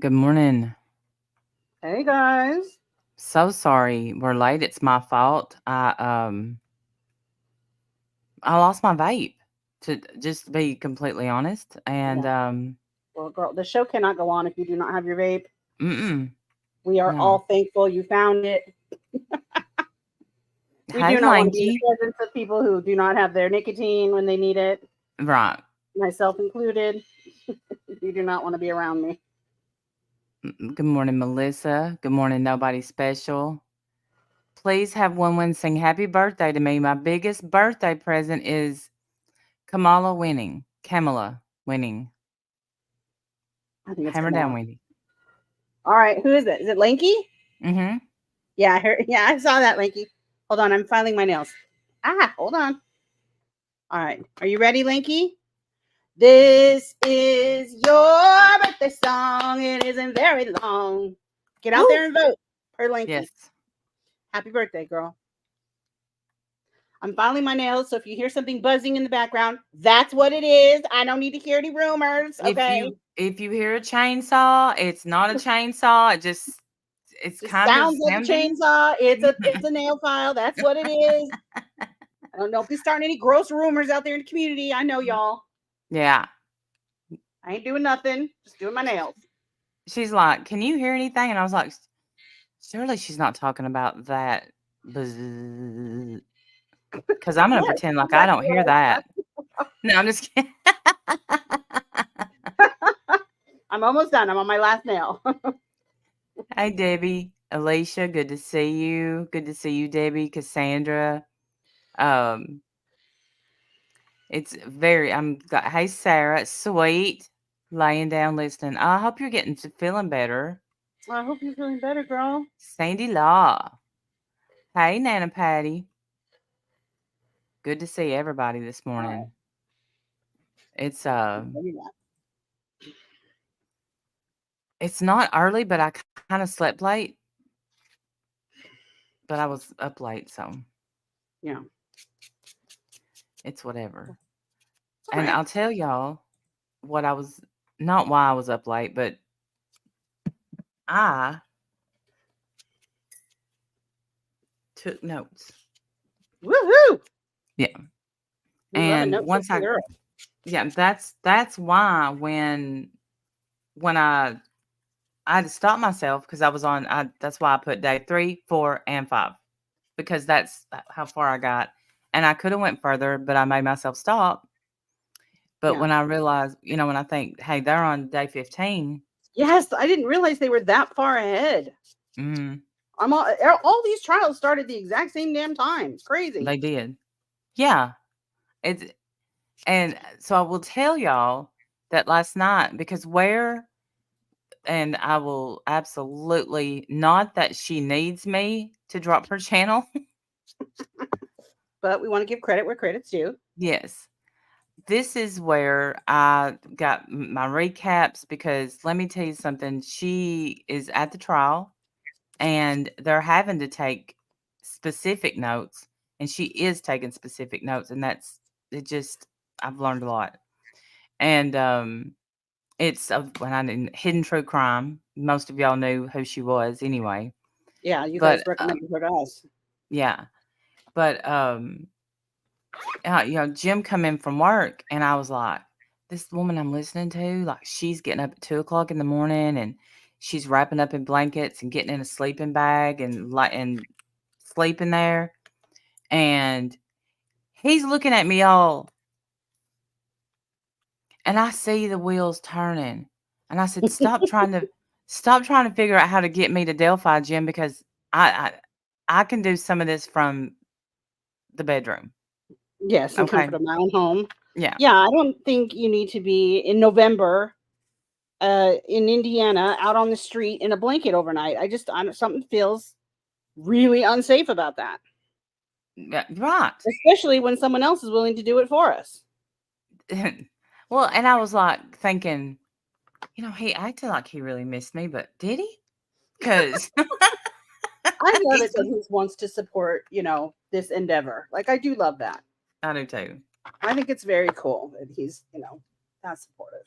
Good morning. Hey guys. So sorry we're late. It's my fault. I lost my vape, to just be completely honest. And Yeah. Well, girl, the show cannot go on if you do not have your vape. mm-mm, We are no. all thankful you found it. We Hey do not want to be in the Lanky. presence of people who do not have their nicotine when they need it, Right. myself included. You do not want to be around me. Good morning, Melissa. Good morning, nobody special. Please have one sing happy birthday to me. My biggest birthday present is Kamala winning. I think it's Hammer down, Kamala. Wendy. All right, who is it? Is it Lanky? Mm-hmm. Yeah, I heard. Yeah, I saw that, Lanky. Hold on, I'm filing my nails. Hold on. All right, are you ready, Lanky? This is your birthday song. It isn't very long. Get out Woo! there and vote for Lanky. Yes. Happy birthday, girl. I'm filing my nails, so if you hear something buzzing in the background, that's what it is. I don't need to hear any rumors, If okay? you hear a chainsaw, it's not a chainsaw. It's Just kind of sounds like a sounding. chainsaw. It's a nail file. That's what it is. I don't know if you're starting any gross rumors out there in the community. I know y'all. Yeah. I ain't doing nothing. Just doing my nails. She's like, "Can you hear anything?" And I was like, "Surely she's not talking about that." Because I'm gonna Yes, pretend like I exactly don't hear what that. No, I'm just kidding. I'm almost done. I'm on my last nail. Hey, Debbie, Alicia, good to see you. Good to see you, Debbie, Cassandra. Um, it's very. Hey, Sarah, sweet, laying down listening. I hope you're getting to feeling better. I hope you're feeling better, girl. Sandy Law. Hey, Nana Patty. Good to see everybody this All right. morning. It's Maybe not. it's not early, but I kind of slept late, but I was up late, so Yeah. it's whatever. It's all And right. I'll tell y'all what I was not why I was up late, but I took notes. Woohoo! Yeah. We love a And note once taking I girl. yeah, that's why when I had to stop myself because I was on I that's why I put day 3, 4, and 5 because that's how far I got. And I could have went further, but I made myself stop. But Yeah. when I realized, when I think, hey, they're on day 15, Yes, I didn't realize they were that far ahead. mm, All these trials started the exact same damn time. It's crazy. they did. Yeah. It's and so I will tell y'all that last night because and I will absolutely not that she needs me to drop her channel. But we want to give credit where credit's due. Yes. This is where I got my recaps because let me tell you something. She is at the trial and they're having to take specific notes, and she is taking specific notes, and that's it. Just I've learned a lot, and it's when I did hidden true crime. Most of y'all knew who she was anyway, Yeah, you guys but recommended her to us. yeah, but Jim come in from work, and I was like, this woman I'm listening to, like, she's getting up at 2 o'clock in the morning, and she's wrapping up in blankets and getting in a sleeping bag and sleeping there, and he's looking at me all, and I see the wheels turning, and I said, stop trying to figure out how to get me to Delphi, Jim, because I can do some of this from the bedroom. Yes, in Okay, comfort of my own home. yeah, Yeah, I don't think you need to be in November in Indiana out on the street in a blanket overnight. Something feels really unsafe about that, yeah, right. especially when someone else is willing to do it for us. Well, and I was like thinking, he acted like he really missed me, but did he? Because I love it he's that he wants to support, this endeavor. Like I do love that. I do too. I think it's very cool that he's, that supportive.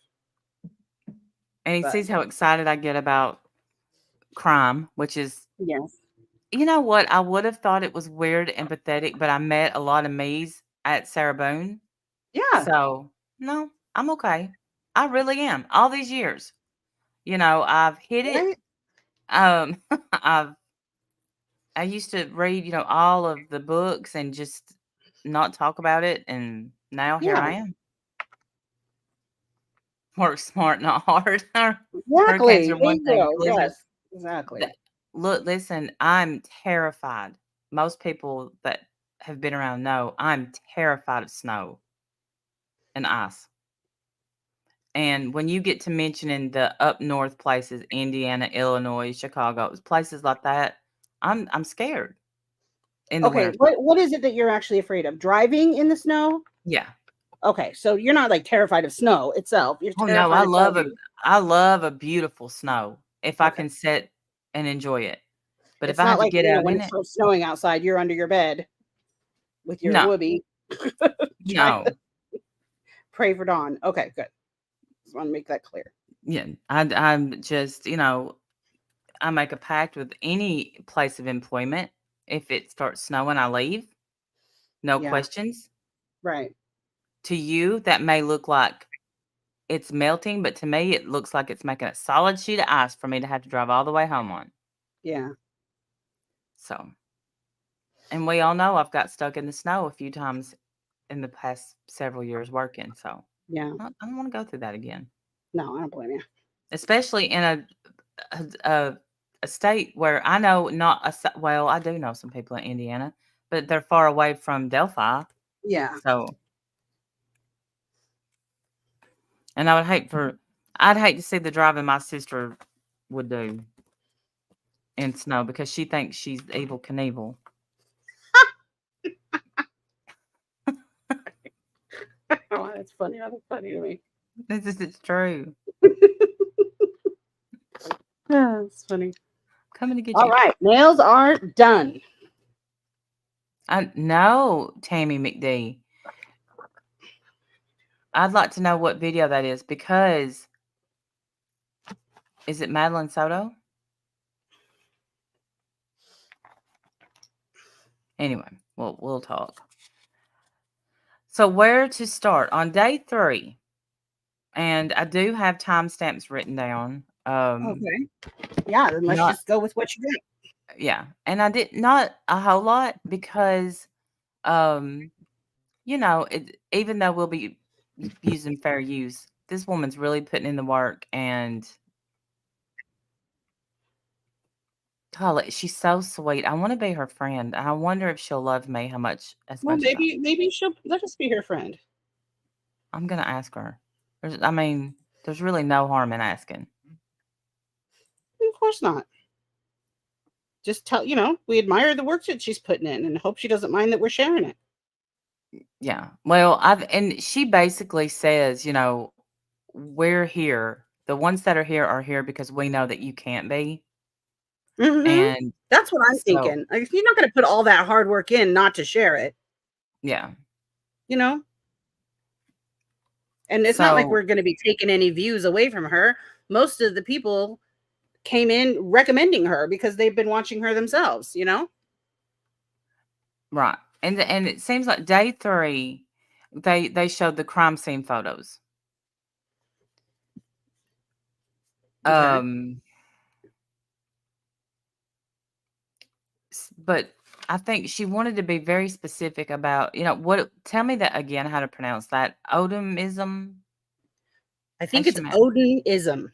and he But sees how excited I get about crime, which is, yes. you know what? I would have thought it was weird and pathetic, but I met a lot of me's at Sarah Boone. Yeah. So, no, I'm okay. I really am. All these years, I've hit it. Right? Um, I've I used to read, all of the books and just not talk about it, and now here Yeah. I am. Work smart, not hard. Hurricanes Exactly. are one thing, Bingo. Yes. blizzards. Exactly. That look, listen, I'm terrified. Most people that have been around know I'm terrified of snow and ice. And when you get to mentioning the up north places, Indiana, Illinois, Chicago, places like that, I'm scared in the Okay. winter. What is it that you're actually afraid of? Driving in the snow? Yeah. Okay. So you're not like terrified of snow itself. You're Oh no, terrified of driving. I love a beautiful snow if I Okay. can sit and enjoy it. But if It's I not have to like, get out when in it it, starts snowing outside, you're under your bed with your no, whoopee trying to no. pray for dawn. Okay, good. Just want to make that clear. Yeah, I'm just, I make a pact with any place of employment. If it starts snowing, I leave. No Yeah, questions. right. To you, that may look like it's melting, but to me, it looks like it's making a solid sheet of ice for me to have to drive all the way home on. Yeah, So, and we all know I've got stuck in the snow a few times in the past several years working. So, yeah. I don't want to go through that again, No, I don't blame you. especially in a, a, a state where I know not well, I do know some people in Indiana, but they're far away from Delphi. Yeah. So, and I'd hate to see the driving my sister would do in snow because she thinks she's evil Knievel. Oh, that's funny. That's funny to me. It's true. Yeah, that's funny. Coming to get All you. right, nails are done. I no, Tammy McD. I'd like to know what video that is because is it Madeline Soto? Anyway, we'll talk. So where to start on day 3? And I do have timestamps written down. Okay. Yeah, then let's Not just go with what you got. yeah, and I did not a whole lot because um, even though we'll be using fair use, this woman's really putting in the work and golly, she's so sweet. I want to be her friend. And I wonder if she'll love me how much as Well, much as I. maybe she'll let us be her friend. I'm gonna ask her. I mean, there's really no harm in asking. Of course not. Just tell, we admire the work that she's putting in and hope she doesn't mind that we're sharing it. Yeah. Well, and she basically says, we're here. The ones that are here because we know that you can't be. Hmm. And That's what I'm so, thinking. Like, you're not going to put all that hard work in not to share it, yeah. you know? And it's not like So, we're going to be taking any views away from her. Most of the people came in recommending her because they've been watching her themselves. right. And it seems like day 3, they showed the crime scene photos. Okay. Um, but I think she wanted to be very specific about, what tell me that again, how to pronounce that. Odomism? I think it's Eshema Odinism.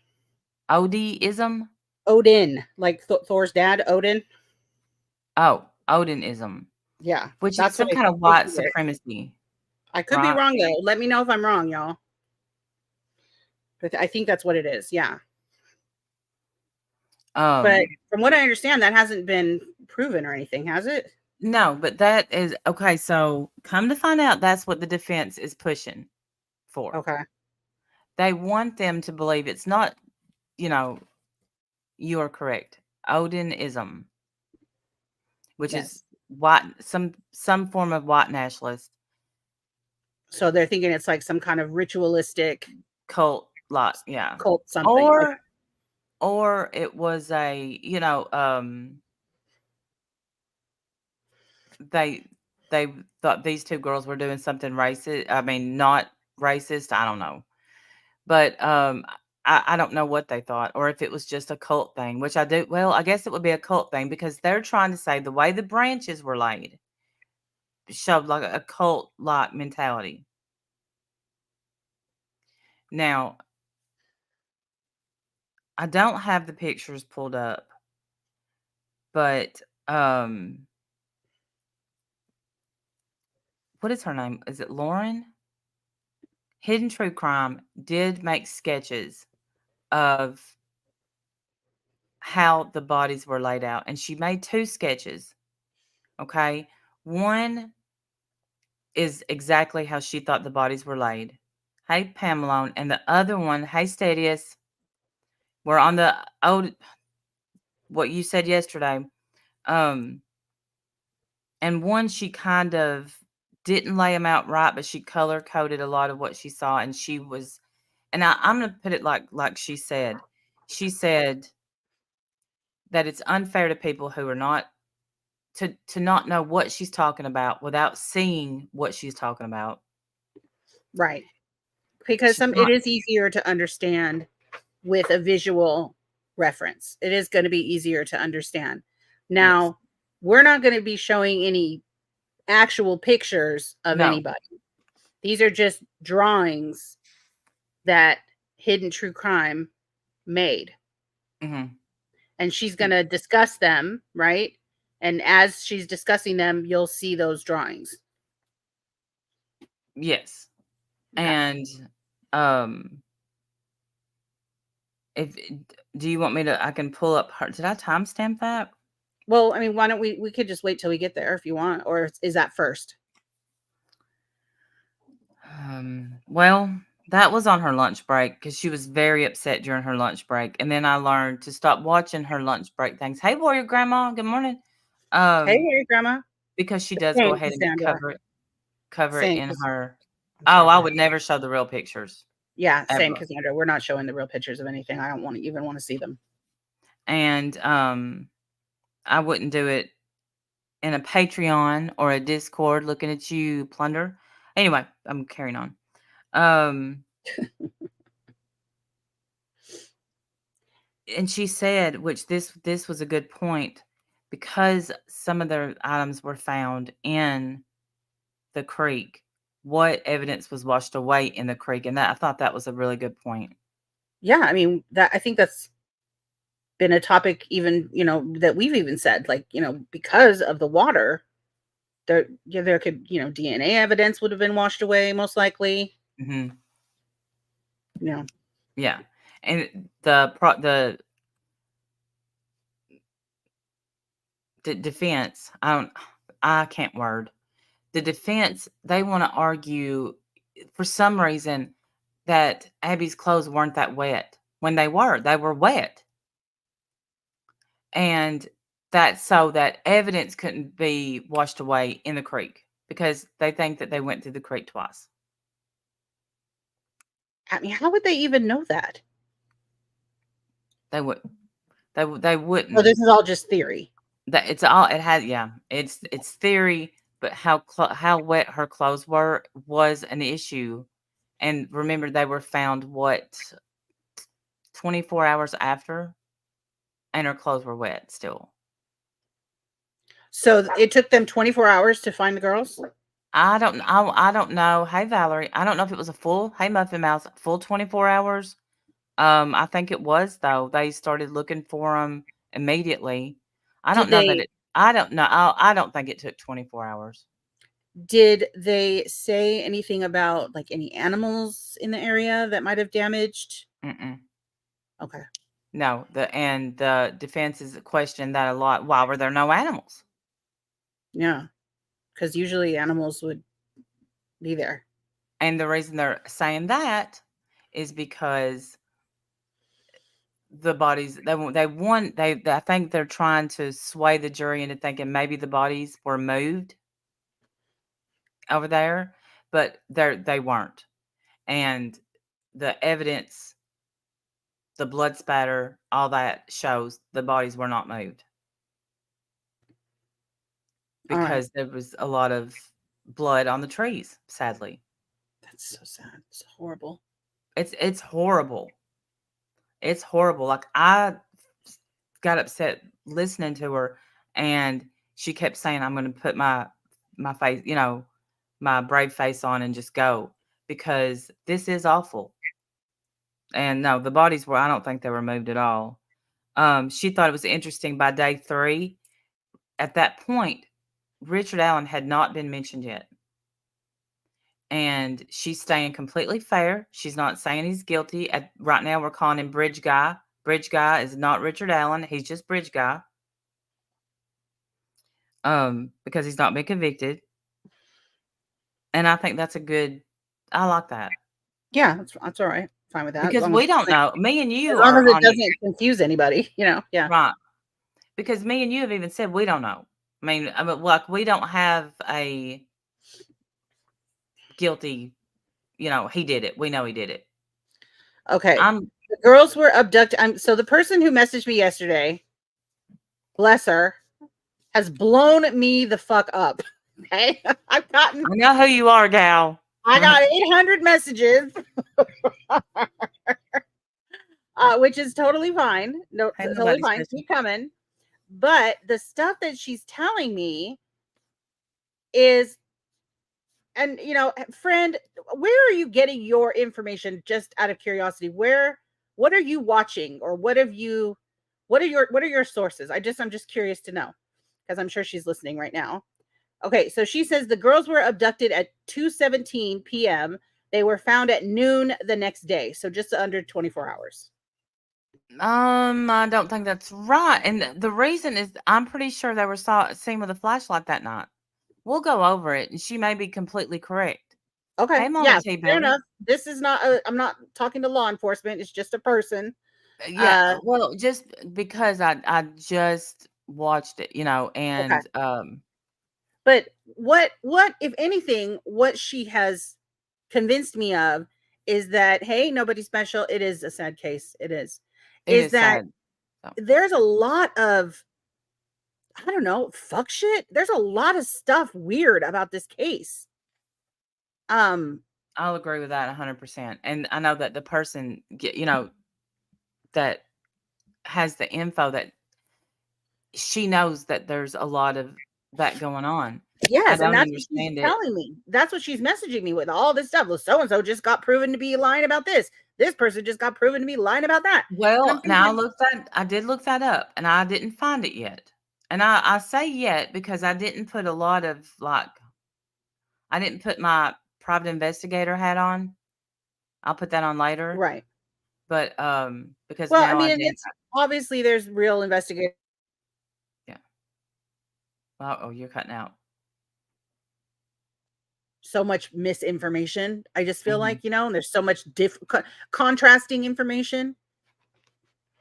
Odism? Odin, like Thor's dad, Odin. Oh, Odinism, Yeah, which is that's what some I kind of think white it is. supremacy, I could be right? wrong though. Let me know if I'm wrong, y'all. But I think that's what it is. Yeah. But Um, from what I understand, that hasn't been proven or anything, has it? no, but that is okay, so come to find out that's what the defense is pushing for. Okay. They want them to believe it's not, you know, you are correct. Odinism, which is Yes. white some form of white nationalist So they're thinking it's like some kind of ritualistic. cult, Lot, yeah. Cult something. Okay. Or or it was a, they they thought these 2 girls were doing something racist. I mean, not racist, I don't know. But, I don't know what they thought or if it was just a cult thing, which I do well, I guess it would be a cult thing because they're trying to say the way the branches were laid showed like a cult-like mentality. Now, I don't have the pictures pulled up, but, what is her name? Is it Lauren? Hidden True Crime did make sketches of how the bodies were laid out, and she made 2 sketches, okay? One is exactly how she thought the bodies were laid. Hey, Pamela, and the other one, hey, Stadius, we're on the old what you said yesterday. Um, and one she kind of didn't lay them out right, but she color coded a lot of what she saw, and she was, and I'm gonna put it like she said. She said that it's unfair to people who are not to not know what she's talking about without seeing what she's talking about. Right. Because She's some it not. is easier to understand with a visual reference. It is going to be easier to understand. Yes. Now, we're not going to be showing any actual pictures of No. anybody. These are just drawings that Hidden True Crime made. Mhm. And she's going to discuss them, right? And as she's discussing them, you'll see those drawings. Yes. Okay. And, um, if do you want me to I can pull up her did I timestamp that? Well, I mean, why don't we could just wait till we get there if you want, or is that first? Well, that was on her lunch break because she was very upset during her lunch break, and then I learned to stop watching her lunch break things. "Hey, Warrior Grandma, good morning." Hey, Um, hey, Grandma. because she does go Same, ahead and Cassandra. cover it Same, in because her. I'm Oh, sorry. I Go ahead. would never show the real pictures, Yeah, same, ever. Cassandra. We're not showing the real pictures of anything. I don't want to even want to see them. And, I wouldn't do it in a Patreon or a Discord looking at you, Plunder. Anyway, I'm carrying on. Um, and she said, which this was a good point, because some of their items were found in the creek, what evidence was washed away in the creek? And that I thought that was a really good point. Yeah, I mean that I think that's been a topic even, that we've even said, like, because of the water, there yeah, there could, DNA evidence would have been washed away most likely. Mhm. You know. Yeah. And the defense, I can't word. The defense, they wanna argue for some reason that Abby's clothes weren't that wet when they were wet. And that's so that evidence couldn't be washed away in the creek because they think that they went through the creek twice. I mean, how would they even know that? They would they Oh, wouldn't. this is all just theory. That it's all it had, yeah. It's theory, but how wet her clothes were was an issue. And remember they were found what 24 hours after and her clothes were wet still. So it took them 24 hours to find the girls? I don't know. Hey Valerie, I don't know if it was a full hey Muffin Mouse, full 24 hours. I think it was though. They started looking for him immediately. I don't Did know that they it I don't know. I don't think it took 24 hours. did they say anything about like any animals in the area that might have damaged? Mm-mm. Okay. No, the defense is questioned that a lot. Why were there no animals? Yeah, because usually animals would be there. And the reason they're saying that is because the bodies they want they I think they're trying to sway the jury into thinking maybe the bodies were moved over there, but they weren't. And the evidence the blood spatter, all that shows the bodies were not moved All right. because there was a lot of blood on the trees, sadly. That's so sad. It's horrible. It's horrible. It's horrible. Like, I got upset listening to her, and she kept saying, "I'm gonna put my face, my brave face on and just go, because this is awful." And no, the bodies were I don't think they were moved at all. She thought it was interesting by day 3, at that point, Richard Allen had not been mentioned yet. And she's staying completely fair. She's not saying he's guilty. Right now, we're calling him Bridge Guy. Bridge Guy is not Richard Allen. He's just Bridge Guy. Because he's not been convicted. And I think that's I like that. Yeah, that's all right. Fine with that. Because we don't know. Me and as you long are as it on the doesn't confuse anybody, Yeah. right. Because me and you have even said we don't know. Like, we don't have a guilty, he did it. We know he did it. Okay. I'm The girls were abducted. So the person who messaged me yesterday, bless her, has blown me the fuck up. Okay. I know who you are, gal. I got 800 messages, which is totally fine. No, Ain't totally nobody fine. special. Keep coming. But the stuff that she's telling me is, and friend, where are you getting your information? Just out of curiosity, what are you watching, or what are your sources? I'm just curious to know, because I'm sure she's listening right now. Okay, so she says the girls were abducted at 2:17 p.m. They were found at noon the next day, so just under 24 hours. I don't think that's right. And the reason is, I'm pretty sure they were seen with a flashlight that night. We'll go over it, and she may be completely correct. Okay, Hey, Mama yeah, T. fair Belly. enough. This is not. I'm not talking to law enforcement. It's just a person. Yeah, well, just because I just watched it, Okay. and But what if anything, what she has convinced me of is that, hey, nobody's special. It is a sad case. It is. it Is is that sad. So, there's a lot of, I don't know, fuck shit. There's a lot of stuff weird about this case. I'll agree with that 100%. And I know that the person, that has the info, that she knows that there's a lot of that going on. I Yes, and don't that's what she's understand it. telling me. That's what she's messaging me with, all this stuff. Well, so and so just got proven to be lying about this. This person just got proven to be lying about that. And I'm Well, now thinking, I did look that up, and I didn't find it yet. And I say yet because I didn't put a lot of, like, I didn't put my private investigator hat on. I'll put that on later. right. But because Well, I now mean, I and did. it's obviously there's real investigators. Yeah. Oh, you're cutting out. So much misinformation. I just feel Mhm. like, and there's so much contrasting information.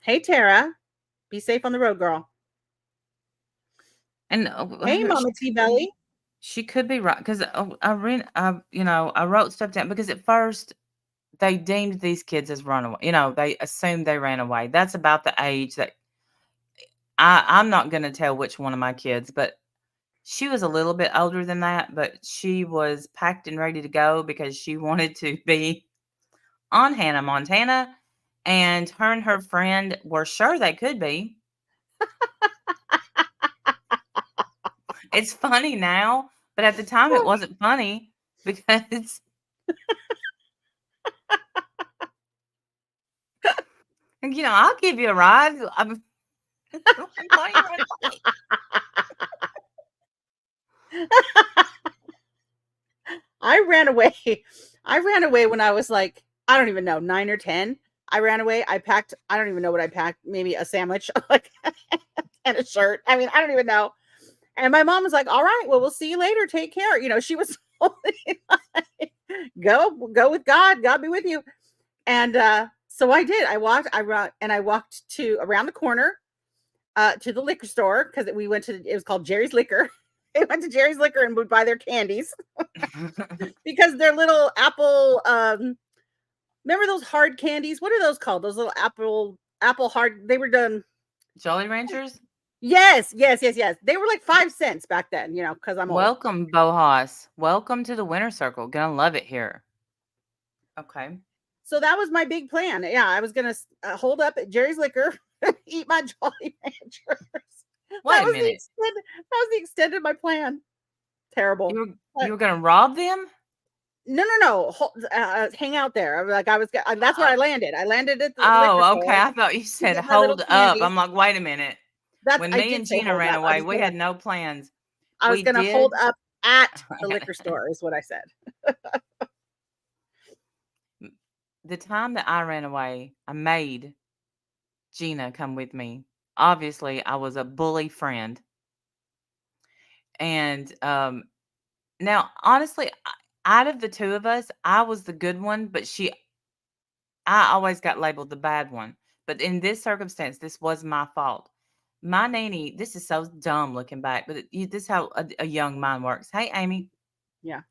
Hey, Tara, be safe on the road, girl. And Hey, Mama T Belly. she could be right, because I wrote stuff down, because at first they deemed these kids as runaway. They assumed they ran away. That's about the age that I'm not going to tell which one of my kids, but she was a little bit older than that, but she was packed and ready to go because she wanted to be on Hannah Montana, and her friend were sure they could be. It's funny now, but at the time it wasn't funny, because I'll give you a ride. Why you run away? I ran away. I ran away when I was like, I don't even know, 9 or 10. I ran away. I packed, I don't even know what I packed, maybe a sandwich, like, and a shirt. I mean, I don't even know. And my mom was like, all right, well, we'll see you later. Take care. She was like, go with God. God be with you. And so I did. I walked to around the corner to the liquor store, because it was called Jerry's Liquor. They went to Jerry's Liquor and would buy their candies because their little apple Remember those hard candies? What are those called? Those little apple hard. They were done. Jolly Ranchers? Yes, yes, yes, yes. They were like 5 cents back then. Because I'm old. Welcome, Bohas. Welcome to the winter circle. Gonna love it here. Okay. So that was my big plan. Yeah, I was gonna hold up at Jerry's Liquor, eat my Jolly Ranchers. Wait a minute. That was the extent of my plan. Terrible. You were gonna rob them? No. Hang out there. That's where I landed. I landed at the liquor Oh, okay. store I thought you to said get my little hold up. candies. I'm like, wait a minute. When I me did and say Gina hold ran up. away, we had no plans. I was We gonna hold did. up at the liquor store, is what I said. The time that I ran away, I made Gina come with me. Obviously, I was a bully friend. And now, honestly, out of the two of us, I was the good one, but I always got labeled the bad one. But in this circumstance, this was my fault. My nanny, this is so dumb looking back, but this is how a young mind works. Hey, Amy. Yeah.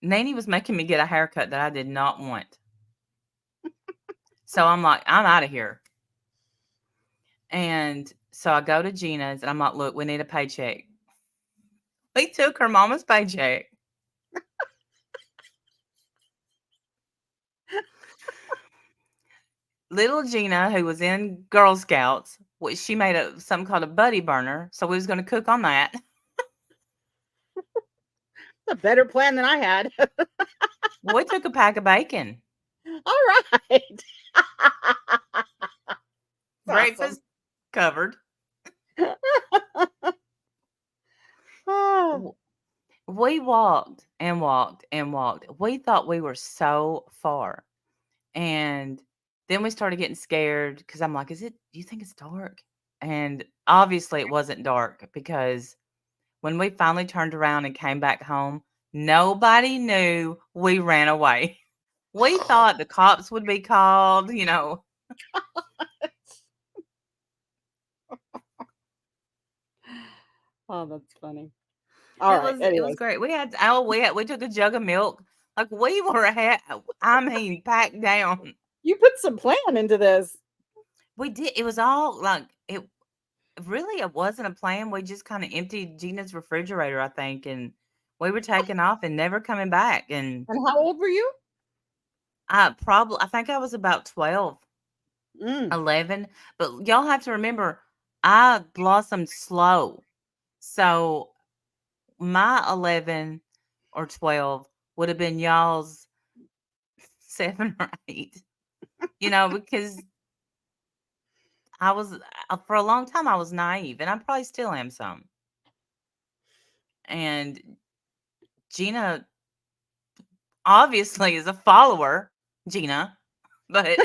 Nanny was making me get a haircut that I did not want. So I'm like, I'm out of here. And so I go to Gina's and I'm like, look, we need a paycheck. We took her mama's paycheck. Little Gina, who was in Girl Scouts, she made something called a buddy burner. So we was going to cook on that. A better plan than I had. We took a pack of bacon. All right. Breakfast covered. Oh. We walked and walked and walked. We thought we were so far. And then we started getting scared because I'm like, do you think it's dark? And obviously it wasn't dark because when we finally turned around and came back home, nobody knew we ran away. We thought the cops would be called, Oh, that's funny. All right. It was great. We took a jug of milk. Like we were packed down. You put some plan into this. We did. It was all like it really it wasn't a plan. We just kind of emptied Gina's refrigerator, I think, and we were taking off and never coming back. And And how old were you? I think I was about 12, 11. But y'all have to remember, I blossomed slow. So my 11 or 12 would have been y'all's 7 or 8, because I was, for a long time, I was naive, and I probably still am some. And Gina obviously is a follower, Gina, but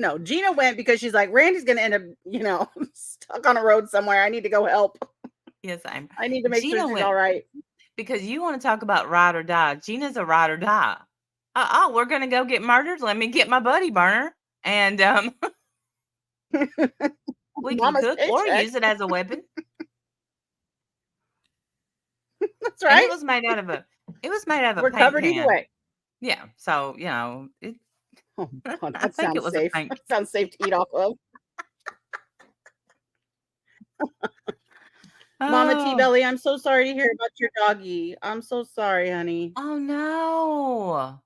No, Gina went because she's like, Randy's going to end up, stuck on a road somewhere. I need to go help. yes, I need to make Gina sure she's went all right. because you want to talk about ride or die. Gina's a ride or die. Oh, we're gonna go get murdered. Let me get my buddy burner, and we can Mama's cook or paycheck. use it as a weapon. That's And right. it was made out of a We're paint covered either can. way. Yeah, so Oh, God, I that think it sounds was safe. a paint. That sounds safe to eat off of. Mama T Oh, Belly, I'm so sorry to hear about your doggy. I'm so sorry, honey. oh no!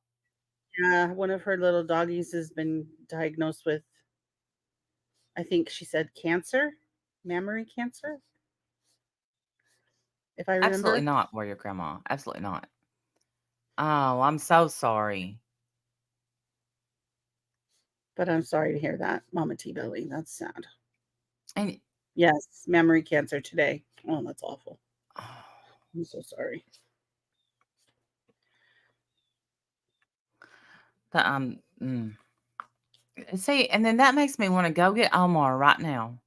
Yeah, one of her little doggies has been diagnosed with, I think she said cancer, mammary cancer, if I Absolutely remember. not, Warrior Grandma. Absolutely not. Oh, I'm so sorry. But I'm sorry to hear that, Mama T Belly. That's sad. And Yes, mammary cancer today. Oh, that's awful. oh, I'm so sorry. the see, and then that makes me want to go get Omar right now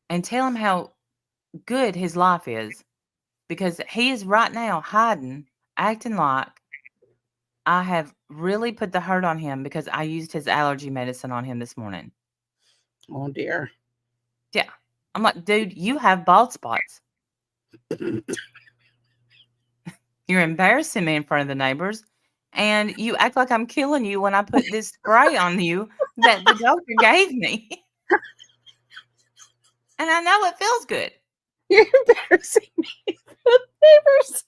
and tell him how good his life is because he is right now hiding, acting like I have really put the hurt on him because I used his allergy medicine on him this morning. Oh dear. Yeah. I'm like, dude, you have bald spots. You're embarrassing me in front of the neighbors, and you act like I'm killing you when I put this spray on you that the doctor gave me, and I know it feels good. You're embarrassing me with neighbors.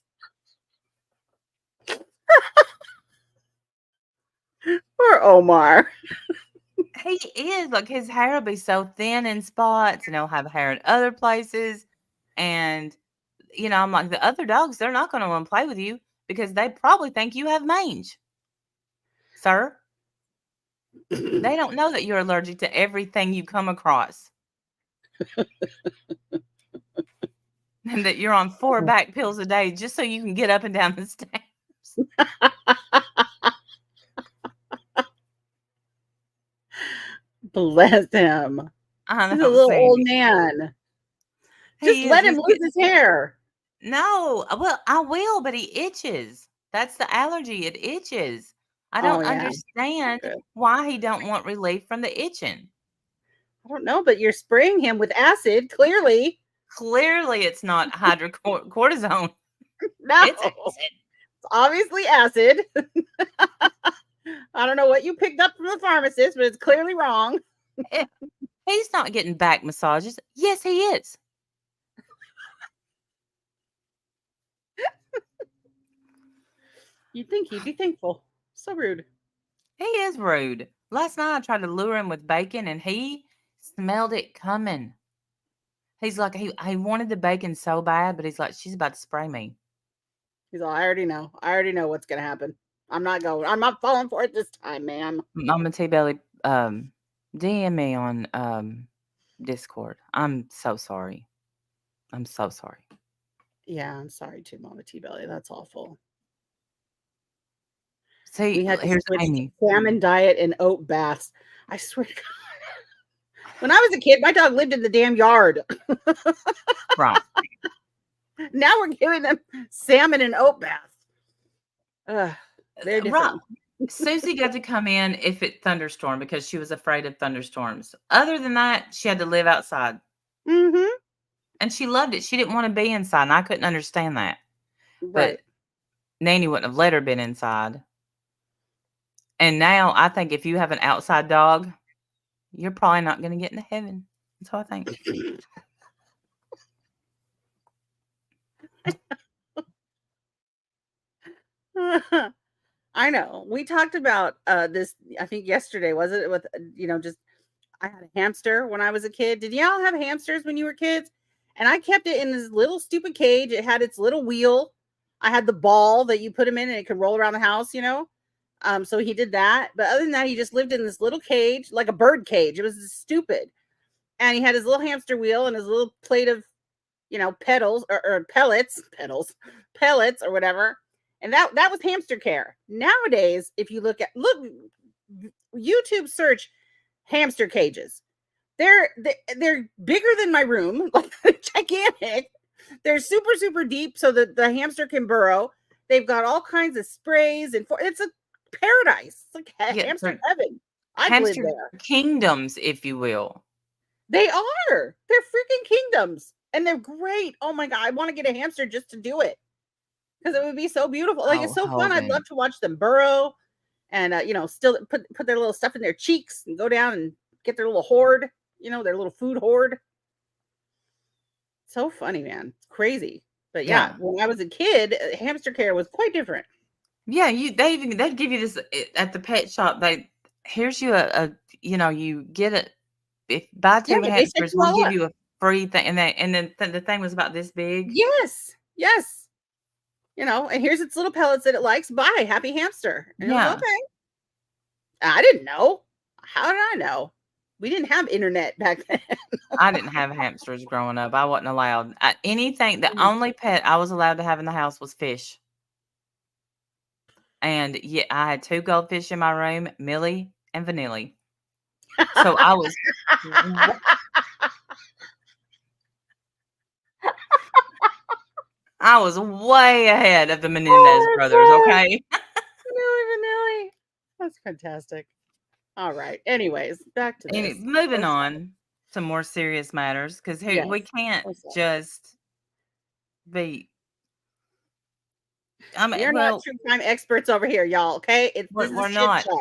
Poor Omar. He is, like, his hair will be so thin in spots, and he'll have hair in other places, and, I'm like, "The other dogs, they're not gonna wanna play with you because they probably think you have mange, sir. They don't know that you're allergic to everything you come across, and that you're on 4 back pills a day just so you can get up and down the stairs." Bless him. I He's a know, little old Sandy. man. Just He is, let him he's lose getting his hair. No, well, I will, but he itches. That's the allergy, it itches. I Oh don't yeah. understand Good. why he don't want relief from the itching. I don't know, but you're spraying him with acid, clearly. Clearly, it's not hydrocortisone. No. It's acid. It's obviously acid. I don't know what you picked up from the pharmacist, but it's clearly wrong. Eh, He's not getting back massages. Yes, he is. You'd think he'd be thankful. So rude. He is rude. Last night I tried to lure him with bacon and he smelled it coming. He's like, he wanted the bacon so bad, but he's like, she's about to spray me. He's all, I already know. I already know what's gonna happen. I'm not going. I'm not falling for it this time, ma'am. Mama T Belly, DM me on Discord. I'm so sorry. I'm so sorry. Yeah, I'm sorry too, Mama T Belly. That's awful. See, We had to here's switch to Amy. salmon diet and oat baths. I swear to God. When I was a kid, my dog lived in the damn yard. Right. Now we're giving them salmon and oat baths. Very Right. different. Susie got to come in if it thunderstormed because she was afraid of thunderstorms. Other than that, she had to live outside. Mm-hmm. And she loved it. She didn't want to be inside, and I couldn't understand that. Right. But Nanny wouldn't have let her been inside. And now I think if you have an outside dog, you're probably not going to get into heaven. That's what I think. I know. We talked about this, I think yesterday, was it? With, just I had a hamster when I was a kid. Did y'all have hamsters when you were kids? And I kept it in this little stupid cage. It had its little wheel. I had the ball that you put him in and it could roll around the house. So he did that. But other than that, he just lived in this little cage, like a bird cage. It was stupid. And he had his little hamster wheel and his little plate of, petals or pellets or whatever. And that was hamster care. Nowadays, if you look YouTube search hamster cages. They're bigger than my room, like gigantic. They're super super deep so that the hamster can burrow. They've got all kinds of sprays and it's a paradise. It's like Yeah, hamster they're heaven. I'd live hamster there. kingdoms, if you will. They are. They're freaking kingdoms, and they're great. Oh my god, I want to get a hamster just to do it because it would be so beautiful. Like it's Oh, so fun. I'd love Hogan. to watch them burrow, and still put their little stuff in their cheeks and go down and get their little hoard. Their little food hoard. So funny, man. It's crazy. But yeah, Yeah. when I was a kid, hamster care was quite different. Yeah, they'd give you this at the pet shop. Here's you you get it if buy Yeah, 2 they set hamsters, you we'll all give up. you a free thing, and then the thing was about this big. Yes, yes. And here's its little pellets that it likes. Bye, happy hamster. And it was Yeah, okay. I didn't know. How did I know? We didn't have internet back then. I didn't have hamsters growing up. I wasn't allowed anything. The only pet I was allowed to have in the house was fish. And yeah, I had 2 goldfish in my room, Millie and Vanilli. So I was way ahead of the Menendez Oh, that's brothers, right. okay? Vanilli. That's fantastic. All right. Anyways, back to this. Moving So sad. on to more serious matters, because we Yes. can't So sad. just be We're not Well, true crime experts over here, y'all. Okay, this we're is shit not. show.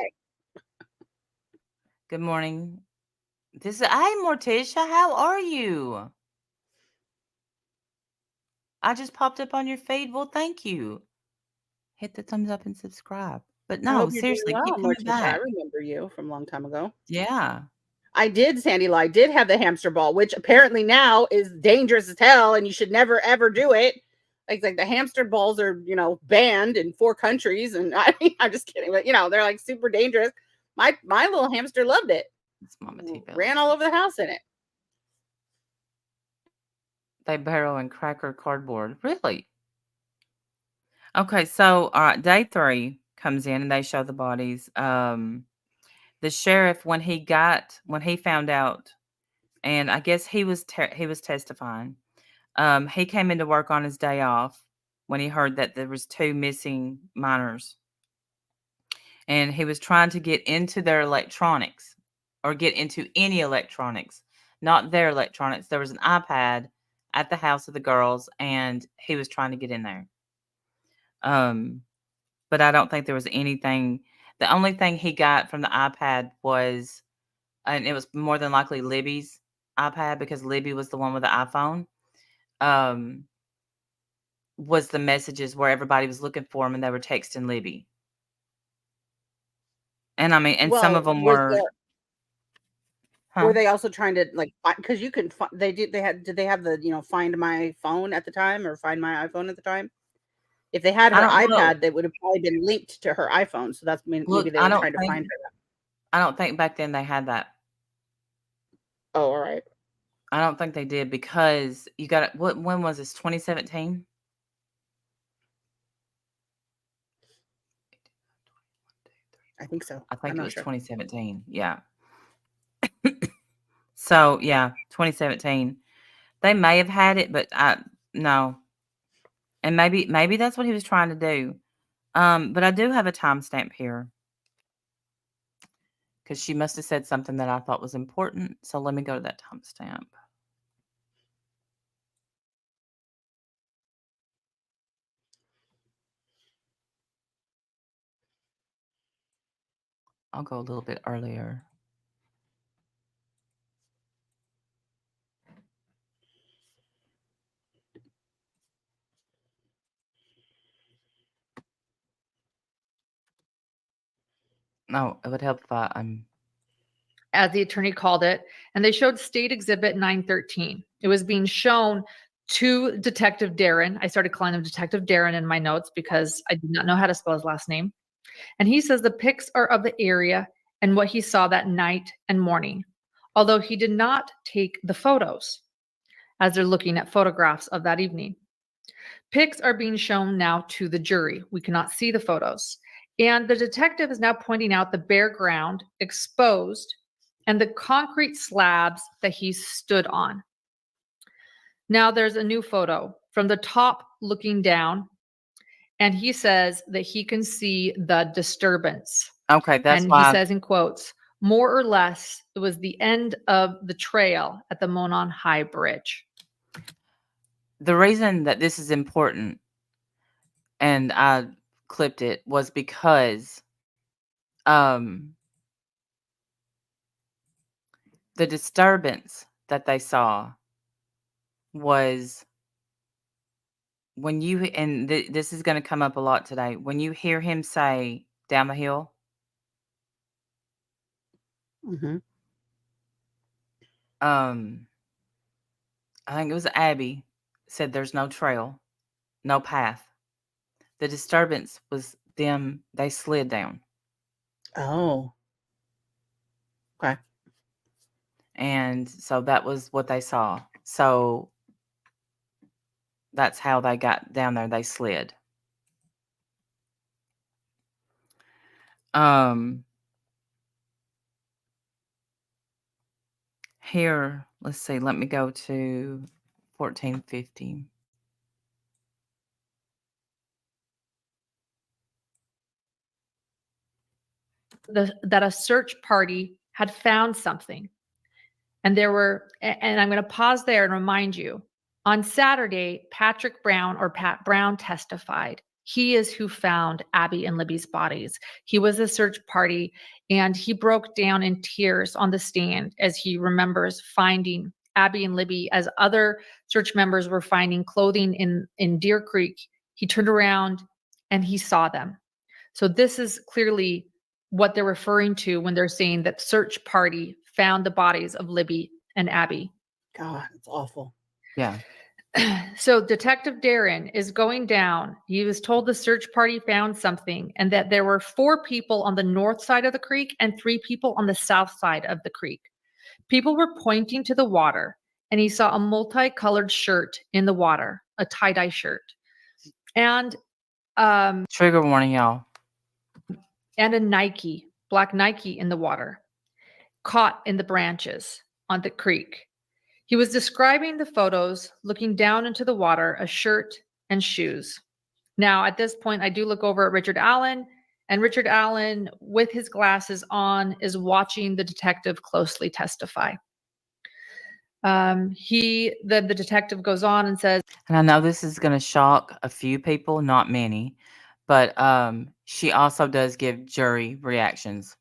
Good morning. Hi, Morticia. How are you? I just popped up on your feed. Well, thank you. Hit the thumbs up and subscribe. But I no, hope you're doing seriously, well, keep coming Morticia. I back. remember you from a long time ago. Yeah. I did, Sandy Lie, did have the hamster ball, which apparently now is dangerous as hell, and you should never ever do it. Like the hamster balls are, banned in 4 countries, and I'm just kidding, but they're like super dangerous. My little hamster loved it. It's Mama T Belly. Ran all over the house in it. They burrow in cracker cardboard. Really? Okay, so all right, day 3 comes in and they show the bodies. The sheriff when he found out, and I guess he was testifying. He came into work on his day off when he heard that there was 2 missing minors, and he was trying to get into their electronics or get into any electronics, not their electronics. There was an iPad at the house of the girls, and he was trying to get in there. Um, but I don't think there was anything. The only thing he got from the iPad was, and it was more than likely Libby's iPad because Libby was the one with the iPhone. Um, was the messages where everybody was looking for him and they were texting Libby. And I mean, and some of Well, them were, were huh? they also trying to like because you can did they have the find my phone at the time or find my iPhone at the time? If they had I her don't know. iPad, they would have probably been linked to her iPhone. So that's maybe Look, they were trying to find her. I don't think back then they had that. Oh, all right. I don't think they did because you got it. When was this? 2017? I think so. I I'm think it not was sure. 2017. Yeah. So yeah, 2017. They may have had it, but I no. And maybe that's what he was trying to do. But I do have a timestamp here because she must have said something that I thought was important. So let me go to that timestamp. I'll go a little bit earlier. No, it would help if as the attorney called it, and they showed State Exhibit 913. It was being shown to Detective Darren. I started calling him Detective Darren in my notes because I did not know how to spell his last name. And he says the pics are of the area and what he saw that night and morning, although he did not take the photos as they're looking at photographs of that evening. Pics are being shown now to the jury. We cannot see the photos. And the detective is now pointing out the bare ground exposed and the concrete slabs that he stood on. Now there's a new photo from the top looking down, and he says that he can see the disturbance. Okay, that's And he why. says in quotes, more or less, it was the end of the trail at the Monon High Bridge. The reason that this is important and I clipped it was because um the disturbance that they saw was when you and this is going to come up a lot today when you hear him say down the hill. Mm-hmm. I think it was Abby said there's no trail, no path. The disturbance was them, they slid down. Oh. Okay. And so that was what they saw. So that's how they got down there. They slid. Um Here, let's see, let me go to 1450. That a search party had found something. And I'm going to pause there and remind you, on Saturday, Patrick Brown or Pat Brown testified. He is who found Abby and Libby's bodies. He was the search party, and he broke down in tears on the stand as he remembers finding Abby and Libby as other search members were finding clothing in Deer Creek. He turned around and he saw them. So this is clearly what they're referring to when they're saying that search party found the bodies of Libby and Abby. God, it's awful. Yeah. So Detective Darren is going down. He was told the search party found something and that there were 4 people on the north side of the creek and 3 people on the south side of the creek. People were pointing to the water, and he saw a multicolored shirt in the water, a tie-dye shirt. And Trigger warning, y'all. and a Nike, black Nike in the water, caught in the branches on the creek. He was describing the photos, looking down into the water, a shirt and shoes. Now, at this point, I do look over at Richard Allen, and Richard Allen, with his glasses on, is watching the detective closely testify. The detective goes on and says, And I know this is going to shock a few people, not many, but she also does give jury reactions.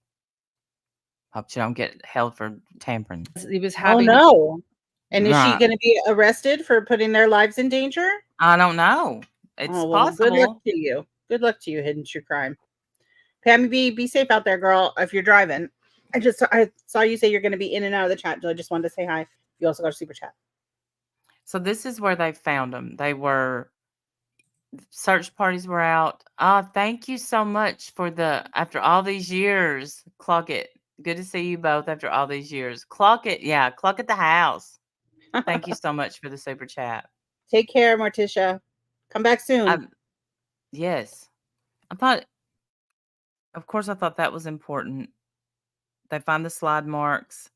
Hope she don't get held for tampering. he was Oh having no. And is she Right. going to be arrested for putting their lives in danger? I don't know. It's Oh well, good luck possible. to you. Good luck to you, Hidden True Crime. Pammy B, be safe out there, girl. If you're driving, I saw you say you're going to be in and out of the chat, so I just wanted to say hi. You also got a super chat. So this is where they found them. They were search parties were out. Ah, thank you so much for the after all these years. Clock it. Good to see you both after all these years. Clock it. Yeah, clock at the house. Thank you so much for the super chat. Take care, Morticia. Come back soon. Yes. I thought of course I thought that was important. They find the slide marks.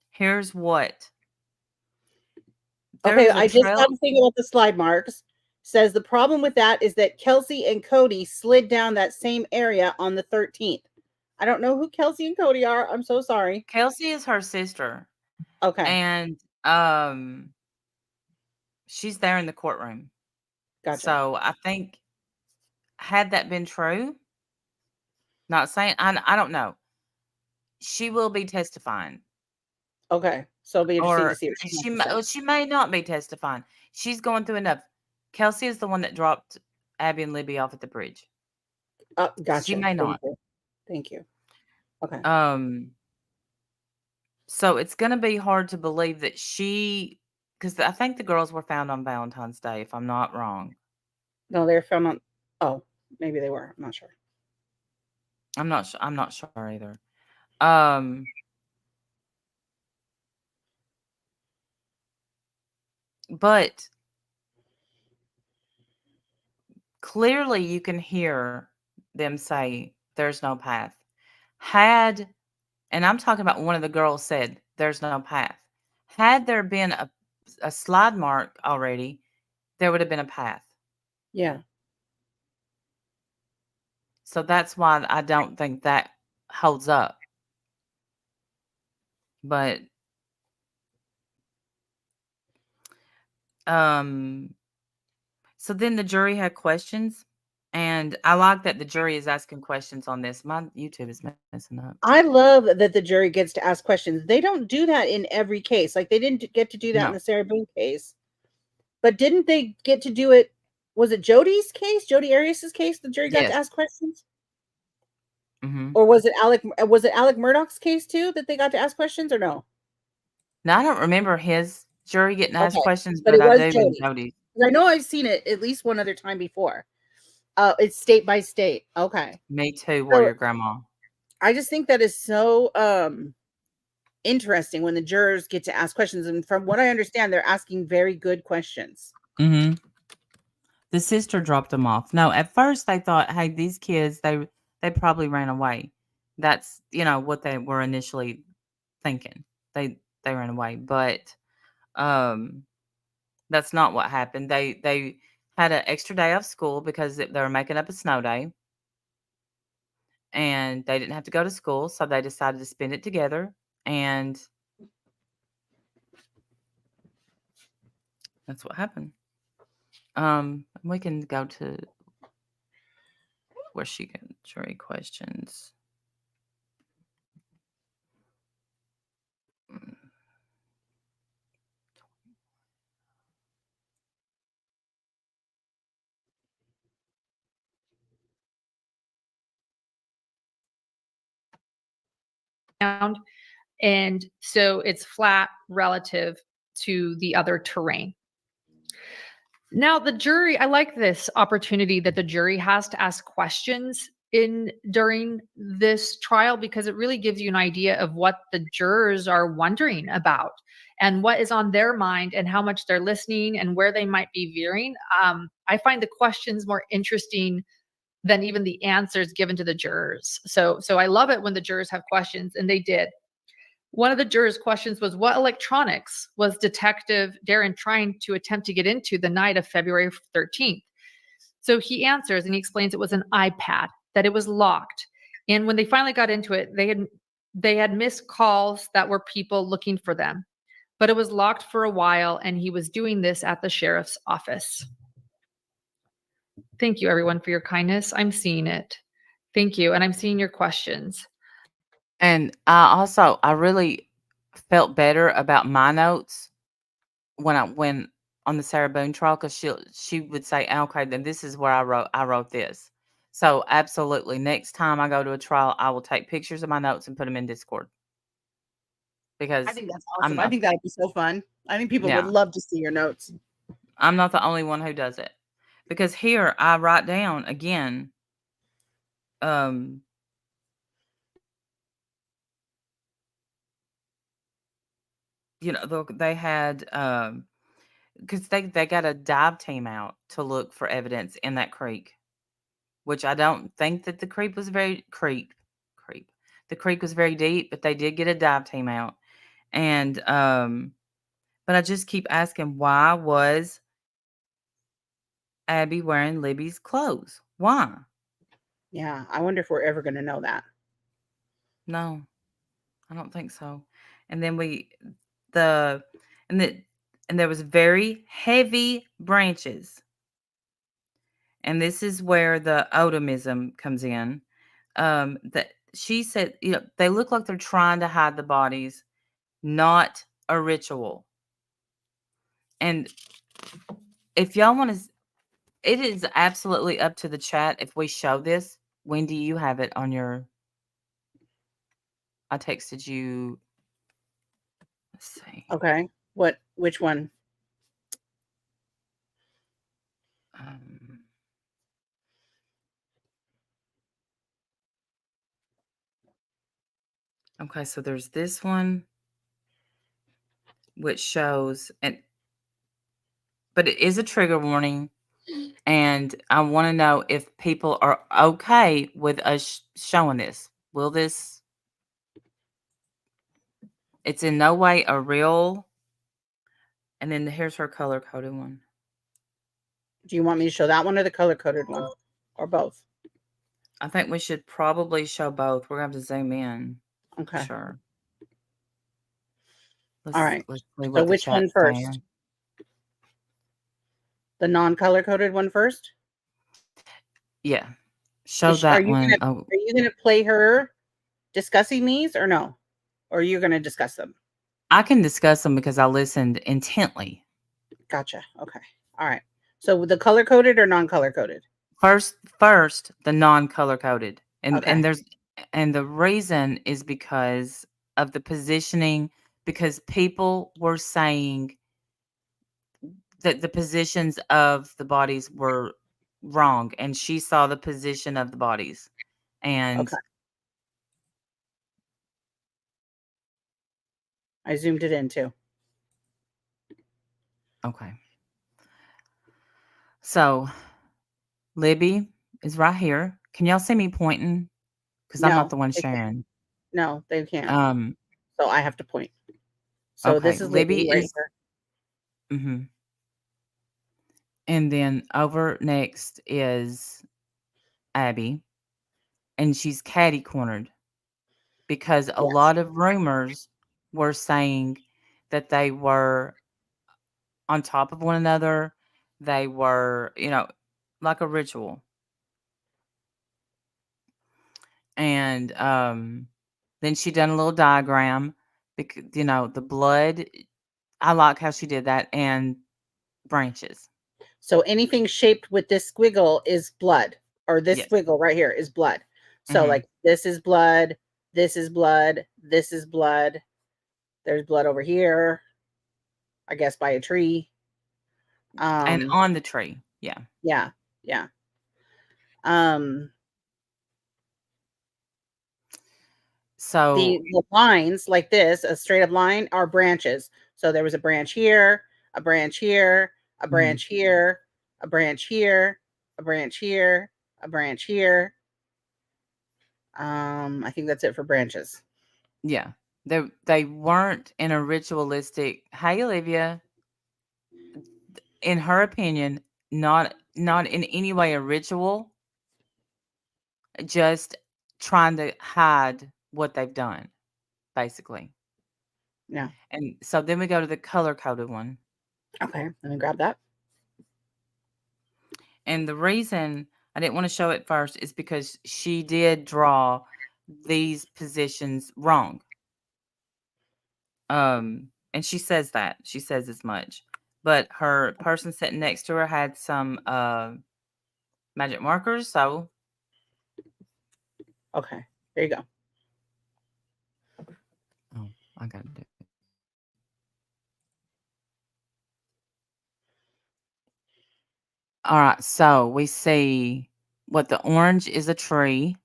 Here's what. Okay, There's a I just trail. got a thing about the slide marks. Says the problem with that is that Kelsey and Cody slid down that same area on the 13th. I don't know who Kelsey and Cody are. I'm so sorry. Kelsey is her sister. Okay, And she's there in the courtroom. gotcha. So I think had that been true, not saying I don't know. She will be testifying. Okay, so it'll be interesting to Or see what she has she to may, say. she may not be testifying. She's going through enough. Kelsey is the one that dropped Abby and Libby off at the bridge. She Gotcha. may not. Thank you. Okay. So it's going to be hard to believe that because I think the girls were found on Valentine's Day, if I'm not wrong. No, they're found on. Oh, maybe they were. I'm not sure. I'm not sure either. But clearly you can hear them say there's no path. And I'm talking about one of the girls said there's no path. Had there been a slide mark already, there would have been a path. Yeah. So that's why I don't think that holds up. But so then the jury had questions, and I like that the jury is asking questions on this. My YouTube is messing up. I love that the jury gets to ask questions. They don't do that in every case. Like they didn't get to do that in No. the Sarah Boone case. But didn't they get to do it? Was it Jody's case? Jody Arias's case? The jury got to Yes. ask questions? Mhm. Or was it Alec Murdoch's case too that they got to ask questions or no? Now I don't remember his jury getting asked Okay, questions, but but it I was do in Jody's. Jody's. I know I've seen it at least one other time before. It's state by state. Okay. Me too, So Warrior Grandma. I just think that is so interesting when the jurors get to ask questions. And from what I understand, they're asking very good questions. Mhm. The sister dropped them off. No, at first they thought, "Hey, these kids, they probably ran away." That's, what they were initially thinking. They ran away, but that's not what happened. They had an extra day of school because they were making up a snow day, and they didn't have to go to school, so they decided to spend it together, and that's what happened. We can go to where she can jury questions. Mm. And so it's flat relative to the other terrain. Now, the jury, I like this opportunity that the jury has to ask questions in during this trial because it really gives you an idea of what the jurors are wondering about and what is on their mind and how much they're listening and where they might be veering. I find the questions more interesting than even the answers given to the jurors. So I love it when the jurors have questions, and they did. One of the jurors' questions was, what electronics was Detective Darren trying to attempt to get into the night of February 13th? So he answers and he explains it was an iPad, that it was locked. And when they finally got into it, they had missed calls that were people looking for them. But it was locked for a while, and he was doing this at the sheriff's office. Thank you, everyone, for your kindness. I'm seeing it. Thank you. And I'm seeing your questions. And I really felt better about my notes when on the Sarah Boone trial, because she would say, okay, then this is where I wrote this. So absolutely, next time I go to a trial, I will take pictures of my notes and put them in Discord I because think that's I'm awesome. I not think that'd be so fun. I think people would yeah love to see your notes. I'm not the only one who does it, because here I write down again. Um, they had because they got a dive team out to look for evidence in that creek, which I don't think that the creek was very creep. The creek was very deep, but they did get a dive team out. And but I just keep asking, why was Abby wearing Libby's clothes? Why? Yeah, I wonder if we're ever going to know that. No, I don't think so. And then the and the and there was very heavy branches. And this is where the otomism comes in. That she said, they look like they're trying to hide the bodies, not a ritual. And if y'all want to, it is absolutely up to the chat if we show this. Wendy, you have it on your. I texted you. Let's see. Okay. Which one? Um, okay, so there's this one, which shows, but it is a trigger warning. And I want to know if people are okay with us showing this. Will this? It's in no way a real. And then here's her color coded one. Do you want me to show that one or the color coded one? Or both? I think we should probably show both. We're going to have to zoom in. Okay. Sure. All right. Let's see So what the which one chat's first? saying. The non-color coded one first? Yeah. Show Are that you one. gonna are you gonna play her discussing these or no? Or you're gonna discuss them? I can discuss them because I listened intently. Gotcha. Okay. All right. So the color coded or non-color coded? First, the non-color coded. And Okay. the reason is because of the positioning, because people were saying that the positions of the bodies were wrong, and she saw the position of the bodies. And Okay. I zoomed it in too. okay. So Libby is right here. Can y'all see me pointing? Because I'm not No, the one they can't. sharing. No, they can't. Um, So I have to point. So okay. this is Libby Libby right is here. mhm. And then over next is Abby, and she's catty cornered because a Yes. lot of rumors were saying that they were on top of one another. They were, like a ritual. And then she done a little diagram because the blood. I like how she did that, and branches. So anything shaped with this squiggle is blood, or this Yes. squiggle right here is blood. So Hmm. like this is blood, this is blood, this is blood. There's blood over here, I guess by a tree. And Um, on the tree. Yeah. yeah, yeah. Um, So the lines like this, a straight up line, are branches. So there was a branch here, a branch here, a mhm, branch here, a branch here, a branch here, a branch here. I think that's it for branches. yeah. They weren't in a ritualistic. Hey, Olivia. In her opinion, not in any way a ritual, just trying to hide what they've done, basically. Yeah. And so then we go to the color coded one. Okay. Let me grab that. And the reason I didn't want to show it first is because she did draw these positions wrong. And she says that. She says as much. But her person sitting next to her had some magic markers, so Okay. There you go. oh, I got it. All right, so we see what the orange is a tree.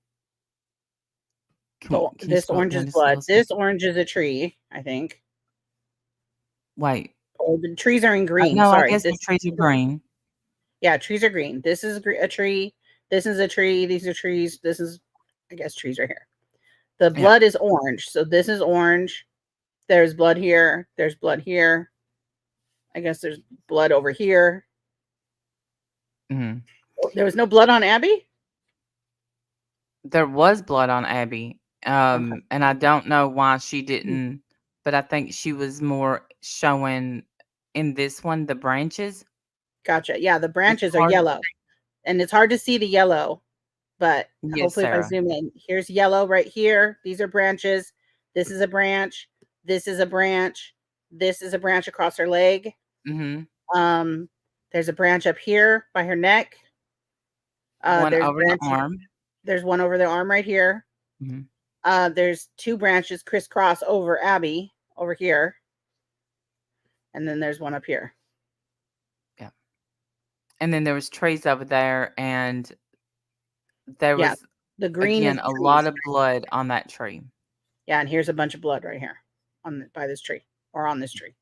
So Can you this scroll orange is down just a blood. little This second? orange is a tree, I think. Wait. Oh, the trees are in green. No, I Sorry. guess the trees are green. Yeah, trees are green. This is a tree. This is a tree. These are trees. This is, I guess, trees right here. The Yeah. blood is orange. So this is orange. There's blood here. There's blood here. I guess there's blood over here. Mhm. Oh, there was no blood on Abby? There was blood on Abby. Okay. And I don't know why she didn't, but I think she was more showing in this one the branches. Gotcha. Yeah, the It's branches are hard. yellow. And it's hard to see the yellow, but Yes, hopefully if I Sarah. zoom in, here's yellow right here. These are branches. This is a branch. This is a branch. This is a branch across her leg. Mhm. Um, there's a branch up here by her neck. One There's over the branch. arm. There's one over the arm right here. Mhm. There's two branches crisscross over Abby over here, and then there's one up here. Yeah. And then there was trees over there, and there Yeah, was the green is again the a lot trees. of blood on that tree. Yeah, and here's a bunch of blood right here by this tree or on this tree.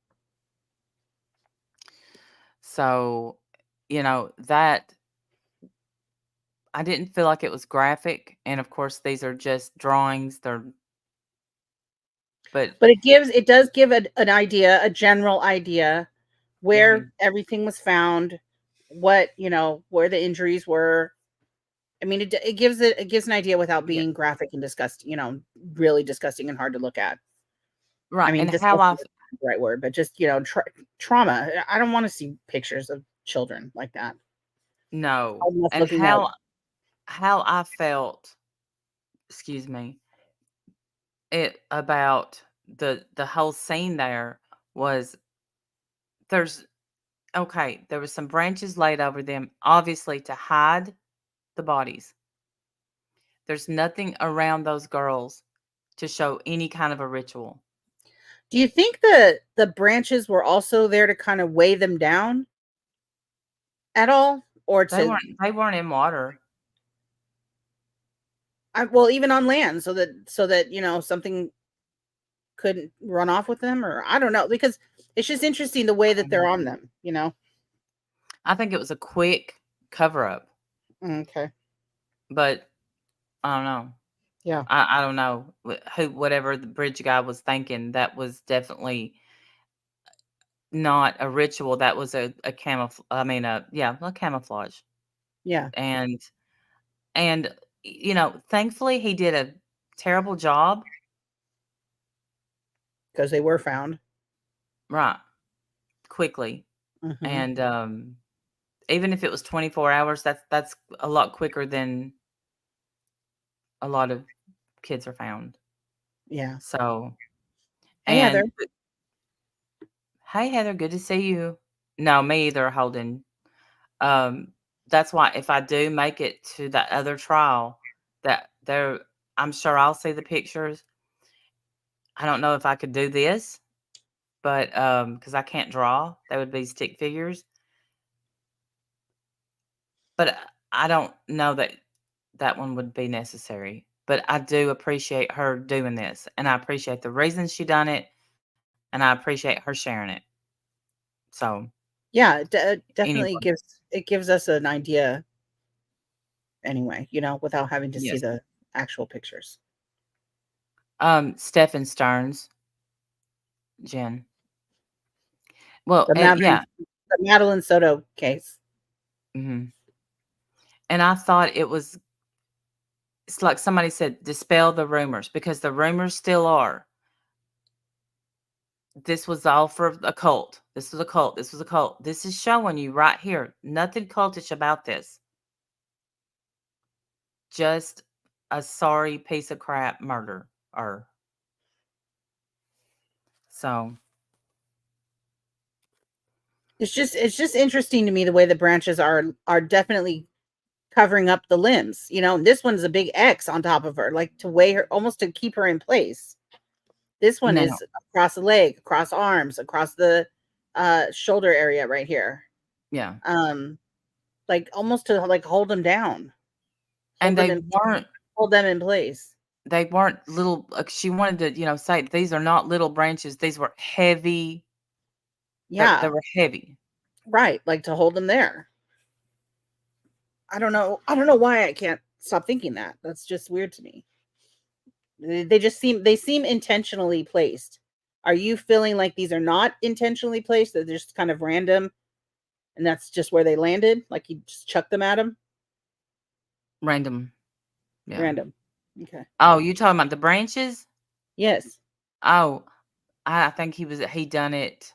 So, that I didn't feel like it was graphic, and of course these are just drawings. But But it does give an idea, a general idea where mhm, everything was found, what, where the injuries were. I mean, it gives an idea without yeah, being graphic and disgusting, really disgusting and hard to look at. I right. mean, And how disgusting I is not the right word, but just, trauma. I don't want to see pictures of children like that. know Hard enough and looking at. how I felt, excuse me, it about the whole scene there was there's okay, there was some branches laid over them, obviously to hide the bodies. There's nothing around those girls to show any kind of a ritual. Do you think the branches were also there to kind of weigh them down at all? Or to, They weren't in water. well, even on land, so that something couldn't run off with them, or I don't know, because it's just interesting the way that they're Mhm. on them. I think it was a quick cover up, Okay. but I don't know. Yeah. I don't know whatever the bridge guy was thinking. That was definitely not a ritual. That was a camouflage. I mean, a camouflage. Yeah. And and thankfully he did a terrible job. Because they were found. Right, quickly. Hmm. And even if it was 24 hours, that's a lot quicker than a lot of kids are found. Yeah. So, Hey, Heather. and hey, Heather, good to see you. No, me either, Holden. Um, that's why if I do make it to that other trial, that there, I'm sure I'll see the pictures. I don't know if I could do this, but because I can't draw, they would be stick figures. But I don't know that that one would be necessary. But I do appreciate her doing this, and I appreciate the reasons she done it, and I appreciate her sharing it. So Yeah, it definitely anyway, gives us an idea anyway, without having to see yes. the actual pictures. Stephen Stearns, Jen. Well, The yeah. Madeline Soto case. Hmm. And I thought it's like somebody said, dispel the rumors because the rumors still are. This was all for a cult. This was a cult. This was a cult. This is showing you right here. Nothing cultish about this. Just a sorry piece of crap murder. Or so It's just interesting to me the way the branches are definitely covering up the limbs. This one's a big X on top of her, like to weigh her, almost to keep her in place. This one now, is across the leg, across arms, across the shoulder area right here. yeah. Like almost to like hold them down, And hold them in hold them in place. they weren't little she wanted to, say these are not little branches. These were heavy. They Yeah, were heavy. right. Like to hold them there. I don't know. I don't know why I can't stop thinking that. That's just weird to me. They seem intentionally placed. Are you feeling like these are not intentionally placed? They're just kind of random, and that's just where they landed. Like you just chucked them at him. Random. Yeah. Random. Okay. Oh, you talking about the branches? Yes. Oh, I think he done it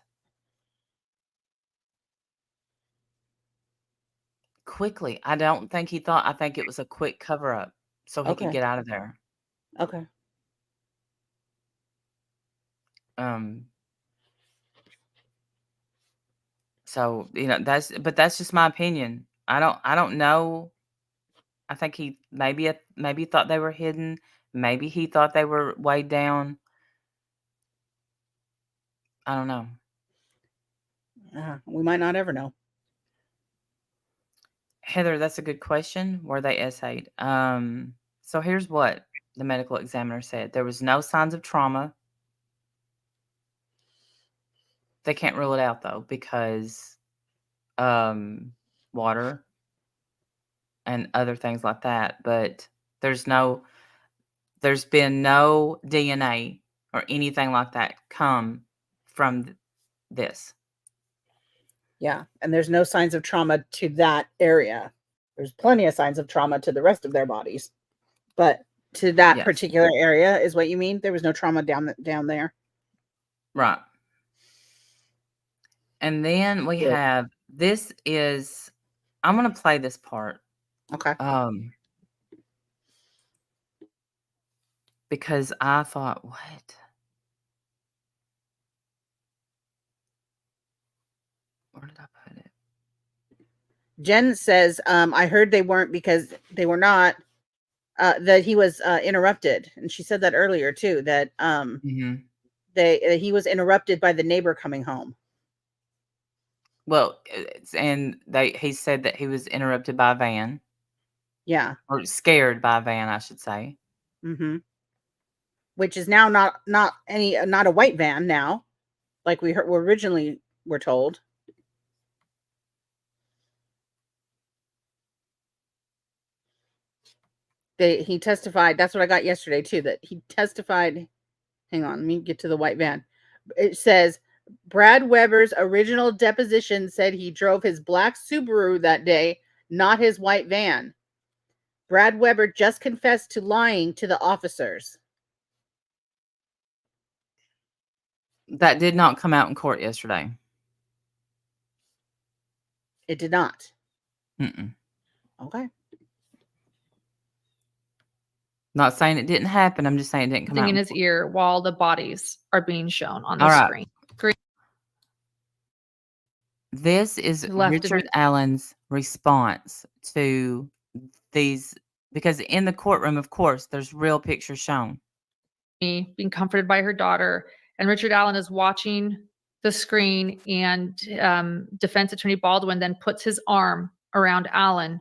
quickly. I think it was a quick cover up so he could Okay. get out of there. Okay. Um, so, that's just my opinion. I don't know. I think he maybe thought they were hidden. Maybe he thought they were weighed down. I don't know. We might not ever know. Heather, that's a good question. Were they essayed? So here's what the medical examiner said. There was no signs of trauma. They can't rule it out though because water and other things like that, but there's no there's been no DNA or anything like that come from this. Yeah. And there's no signs of trauma to that area. There's plenty of signs of trauma to the rest of their bodies, but to that Yes. particular area is what you mean. There was no trauma down there. Right. And then we Good. have I'm going to play this part. Okay. Because I thought, what? Where did I put it? Jen says, I heard they weren't because they were not, that he was interrupted. And she said that earlier too, that Mhm. he was interrupted by the neighbor coming home. Well, he said that he was interrupted by a van Yeah. or scared by a van, I should say. Mm-hmm. Which is now not a white van now, like we originally were told. He testified. That's what I got yesterday too. That he testified. Hang on, let me get to the white van. It says Brad Weber's original deposition said he drove his black Subaru that day, not his white van. Brad Weber just confessed to lying to the officers. That did not come out in court yesterday. It did not. Mm-mm. Okay. Not saying it didn't happen. I'm just saying it didn't come out in in his court. ear while the bodies are being shown on the All right. screen. This is Left of Richard Allen's response to these, because in the courtroom, of course, there's real pictures shown. me being comforted by her daughter, and Richard Allen is watching the screen, and defense attorney Baldwin then puts his arm around Allen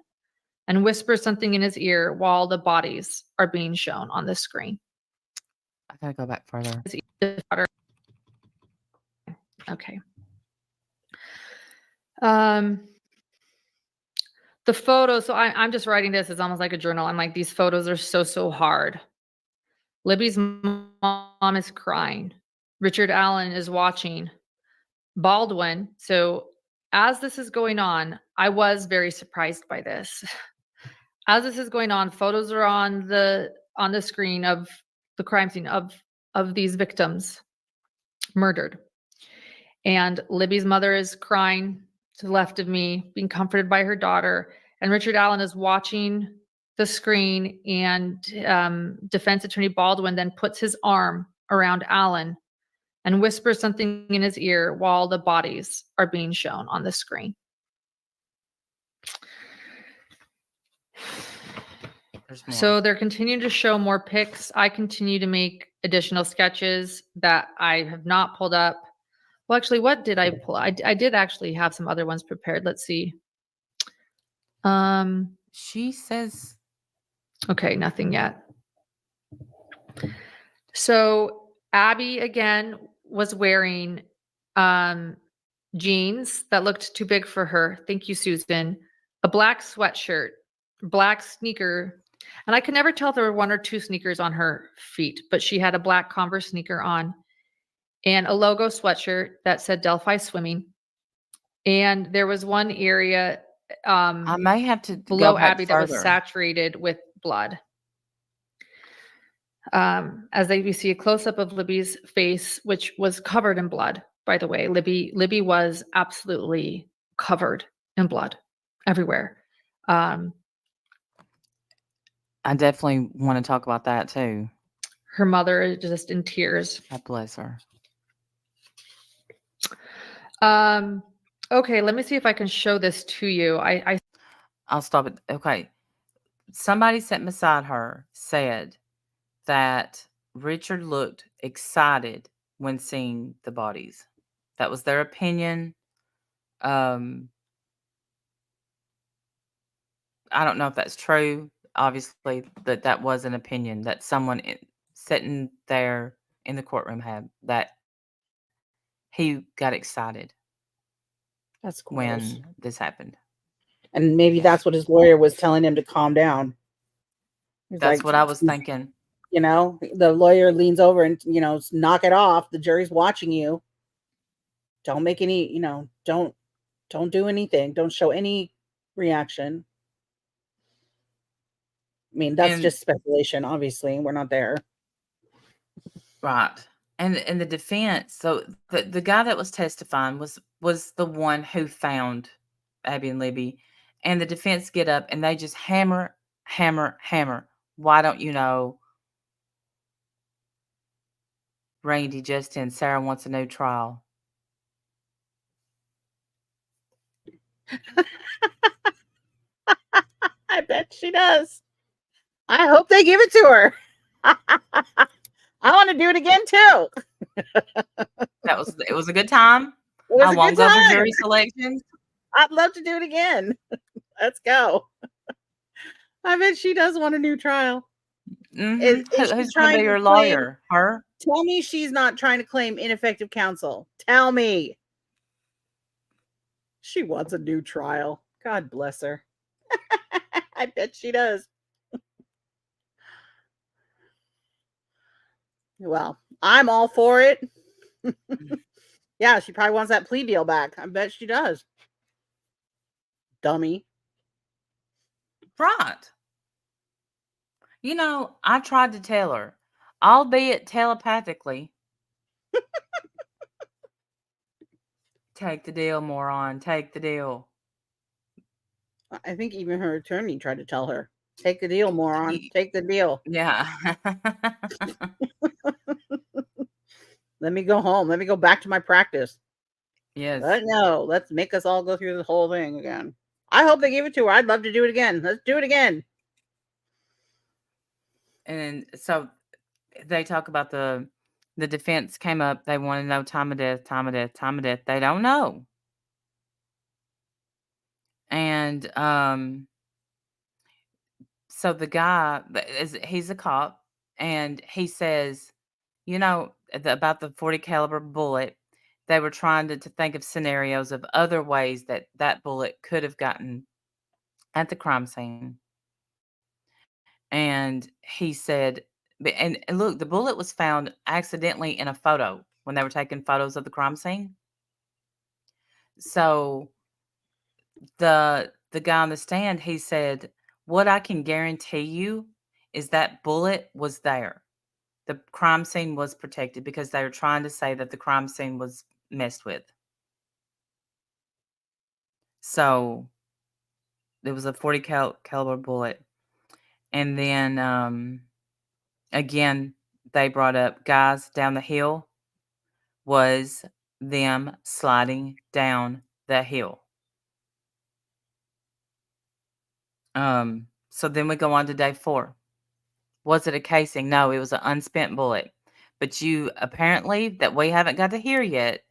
and whispers something in his ear while the bodies are being shown on the screen. I gotta go back further. Okay. The photos, so I'm just writing this as almost like a journal. I'm like, these photos are so hard. Libby's mom is crying. Richard Allen is watching. Baldwin. So as this is going on, I was very surprised by this. As this is going on, photos are on the screen of the crime scene of these victims murdered. And Libby's mother is crying to the left of me, being comforted by her daughter. And Richard Allen is watching the screen, and defense attorney Baldwin then puts his arm around Allen and whispers something in his ear while the bodies are being shown on the screen. So they're continuing to show more pics. I continue to make additional sketches that I have not pulled up. Well, actually, what did I pull? I did actually have some other ones prepared. Let's see. She says, okay, nothing yet. So Abby again was wearing jeans that looked too big for her. Thank you, Susan. A black sweatshirt, black sneaker. And I could never tell if there were one or two sneakers on her feet, but she had a black Converse sneaker on and a logo sweatshirt that said Delphi Swimming. And there was one area I may have to below go back Abby further. that was saturated with blood. As we see a close-up of Libby's face, which was covered in blood, by the way. Libby was absolutely covered in blood everywhere. I definitely want to talk about that too. Her mother is just in tears. God bless her. Okay, let me see if I can show this to you. I'll stop it. Okay. Somebody sitting beside her said that Richard looked excited when seeing the bodies. That was their opinion. I don't know if that's true. Obviously, that was an opinion that someone sitting there in the courtroom had, that he got excited That's gross. when this happened. And maybe that's what his lawyer was telling him to calm down. He's That's like, what I was thinking. You know, the lawyer leans over and, you know, knock it off. The jury's watching you. Don't make any, you know, don't do anything. Don't show any reaction. I mean, that's just speculation. Obviously, we're not there. Right. And the defense, so the guy that was testifying was the one who found Abby and Libby, and the defense get up and they just hammer. Why don't you know? Randy, Justin, Sarah wants a new trial. I bet she does. I hope they give it to her. I want to do it again too. It was a good time. I won't go for jury selections. I'd love to do it again. Let's go. I bet she does want a new trial. Mm-hmm. Who's going to be your lawyer? Her? Tell me she's not trying to claim ineffective counsel. Tell me. She wants a new trial. God bless her. I bet she does. Well, I'm all for it. Yeah, she probably wants that plea deal back. I bet she does. Dummy. Right. You know, I tried to tell her, albeit telepathically, take the deal, moron. Take the deal. I think even her attorney tried to tell her. Take the deal, moron. Y Take the deal. yeah. Let me go home. Let me go back to my practice. Yes. But no, let's make us all go through the whole thing again. I hope they give it to her. I'd love to do it again. Let's do it again. And so they talk about the defense came up, they wanna know time of death, time of death, time of death. They don't know. And, so the guy that is he's a cop, and he says, you know, about the 40 caliber bullet, they were trying to think of scenarios of other ways that that bullet could have gotten at the crime scene. And he said, and look, the bullet was found accidentally in a photo when they were taking photos of the crime scene. So the guy on the stand, he said, "What I can guarantee you is that bullet was there. The crime scene was protected because they were trying to say that the crime scene was messed with." So it was a 40 caliber bullet. And then again, they brought up guys down the hill was them sliding down the hill. So then we go on to day 4. Was it a casing? No, it was an unspent bullet. But you apparently that we haven't got to hear yet,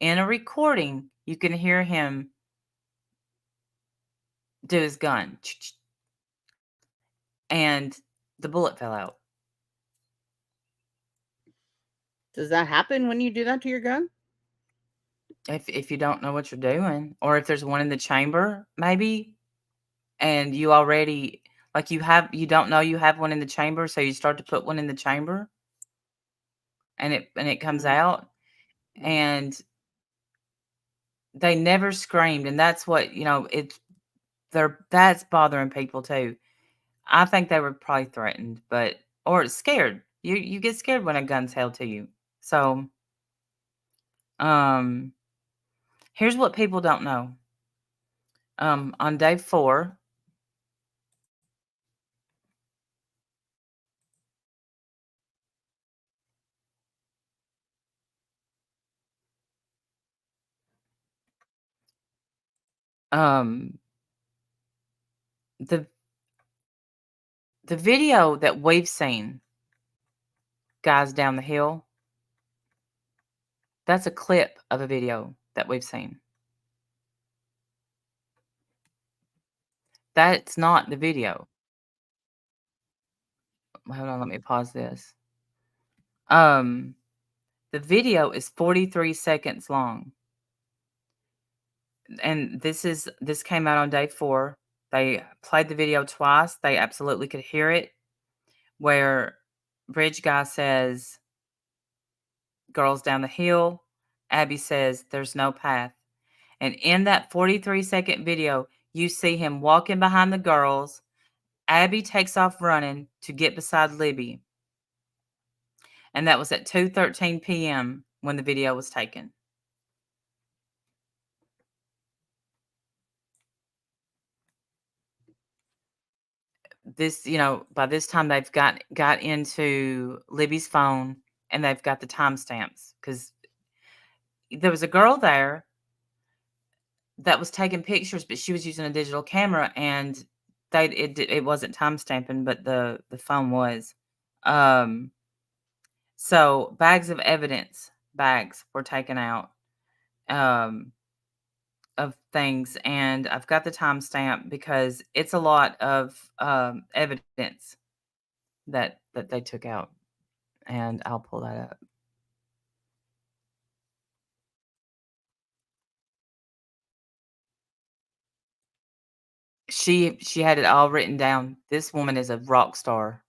in a recording, you can hear him do his gun, and the bullet fell out. Does that happen when you do that to your gun? If you don't know what you're doing, or if there's one in the chamber, maybe, and you already like you don't know you have one in the chamber, so you start to put one in the chamber, and it comes Mm, out, mm. and they never screamed, and that's what that's bothering people too. I think they were probably threatened, but or scared. You get scared when a gun's held to you. So, um, here's what people don't know. On day 4, um, the the video that we've seen, guys down the hill, that's a clip of a video that we've seen. That's not the video. Hold on, let me pause this. Um, the video is 43 seconds long. And this came out on day 4. They played the video twice. They absolutely could hear it where bridge guy says, "Girls down the hill." Abby says, "There's no path." And in that 43-second video, you see him walking behind the girls. Abby takes off running to get beside Libby. And that was at 2:13 p.m. when the video was taken. This, by this time they've got into Libby's phone, and they've got the timestamps because there was a girl there that was taking pictures, but she was using a digital camera, and it wasn't timestamping, but the phone was. Um, so bags were taken out um, of things, and I've got the timestamp because it's a lot of evidence that they took out, and I'll pull that up. She had it all written down. This woman is a rock star.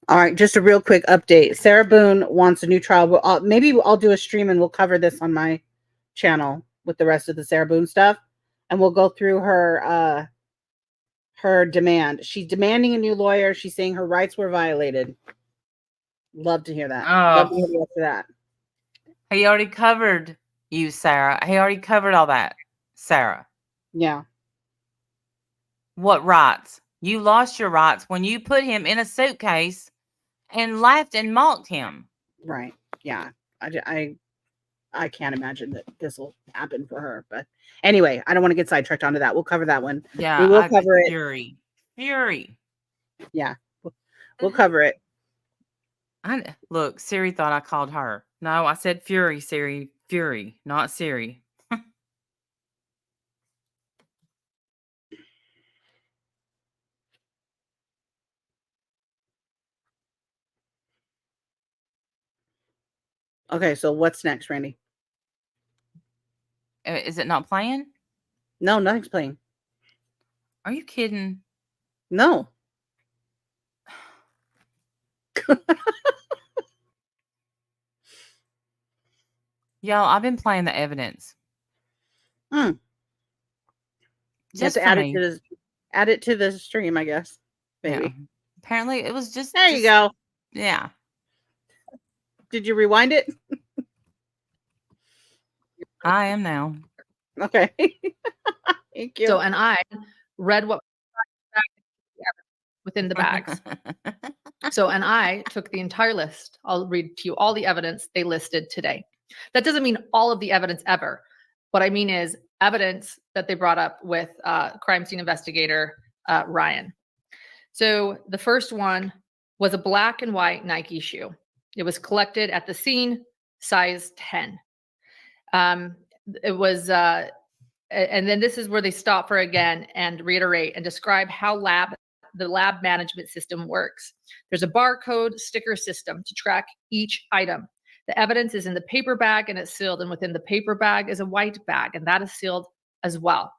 All right, just a real quick update. Sarah Boone wants a new trial. Maybe I'll do a stream and we'll cover this on my channel with the rest of the Sarah Boone stuff, and we'll go through her demand. She's demanding a new lawyer. She's saying her rights were violated. Love to hear that. Love to hear the rest of that. He already covered you, Sarah. He already covered all that, Sarah. Yeah. What rights? You lost your rights when you put him in a suitcase and laughed and mocked him. Right. Yeah. I can't imagine that this will happen for her. But anyway, I don't want to get sidetracked onto that. We'll cover that one. Yeah, we will cover it. Fury. Yeah, we'll cover it. Look, Siri thought I called her. No, I said Fury, Siri. Fury, not Siri. Okay, so what's next, Randy? Is it not playing? No, nothing's playing. Are you kidding? No. Y'all, I've been playing the evidence. Just add it to the stream, I guess. Maybe. Yeah. Apparently, it was just. There you go. Yeah. Did you rewind it? I am now. Okay. Thank you. So, and I read what within the bags. So, and I took the entire list. I'll read to you all the evidence they listed today. That doesn't mean all of the evidence ever. What I mean is evidence that they brought up with crime scene investigator Ryan. So the first one was a black and white Nike shoe. It was collected at the scene, size 10. It was, and then this is where they stop for again and reiterate and describe how the lab management system works. There's a barcode sticker system to track each item. The evidence is in the paper bag and it's sealed, and within the paper bag is a white bag, and that is sealed as well.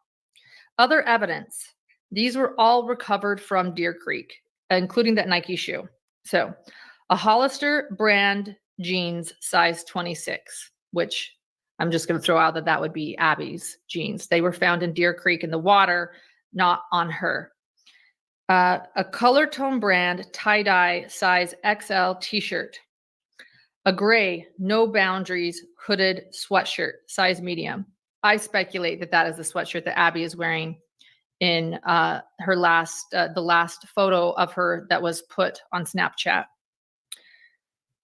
Other evidence, these were all recovered from Deer Creek, including that Nike shoe. So a Hollister brand jeans, size 26, which I'm just going to throw out that would be Abby's jeans. They were found in Deer Creek in the water, not on her. A color tone brand tie-dye size XL t-shirt. A gray, no boundaries hooded sweatshirt, size medium. I speculate that that is the sweatshirt that Abby is wearing in her the last photo of her that was put on Snapchat.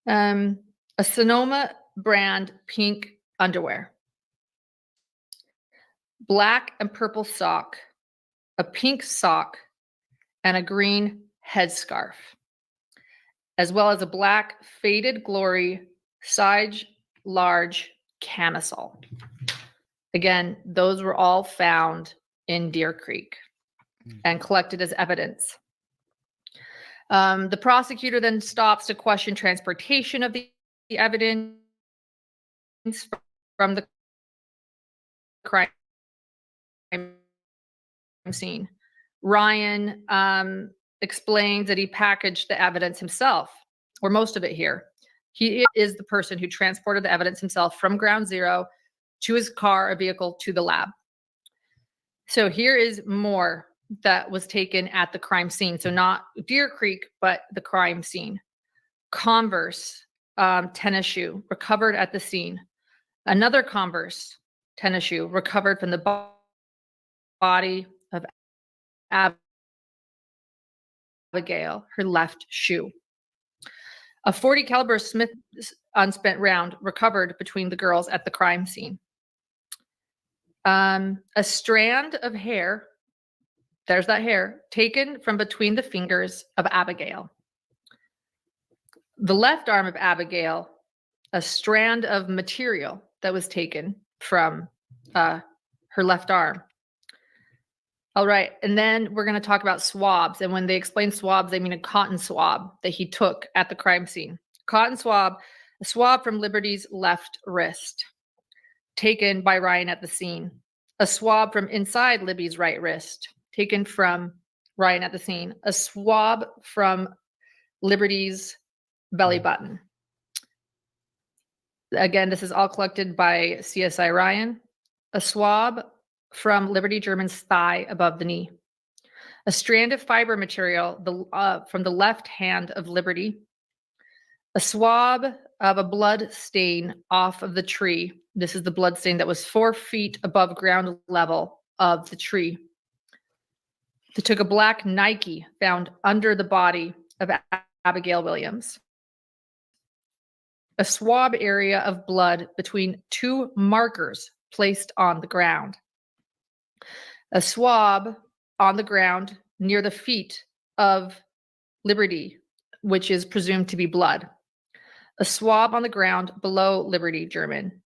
A Sonoma brand pink underwear. Black and purple sock, a pink sock, and a green headscarf, as well as a black faded glory size large camisole. Again, those were all found in Deer Creek and collected as evidence. The prosecutor then stops to question transportation of the evidence from the crime scene. Ryan explains that he packaged the evidence himself, or most of it here. He is the person who transported the evidence himself from ground zero to his car, a vehicle, to the lab. So here is more that was taken at the crime scene. So not Deer Creek, but the crime scene. Converse tennis shoe recovered at the scene. Another Converse tennis shoe recovered from the body of Abigail, her left shoe. A .40 caliber Smith unspent round recovered between the girls at the crime scene. A strand of hair, there's that hair, taken from between the fingers of Abigail. The left arm of Abigail, a strand of material that was taken from her left arm. All right, and then we're going to talk about swabs. And when they explain swabs, they mean a cotton swab that he took at the crime scene. Cotton swab, a swab from Liberty's left wrist, taken by Ryan at the scene. A swab from inside Libby's right wrist, taken from Ryan at the scene. A swab from Liberty's belly button. Again, this is all collected by CSI Ryan. A swab from Liberty German's thigh above the knee. A strand of fiber material from the left hand of Liberty. A swab of a blood stain off of the tree. This is the blood stain that was 4 feet above ground level of the tree. They took a black Nike found under the body of Abigail Williams. A swab area of blood between 2 markers placed on the ground. A swab on the ground near the feet of Liberty, which is presumed to be blood. A swab on the ground below Liberty German.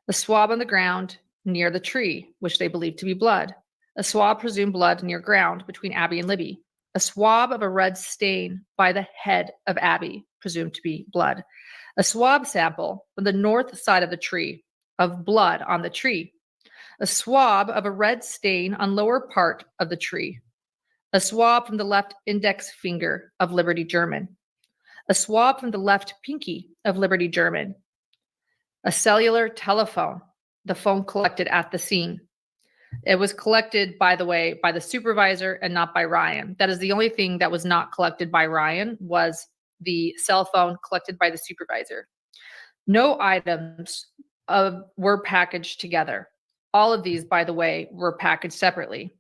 A swab on the ground near the tree, which they believe to be blood. A swab presumed blood near ground between Abby and Libby. A swab of a red stain by the head of Abby, presumed to be blood. A swab sample from the north side of the tree of blood on the tree. A swab of a red stain on lower part of the tree. A swab from the left index finger of Liberty German. A swab from the left pinky of Liberty German. A cellular telephone, the phone collected at the scene. It was collected, by the way, by the supervisor and not by Ryan. That is the only thing that was not collected by Ryan, was the cell phone collected by the supervisor. No items were packaged together. All of these, by the way, were packaged separately.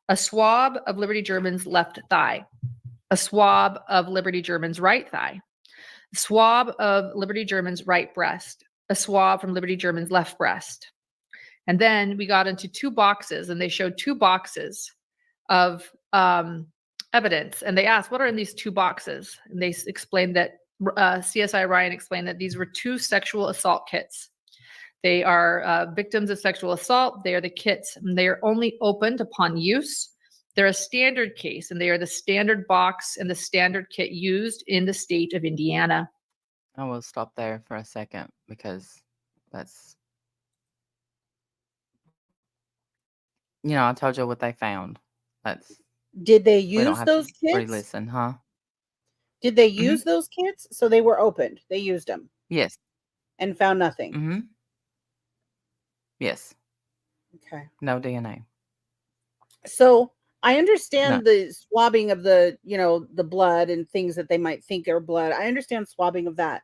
A swab of Liberty German's left thigh. A swab of Liberty German's right thigh. A swab of Liberty German's right breast. A swab from Liberty German's left breast. And then we got into 2 boxes, and they showed 2 boxes of evidence. And they asked, what are in these 2 boxes? And they explained that, CSI Ryan explained that these were 2 sexual assault kits. They are victims of sexual assault. They are the kits, and they are only opened upon use. They're a standard case, and they are the standard box and the standard kit used in the state of Indiana. I will stop there for a second because that's, I told you what they found. That's Did they we don't use have those to kits? re-listen, huh? Did they use those kits? So they were opened. They used them Yes. and found nothing. Mm-hmm. Yes. Okay. No DNA. So I understand No. the swabbing of the, the blood and things that they might think are blood. I understand swabbing of that.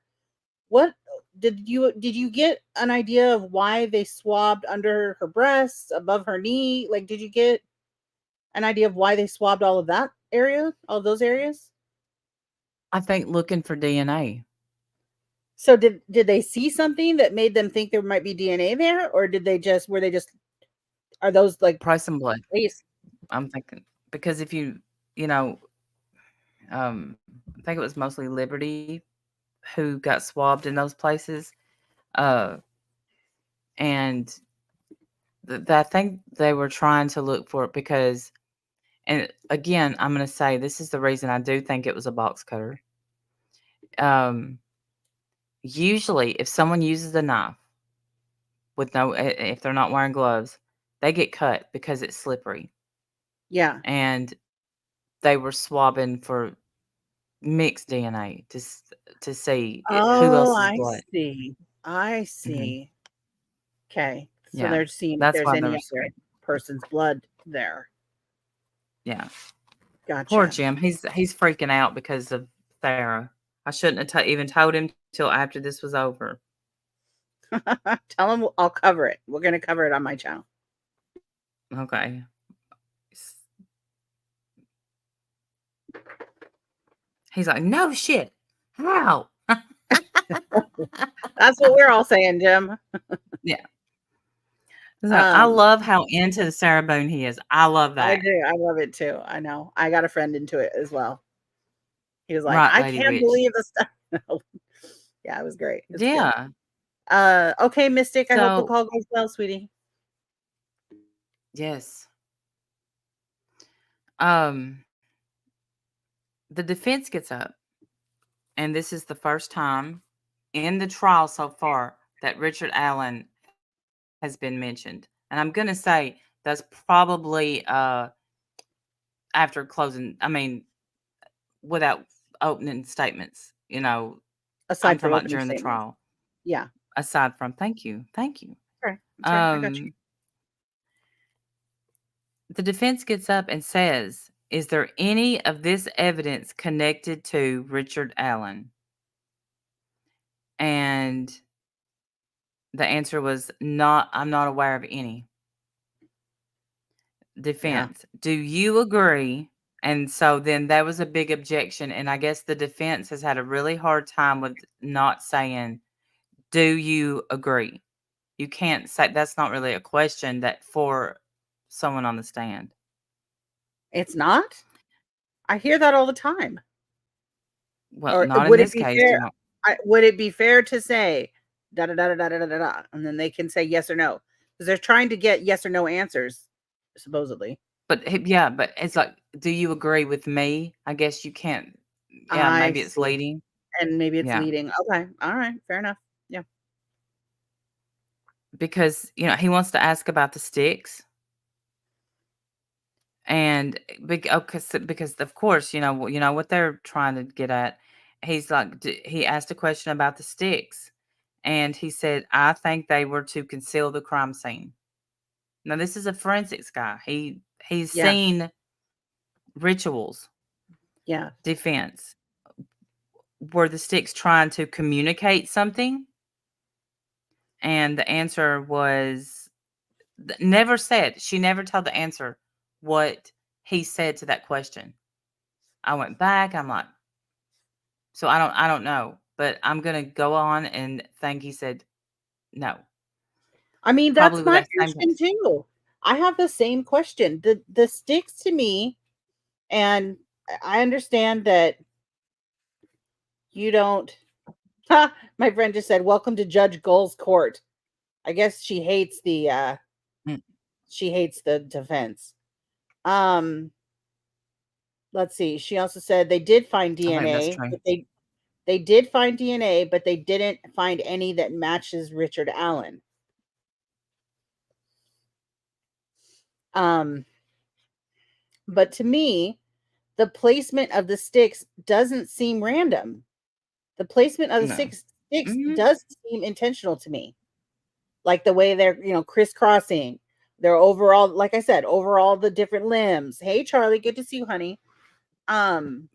What did you get an idea of why they swabbed under her breasts, above her knee? Like, did you get an idea of why they swabbed all of that area, all of those areas? I think looking for DNA. So did they see something that made them think there might be DNA there, or are those like Probably some blood. please? I'm thinking because if I think it was mostly Liberty who got swabbed in those places, and I think they were trying to look for it because, and again, I'm going to say this is the reason I do think it was a box cutter. Usually, if someone uses a knife if they're not wearing gloves, they get cut because it's slippery. Yeah. And they were swabbing for mixed DNA to see who else's I blood. see. I see. Okay. So Yeah, they're seeing if that's there's why any there's other person's blood there. yeah. Gotcha. Poor Jim. He's freaking out because of Sarah. I shouldn't have even told him till after this was over. Tell him I'll cover it. We're going to cover it on my channel. Okay. He's like, no shit. How? That's what we're all saying, Jim. Yeah. So I love how into the Sarah Boone he is. I love that. I do. I love it too. I know. I got a friend into it as well. He was like, Right, I Lady can't Witch. believe this stuff. Yeah, it was great. It was Yeah. good. Okay, Mystic. I hope the So call goes well, sweetie. yes. The defense gets up, and this is the first time in the trial so far that Richard Allen has been mentioned. And I'm going to say that's probably after closing, I mean, without opening statements, I'm Aside talking from about opening during the statements. trial. Yeah. Aside from thank you, thank you. Okay. That's right. I got you. Um, the defense gets up and says, "Is there any of this evidence connected to Richard Allen?" And the answer was not, "I'm not aware of any." Yeah. Defense, "Do you agree?" And so then that was a big objection, and I guess the defense has had a really hard time with not saying, "Do you agree?" You can't say that's not really a question that for someone on the stand. It's not? I hear that all the time. Well, Or not in would it this be case, fair? you won't. Would it be fair to say da da da da da da da da, da, and then they can say yes or no because they're trying to get yes or no answers, supposedly. But yeah, but it's like, "Do you agree with me?" I guess you can't. Yeah, I maybe it's see, leading. and maybe it's Yeah, leading. Okay, all right, fair enough. Yeah, because, he wants to ask about the sticks. And because of course, what they're trying to get at. He's like, he asked a question about the sticks, and he said, "I think they were to conceal the crime scene." Now, this is a forensics guy. He's yeah, seen rituals. yeah. Defense, were the sticks trying to communicate something? And the answer was never said. She never told the answer what he said to that question. I went back. I'm like, so I don't know, but I'm gonna go on and think he said no. I mean, Probably that's with my that same question face. too. I have the same question. The sticks to me, and I understand that you don't. Ha, my friend just said, "Welcome to Judge Gull's court." I guess Mm, she hates the defense. Um, let's see. She also said they did find I think that's DNA, true. but they did find DNA, but they didn't find any that matches Richard Allen. Um, but to me, the placement of the sticks doesn't seem random. The placement of the No. sticks Mhm. does seem intentional to me. Like the way they're, crisscrossing. They're overall, like I said, overall the different limbs. Hey Charlie, good to see you, honey. Um,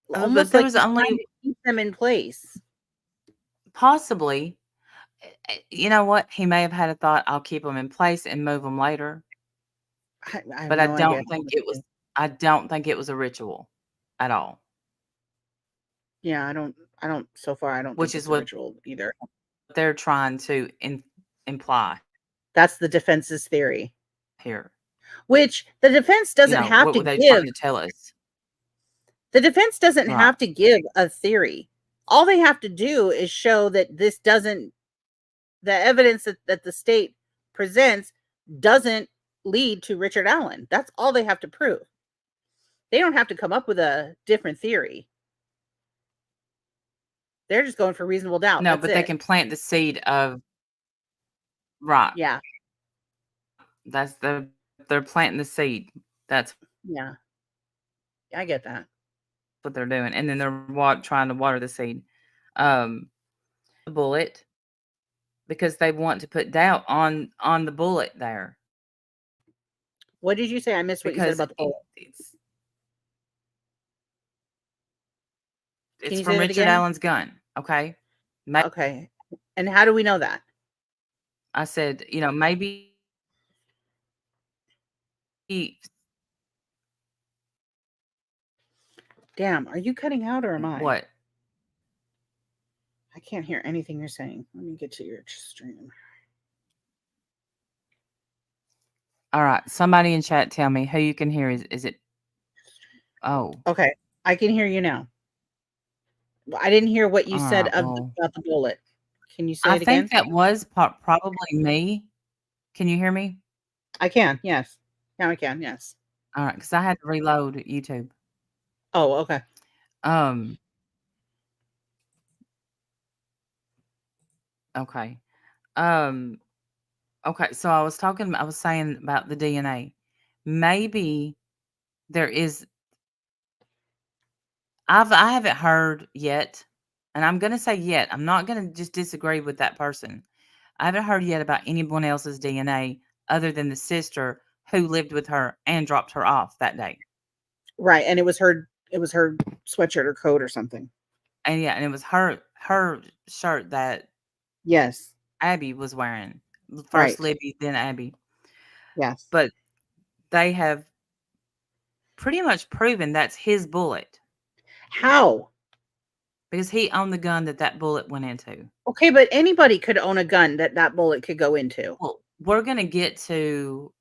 But almost there like was he's trying only to keep them in place. possibly, you know what? He may have had a thought, "I'll keep them in place and move them later," I have but I no idea. don't think it was I don't think it was a ritual at all, Yeah, I don't so far I don't think which is it's a what ritual either. they're trying to imply That's the defense's theory, here. which the defense doesn't have What to were they give. trying to tell us? The defense doesn't Right. have to give a theory. All they have to do is show that the evidence that the state presents doesn't lead to Richard Allen. That's all they have to prove. They don't have to come up with a different theory. They're just going for reasonable doubt. No, That's but they it. can plant the seed of right. Yeah. That's they're planting the seed. That's Yeah. I get that. what they're doing, and then they're trying to water the seed. The bullet because they want to put doubt on the bullet there What did you say? I missed what you said because about the bullet. Can it's you say from that Richard again? Allen's gun. Okay, Okay. And how do we know that? I said, maybe Damn, are you cutting out or am I? what? I can't hear anything you're saying. Let me get to your stream. All right, somebody in chat tell me who you can hear. Is it? Oh, Okay, I can hear you now. I didn't hear what you all said right. Well, about the bullet. Can you say I it think again? that was probably me. Can you hear me? I can. Yes. Now I can. Yes. All right, because I had to reload YouTube. Oh, okay. Um. Okay. Um. Okay. So I was saying about the DNA. Maybe there is. I haven't heard yet, and I'm gonna say yet. I'm not gonna just disagree with that person. I haven't heard yet about anyone else's DNA other than the sister who lived with her and dropped her off that day. Right, and it was her sweatshirt or coat or something. And yeah, and it was her shirt that Yes. Abby was wearing. First Right. Libby, then Abby. Yes. But they have pretty much proven that's his bullet How? because he owned the gun that that bullet went into. Okay, but anybody could own a gun that that bullet could go into. Well, we're gonna get to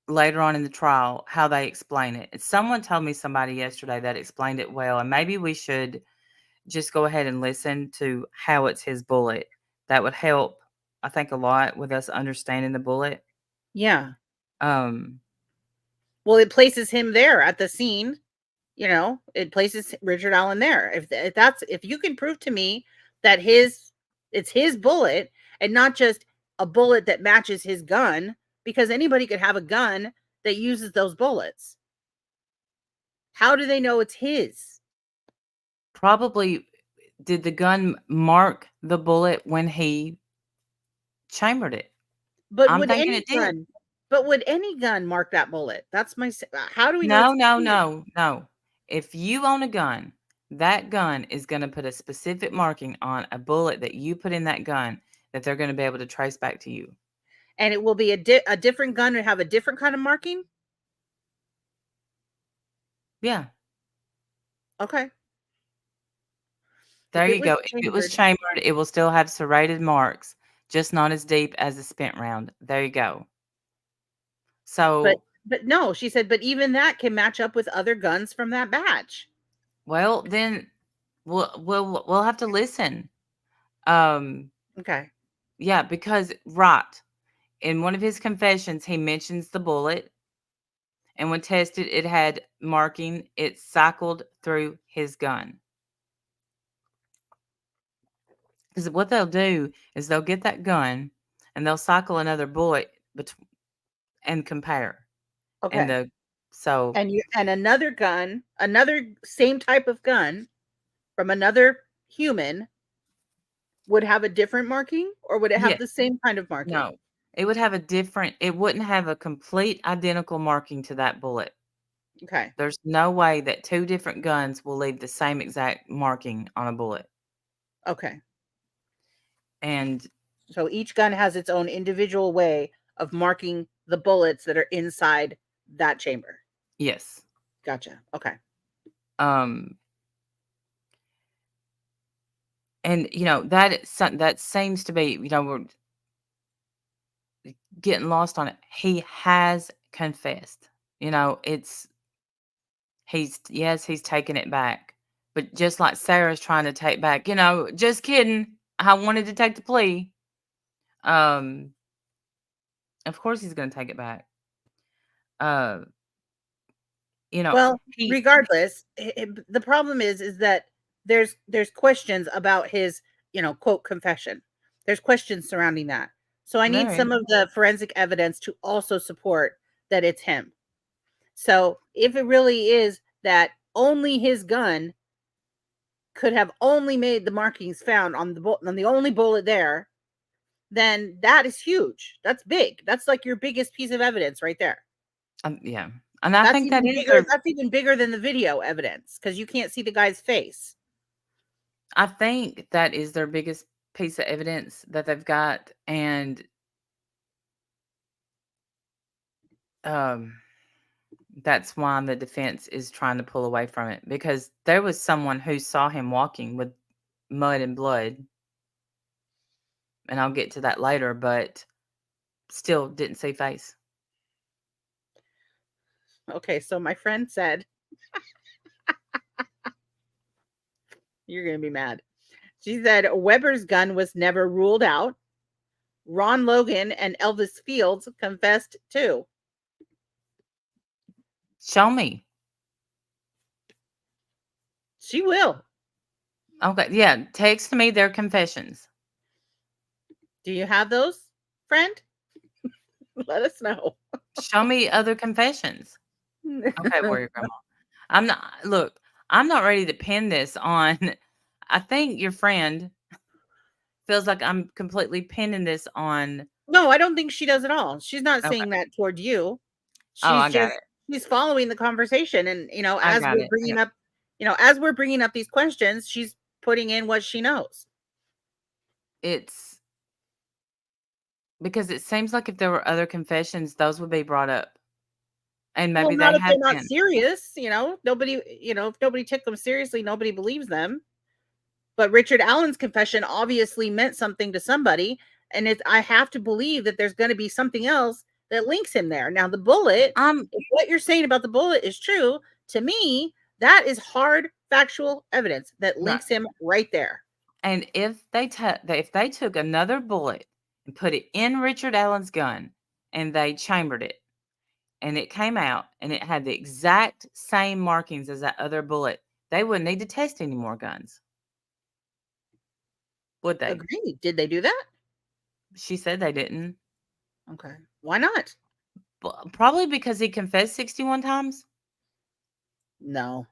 later on in the trial how they explain it. And someone told me somebody yesterday that explained it well, and maybe we should just go ahead and listen to how it's his bullet. That would help, I think, a lot with us understanding the bullet. Yeah. Um, Well, it places him there at the scene. You know, it places Richard Allen there. If that's if you can prove to me that it's his bullet and not just a bullet that matches his gun, because anybody could have a gun that uses those bullets. How do they know it's his? probably did the gun mark the bullet when he chambered it? But I'm would thinking any it did. gun but would any gun mark that bullet? That's how do we know No, it's no, his? no, no. If you own a gun, that gun is going to put a specific marking on a bullet that you put in that gun that they're going to be able to trace back to you. And it will be a different gun and have a different kind of marking? Yeah, Okay. there If it you was go. If it was chambered. chambered, it will still have serrated marks, just not as deep as a spent round. There you go. But So, but no, she said, but even that can match up with other guns from that batch. well, then we'll have to listen. Um, Okay. yeah, because right in one of his confessions, he mentions the bullet, and when tested, it had marking. It cycled through his gun. Because what they'll do is they'll get that gun and they'll cycle another bullet and compare. And Okay. the so And another gun, another same type of gun from another human would have a different marking, or would it have yeah, the same kind of marking? no, it would have a different. It wouldn't have a complete identical marking to that bullet. Okay. There's no way that two different guns will leave the same exact marking on a bullet. Okay. And So each gun has its own individual way of marking the bullets that are inside that chamber. yes, Gotcha. Okay. um, and that is something that seems to be we're getting lost on it. He has confessed. It's he's taking it back. But just like Sarah's trying to take back, just kidding. I wanted to take the plea. Um, of course he's gonna take it back. Uh, you know, Well, he regardless, the problem is that there's questions about his, quote confession. There's questions surrounding that. So I need there is some of the forensic evidence to also support that it's him. So if it really is that only his gun could have only made the markings found on the only bullet there, then that is huge. That's big. That's like your biggest piece of evidence right there. yeah. And I think that is their That's even bigger than the video evidence because you can't see the guy's face. I think that is their biggest piece of evidence that they've got, and, um, that's why the defense is trying to pull away from it, because there was someone who saw him walking with mud and blood, and I'll get to that later, but still didn't see face. Okay, so my friend said, you're going to be mad. She said Weber's gun was never ruled out. Ron Logan and Elvis Fields confessed too. Show me. She will. Okay, yeah, text me their confessions. Do you have those, friend? Let us know. Show me other confessions. Okay, Warrior Grandma. I'm not look, I'm not ready to pin this on. I think your friend feels like I'm completely pinning this on. No, I don't think she does at all. She's not Okay. saying that toward you. Oh, She's I got just it. she's following the conversation, and I as got we're it. I bringing got up, as we're bringing up these questions, she's putting in what she knows. It's because it seems like if there were other confessions, those would be brought up, and Well, maybe not they if have they're not been. serious, nobody, if nobody took them seriously, nobody believes them. But Richard Allen's confession obviously meant something to somebody, and I have to believe that there's going to be something else that links him there. Now, the bullet, Um, if what you're saying about the bullet is true, to me, that is hard factual evidence that right. links him right there. And if they took another bullet and put it in Richard Allen's gun and they chambered it and it came out and it had the exact same markings as that other bullet, they wouldn't need to test any more guns, would they? Agreed. Did they do that? She said they didn't. Okay. Why not? Probably because he confessed 61 times. No.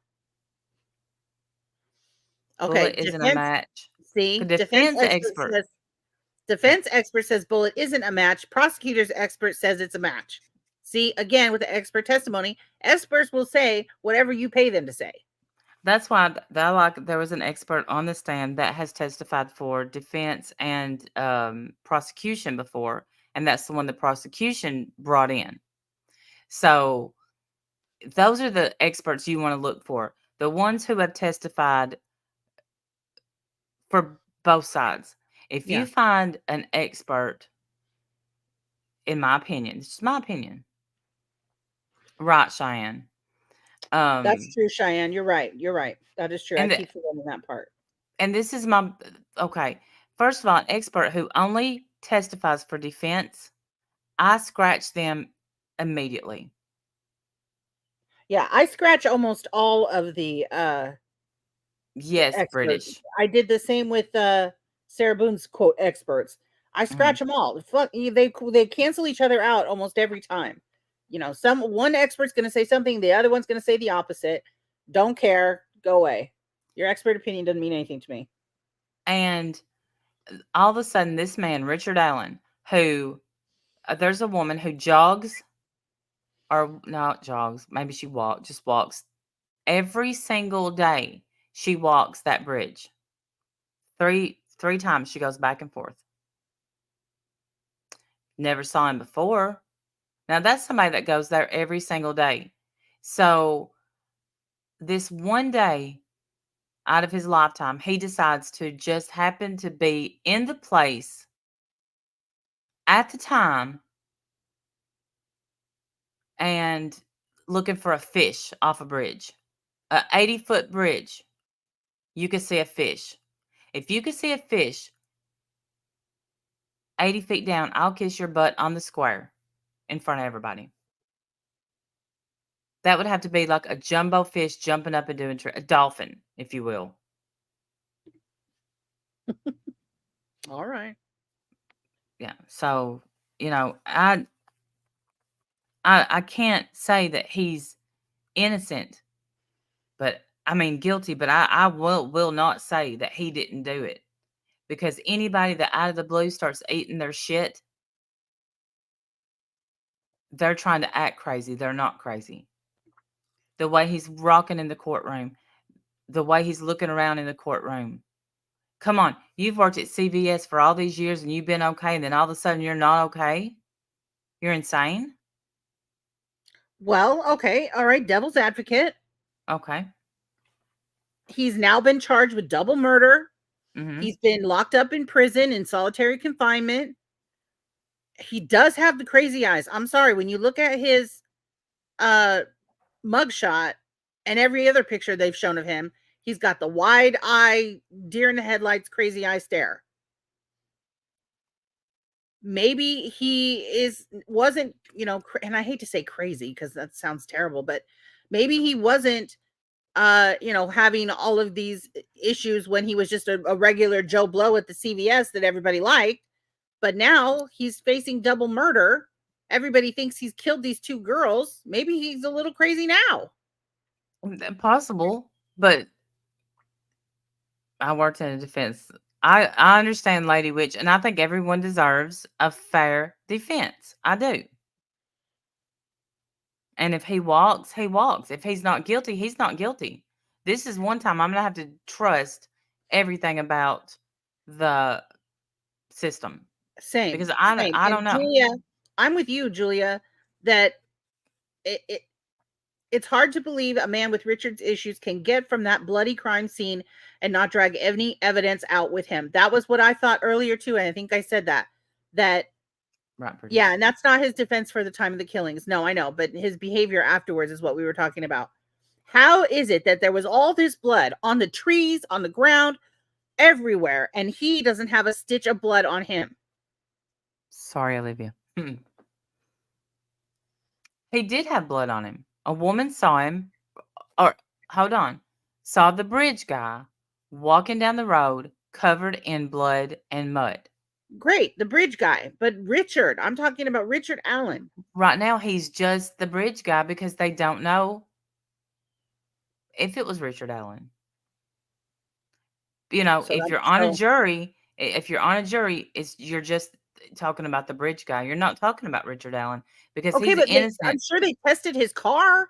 Okay. Bullet isn't a Defense. match. See, Defense expert. Yeah. defense expert says bullet isn't a match. Prosecutor's expert says it's a match. See, again, with the expert testimony, experts will say whatever you pay them to say. That's why there was an expert on the stand that has testified for defense and prosecution before, and that's the one the prosecution brought in. So those are the experts you want to look for. The ones who have testified for both sides. If Yeah, you find an expert, in my opinion, it's just my opinion, right, Cheyenne? that's Um, true, Cheyenne. You're right. You're right. That is true. I and the, keep forgetting that part. and this is my okay. First of all, an expert who only testifies for defense, I scratch them immediately. Yeah, I scratch almost all of the Yes, experts. British. I did the same with Sarah Boone's quote experts. I Mhm. scratch them all. Fuck, they cancel each other out almost every time. One expert's going to say something, the other one's going to say the opposite. Don't care. Go away. Your expert opinion doesn't mean anything to me. And all of a sudden, this man, Richard Allen, who there's a woman who jogs or not jogs, maybe she just walks every single day. She walks that bridge three times. She goes back and forth. Never saw him before. Now that's somebody that goes there every single day. So this one day out of his lifetime, he decides to just happen to be in the place at the time and looking for a fish off a bridge, a 80-foot bridge. You could see a fish. If you could see a fish 80 feet down, I'll kiss your butt on the square in front of everybody. That would have to be like a jumbo fish jumping up and doing a dolphin, if you will. All right. Yeah. So, I can't say that he's innocent, but I mean guilty, but I will not say that he didn't do it. Because anybody that out of the blue starts eating their shit, they're trying to act crazy. They're not crazy. The way he's rocking in the courtroom, the way he's looking around in the courtroom. Come on, you've worked at CVS for all these years and you've been okay, and then all of a sudden you're not okay? You're insane? Well, okay. All right. Devil's advocate. Okay. He's now been charged with double murder. Mhm. He's been locked up in prison in solitary confinement. He does have the crazy eyes. I'm sorry. When you look at his uh mugshot and every other picture they've shown of him, he's got the wide eye, deer in the headlights, crazy eye stare. Maybe he wasn't, and I hate to say crazy because that sounds terrible, but maybe he wasn't having all of these issues when he was just a regular Joe Blow at the CVS that everybody liked. But now he's facing double murder. Everybody thinks he's killed these two girls. Maybe he's a little crazy now. Possible. But I worked in a defense. I understand Lady Witch, and I think everyone deserves a fair defense. I do. And if he walks, he walks. If he's not guilty, he's not guilty. This is one time I'm gonna have to trust everything about the system Same, because I and don't know. Julia, I'm with you, Julia, that it it's hard to believe a man with Richard's issues can get from that bloody crime scene and not drag any evidence out with him. That was what I thought earlier too, and I think I said that. That Right, pretty. Yeah, and that's not his defense for the time of the killings. No, I know, but his behavior afterwards is what we were talking about. How is it that there was all this blood on the trees, on the ground, everywhere, and he doesn't have a stitch of blood on him? Sorry, Olivia. He did have blood on him. A woman saw him, or hold on, saw the bridge guy walking down the road covered in blood and mud. Great, the bridge guy, but Richard, I'm talking about Richard Allen. Right now, he's just the bridge guy because they don't know if it was Richard Allen. You know, So if you're that's on a so jury, if you're on a jury, you're just talking about the bridge guy. You're not talking about Richard Allen because okay, he's but I'm innocent. sure they tested his car.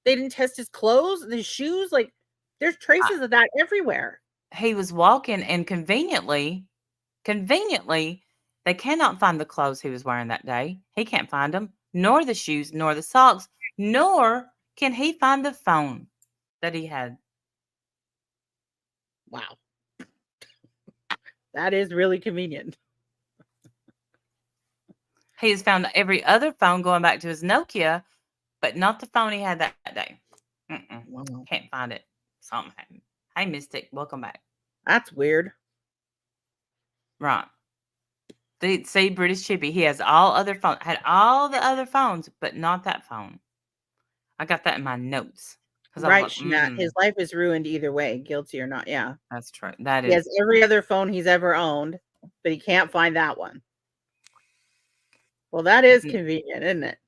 They didn't test his clothes, his shoes. Like, there's I, traces of that everywhere. he was walking, and conveniently, they cannot find the clothes he was wearing that day. He can't find them, nor the shoes, nor the socks, nor can he find the phone that he had. Wow, that is really convenient. He has found every other phone going back to his Nokia, but not the phone he had that day. Wow. Can't find it. Something happened. Hey, Mystic, welcome back. That's weird. Right. See, British Chippy, he has all other phones, had all the other phones, but not that phone. I got that in my notes because I was Right, like, Shanat. His life is ruined either way, guilty or not. Yeah. that's true. That He is. has every other phone he's ever owned, but he can't find that one. Well, that is Mm. convenient, isn't it?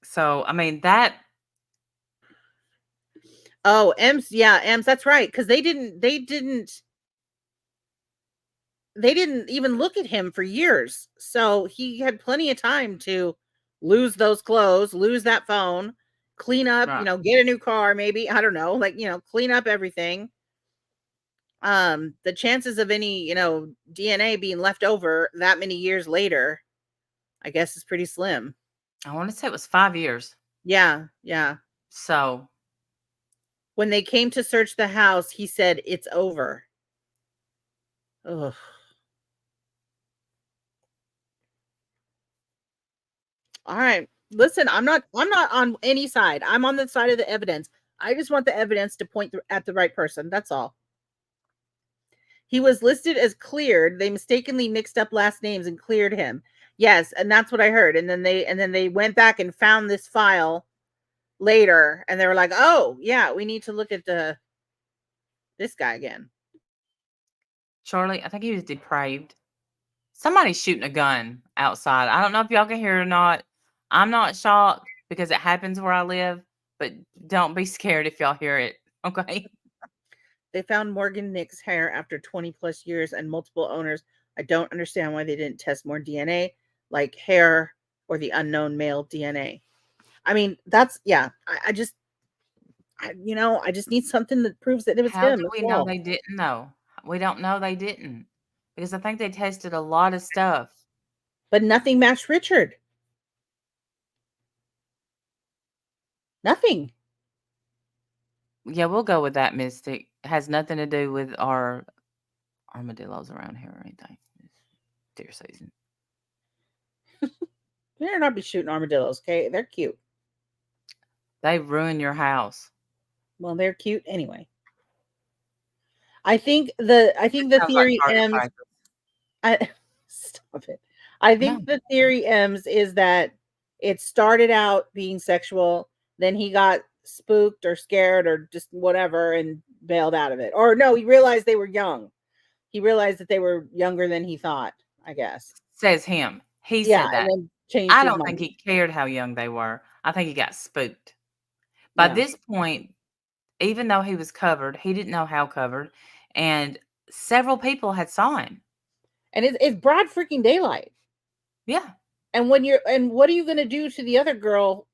So, I mean, that Oh, Ems, yeah, Ems, that's right. Because they didn't even look at him for years. So he had plenty of time to lose those clothes, lose that phone, clean up, right. get a new car, maybe. I don't know, like, clean up everything. The chances of any, DNA being left over that many years later, I guess is pretty slim. I want to say it was 5 years. Yeah, yeah. So, When they came to search the house, he said, "It's over." Ugh. All right. Listen, I'm not on any side. I'm on the side of the evidence. I just want the evidence to point at the right person. That's all. He was listed as cleared. They mistakenly mixed up last names and cleared him. Yes, and that's what I heard. And then they went back and found this file later, and they were like, "Oh, yeah, we need to look at this guy again." Charlie, I think he was depraved. Somebody's shooting a gun outside. I don't know if y'all can hear it or not. I'm not shocked because it happens where I live, but don't be scared if y'all hear it. Okay. They found Morgan Nick's hair after 20 plus years and multiple owners. I don't understand why they didn't test more DNA, like hair or the unknown male DNA. I mean, that's yeah. I just, I just need something that proves that it was How him do as we know well. they didn't know? We don't know they didn't because I think they tested a lot of stuff. But nothing matched Richard. Nothing. Yeah, we'll go with that, Mystic. It has nothing to do with our armadillos around here or anything. It's deer season. You better not be shooting armadillos, okay? They're cute. They ruin your house. Well, they're cute anyway. I think the Sounds like theory target M's. practice. Stop it. I No. think the theory M's is that it started out being sexual, then he got spooked or scared or just whatever and bailed out of it. Or no, he realized they were young. He realized that they were younger than he thought, I guess. Says him. He Yeah, said that. and then changed I his don't think mind. he cared how young they were. I think he got spooked. By Yeah. this point, even though he was covered, he didn't know how covered, and several people had saw him. And it's broad freaking daylight. Yeah. And what are you going to do to the other girl?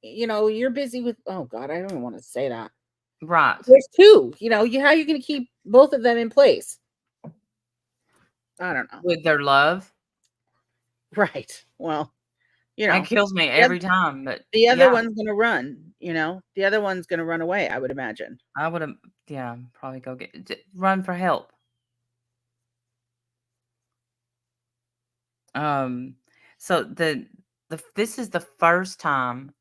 You know, you're busy with, oh God, I don't even want to say that. Right. There's two, how are you going to keep both of them in place? I don't know. With their love. Right. Well, That kills me the every time, but the other yeah, one's going to run, the other one's going to run away, I would imagine. I would have, yeah, probably go run for help. So this is the first time,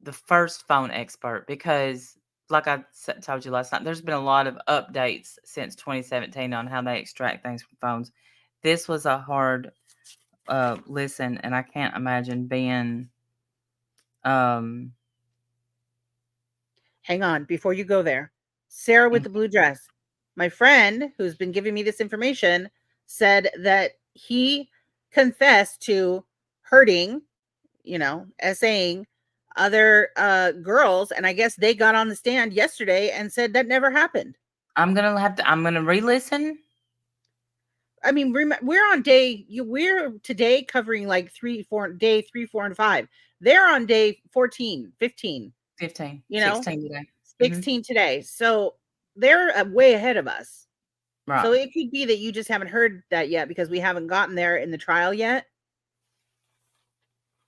the first phone expert, because like I told you last night, there's been a lot of updates since 2017 on how they extract things from phones. This was a hard listen, and I can't imagine being um Hang on, before you go there. Sarah with the blue dress. My friend who's been giving me this information said that he confessed to hurting, saying other girls, and I guess they got on the stand yesterday and said that never happened. I'm gonna re-listen. I mean, we're on we're today covering like day 3, 4, and 5. They're on day 14, 15, 15, you know, 16 today. 16 today. So they're way ahead of us. Right. So it could be that you just haven't heard that yet because we haven't gotten there in the trial yet.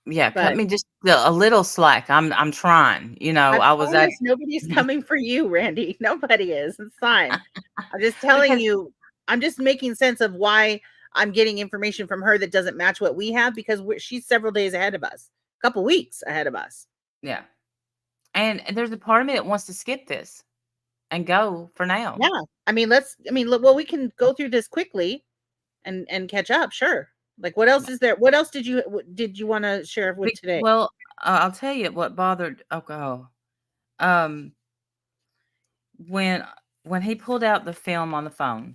Yeah, cut me just a little slack. I'm trying. I was at nobody's coming for you, Randy. Nobody is. It's fine. I'm just telling you. I'm just making sense of why I'm getting information from her that doesn't match what we have because she's several days ahead of us, a couple weeks ahead of us. Yeah, and there's a part of me that wants to skip this and go for now. Yeah, look, well, we can go through this quickly and catch up. Sure. Like, what else is there? What else did you want to share with today? Well, I'll tell you what bothered. Um, when he pulled out the film on the phone,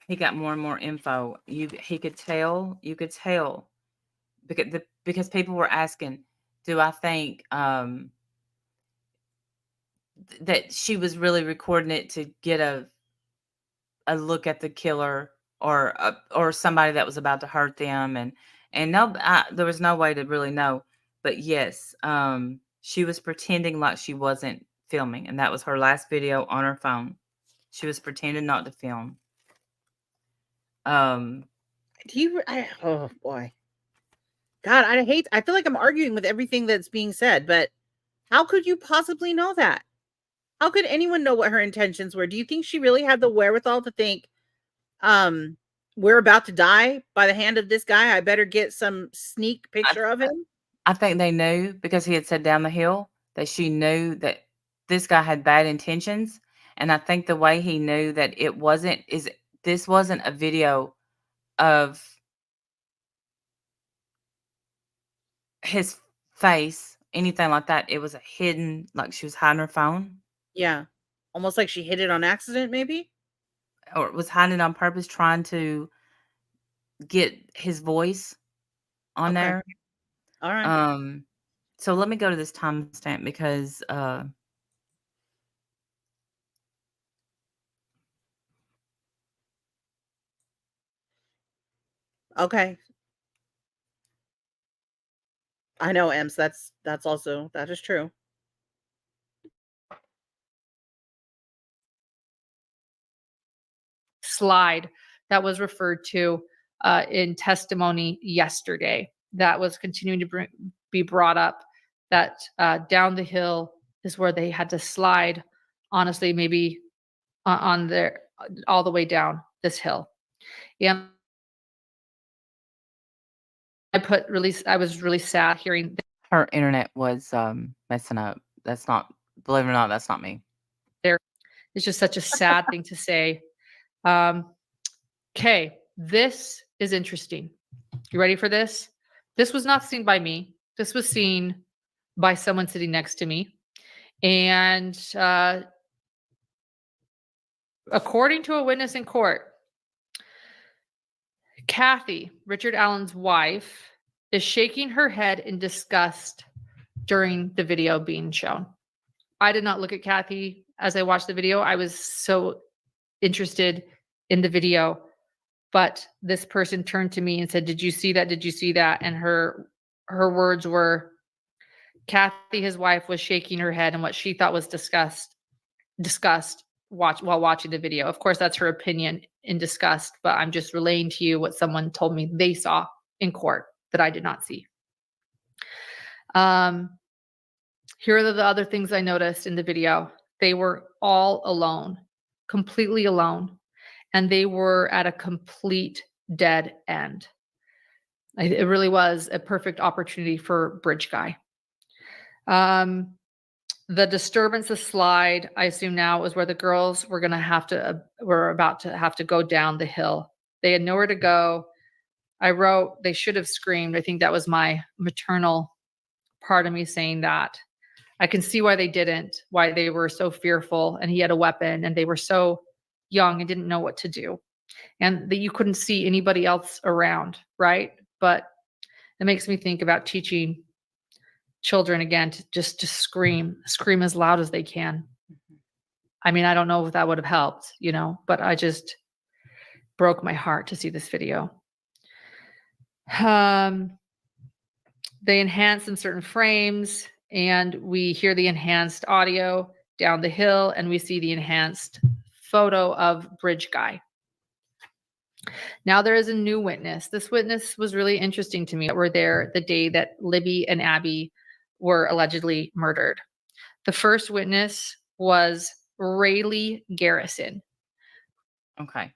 he got more and more info. You could tell because people were asking, do I think that she was really recording it to get a look at the killer or somebody that was about to hurt them, and no, there was no way to really know. But yes, she was pretending like she wasn't filming, and that was her last video on her phone. She was pretending not to film. Oh boy. God, I feel like I'm arguing with everything that's being said, but how could you possibly know that? How could anyone know what her intentions were? Do you think she really had the wherewithal to think, we're about to die by the hand of this guy? I better get some sneak picture of him. I think they knew because he had said down the hill that she knew that this guy had bad intentions. And I think the way he knew that this wasn't a video of his face, anything like that. It was a hidden, like she was hiding her phone. Yeah. Almost like she hit it on accident, maybe? Or was hiding it on purpose, trying to get his voice on there. All right. So let me go to this timestamp because Okay. I know, Ems. That is true. Slide that was referred to in testimony yesterday that was continuing to be brought up, that down the hill is where they had to slide, honestly, maybe on their all the way down this hill. And I was really sad hearing her internet was messing up. That's not, believe it or not, that's not me. It's just such a sad thing to say. Okay, this is interesting. You ready for this? This was not seen by me. This was seen by someone sitting next to me. And according to a witness in court, Kathy, Richard Allen's wife, is shaking her head in disgust during the video being shown. I did not look at Kathy as I watched the video. I was so interested in the video, but this person turned to me and said, "Did you see that? Did you see that?" And her words were, Kathy, his wife, was shaking her head in what she thought was disgust while watching the video. Of course, that's her opinion in disgust, but I'm just relaying to you what someone told me they saw in court that I did not see. Here are the other things I noticed in the video. They were all alone, completely alone, and they were at a complete dead end. It really was a perfect opportunity for Bridge Guy. The disturbance slide, I assume now, is where the girls were about to have to go down the hill. They had nowhere to go. I wrote, they should have screamed. I think that was my maternal part of me saying that. I can see why they didn't, why they were so fearful, and he had a weapon, and they were so young and didn't know what to do, and that you couldn't see anybody else around, right? But it makes me think about teaching children again to just to scream as loud as they can. I mean, I don't know if that would have helped, but I just broke my heart to see this video. They enhance in certain frames, and we hear the enhanced audio down the hill, and we see the enhanced photo of Bridge Guy. Now there is a new witness. This witness was really interesting to me. That were there the day that Libby and Abby were allegedly murdered. The first witness was Rayleigh Garrison. Okay.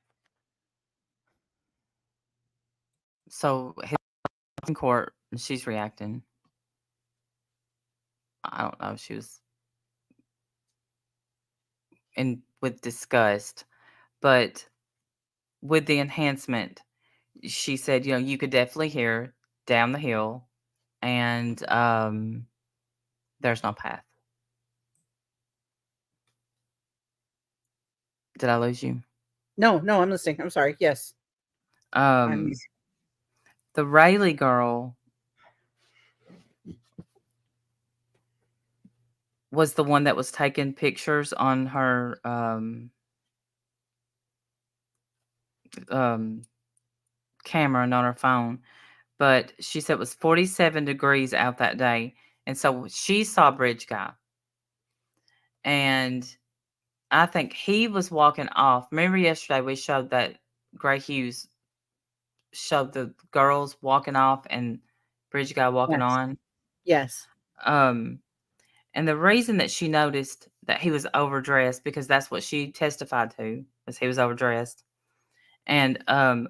So his in court, she's reacting. I don't know. She was with disgust, but with the enhancement, she said, you could definitely hear down the hill, and there's no path. Did I lose you? No, I'm listening. I'm sorry. Yes. The Rayleigh girl was the one that was taking pictures on her camera and on her phone, but she said it was 47 degrees out that day, and so she saw Bridge Guy, and I think he was walking off. Remember yesterday we showed that Gray Hughes showed the girls walking off and Bridge Guy walking Yes. on? Yes. And the reason that she noticed that he was overdressed, because that's what she testified to, was he was overdressed, and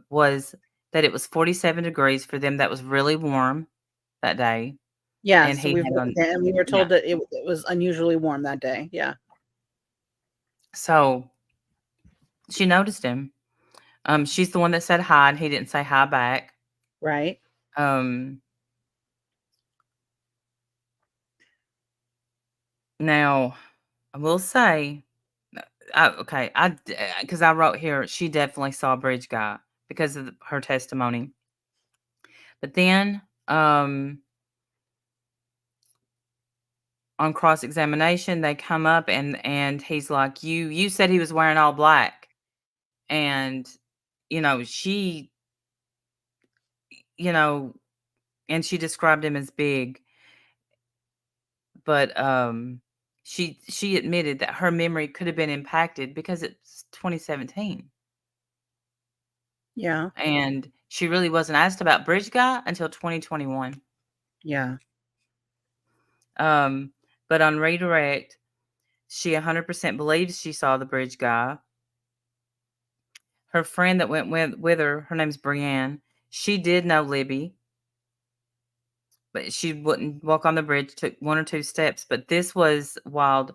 was that it was 47 degrees for them. That was really warm that day. Yeah, And so he had on, we were told that it was unusually warm that day. Yeah. So she noticed him. She's the one that said hi, and he didn't say hi back. Right. Now, I will say, because I wrote here, she definitely saw Bridge Guy because of her testimony. But then, on cross-examination, they come up and he's like, you said he was wearing all black. And, she, and she described him as big. But, she admitted that her memory could have been impacted because it's 2017. Yeah. And she really wasn't asked about Bridge Guy until 2021. Yeah. But on redirect, she 100% believes she saw the Bridge Guy. Her friend that went with her name's Brienne. She did know Libby, but she wouldn't walk on the bridge, took 1 or 2 steps. But this was wild.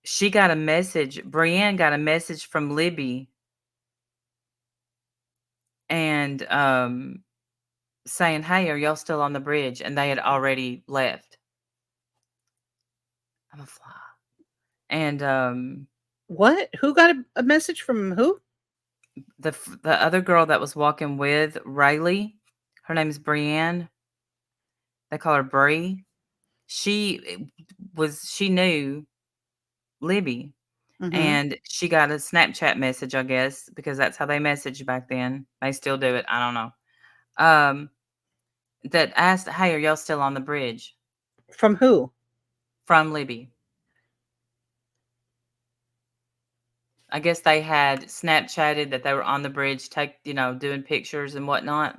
She got a message. Brienne got a message from Libby, and saying, "Hey, are y'all still on the bridge?" And they had already left. I'm a fly. And what? Who got a message from who? the other girl that was walking with Rayleigh, her name is Brienne. They call her Bree. She knew Libby, Mm-hmm. and she got a Snapchat message, I guess, because that's how they messaged back then. They still do it. I don't know. Um, that asked, "Hey, are y'all still on the bridge?" From who? From Libby. I guess they had Snapchatted that they were on the bridge, doing pictures and whatnot.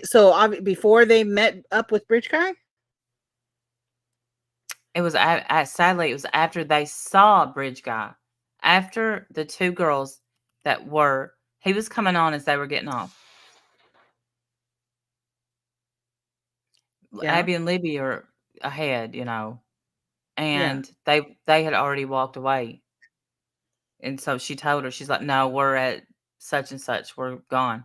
So before they met up with Bridge Guy. It was sadly, it was after they saw Bridge Guy. After the two girls he was coming on as they were getting off. Yeah. Abby and Libby are ahead, Yeah. and they had already walked away. And so she told her, she's like, "No, we're at such and such. We're gone."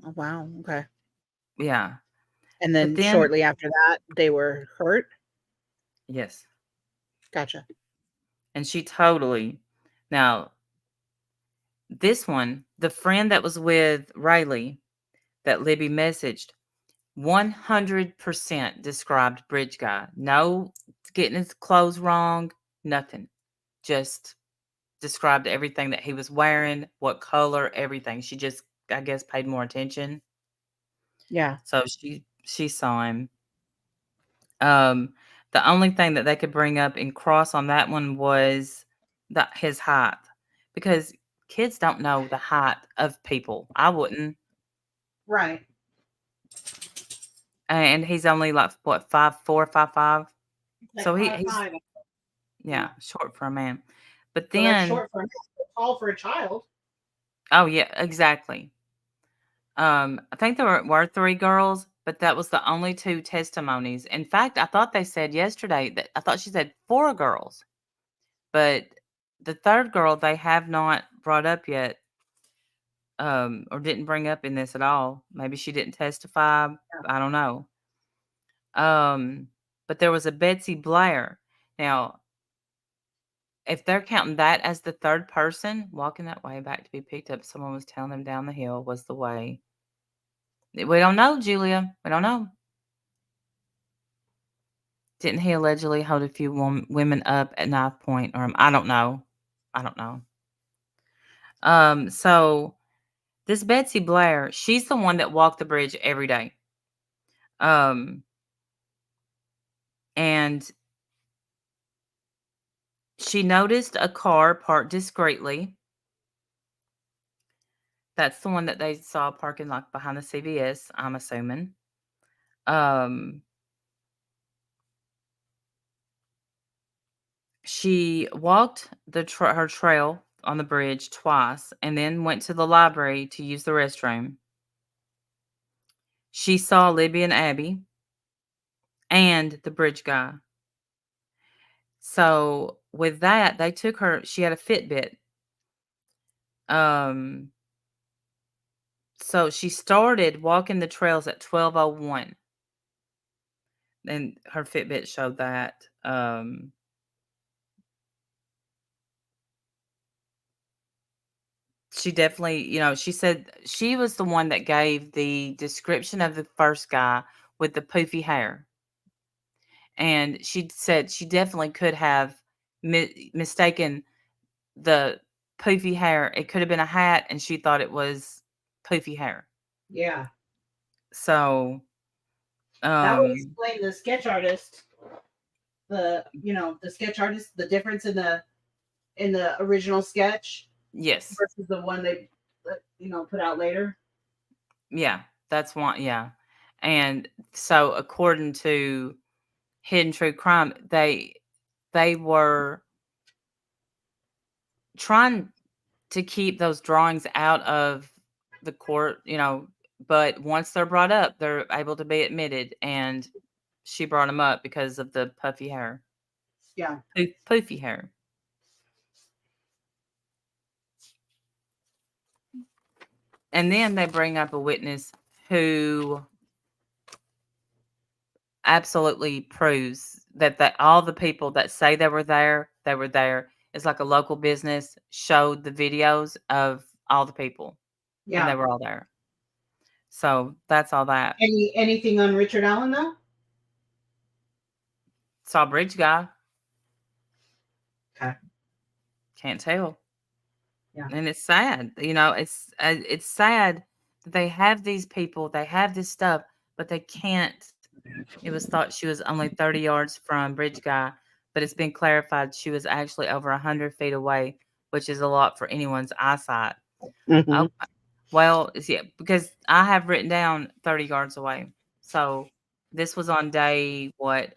Oh, wow. Okay. Yeah. And But then then, shortly after that, they were hurt. yes. Gotcha. And she totally, now, this one, the friend that was with Riley that Libby messaged, 100% described Bridge Guy. No getting his clothes wrong, nothing. Just described everything that he was wearing, what color, everything. She just, I guess, paid more attention. Yeah. So she saw him. Um, the only thing that they could bring up and cross on that one was his height, because kids don't know the height of people. I wouldn't. Right. And he's only like what, 5'4", 5'5". Like So five he's, five. yeah, Yeah. short for a man. But So that's then, short for a man, but tall for a child. oh yeah, exactly. I think there were three girls, but that was the only two testimonies. In fact, I thought they said yesterday that I thought she said four girls, but the third girl they have not brought up yet, or didn't bring up in this at all. Maybe she didn't testify. I don't know. Um, but there was a Betsy Blair. Now, if they're counting that as the third person walking that way back to be picked up, someone was telling them down the hill was the way. We don't know, Julia. We don't know. Didn't he allegedly hold a few women up at knife point? Or I don't know. I don't know. So this Betsy Blair, she's the one that walked the bridge every day. Um, and she noticed a car parked discreetly. That's the one that they saw parking like behind the CVS, I'm assuming. Um, she walked her trail on the bridge twice and then went to the library to use the restroom. She saw Libby and Abby and the bridge guy. So with that, they took her. She had a Fitbit. Um, so she started walking the trails at 12:01, and her Fitbit showed that. She definitely, she said she was the one that gave the description of the first guy with the poofy hair. And she said she definitely could have mistaken the poofy hair. It could have been a hat, and she thought it was poofy hair. Yeah. So, That would um, explain the sketch artist. The sketch artist, the difference in the original sketch yes, versus the one they put out later. yeah, that's one, yeah. And so, according to Hidden True Crime, they were trying to keep those drawings out of the court, but once they're brought up, they're able to be admitted, and she brought them up because of the puffy hair. Yeah. Poofy hair. And then they bring up a witness who absolutely proves that all the people that say they were there, it's like a local business, showed the videos of all the people, and they Yeah. were all there. So that's all that. Anything on Richard Allen though? Saw bridge guy, Okay. can't tell. Yeah. And it's sad, it's sad that they have these people, they have this stuff, but they can't. It was thought she was only 30 yards from bridge guy, but it's been clarified she was actually over 100 feet away, which is a lot for anyone's eyesight. Hmm. Oh, well, yeah, because I have written down 30 yards away. So this was on day what,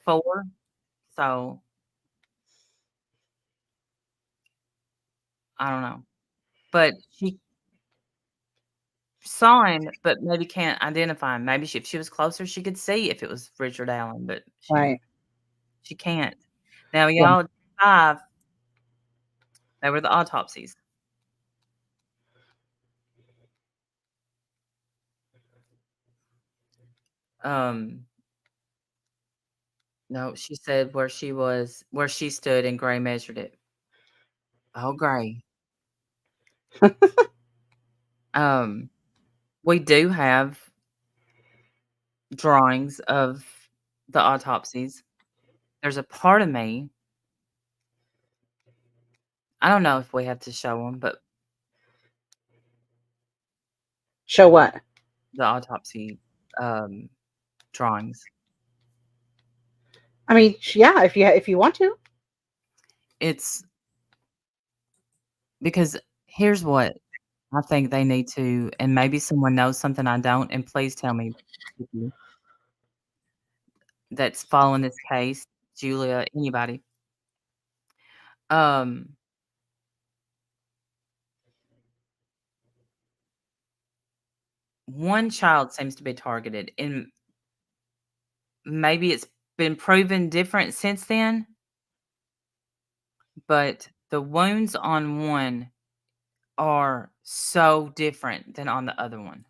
4. So I don't know, but she saw him, but maybe can't identify him. Maybe if she was closer, she could see if it was Richard Allen, but Right. she can't. Now, Yeah. y'all, 5, they were the autopsies. Um, no, she said where she stood and Gray measured it. Oh, Gray. Um, we do have drawings of the autopsies. There's a part of me, I don't know if we have to show them, but Show what? the autopsy, um, drawings. I mean, yeah, if you want to. It's because here's what I think they need to, and maybe someone knows something I don't, and please tell me, Vicky, that's following this case, Julia, anybody. Um, one child seems to be targeted, and maybe it's been proven different since then, but the wounds on one are so different than on the other one.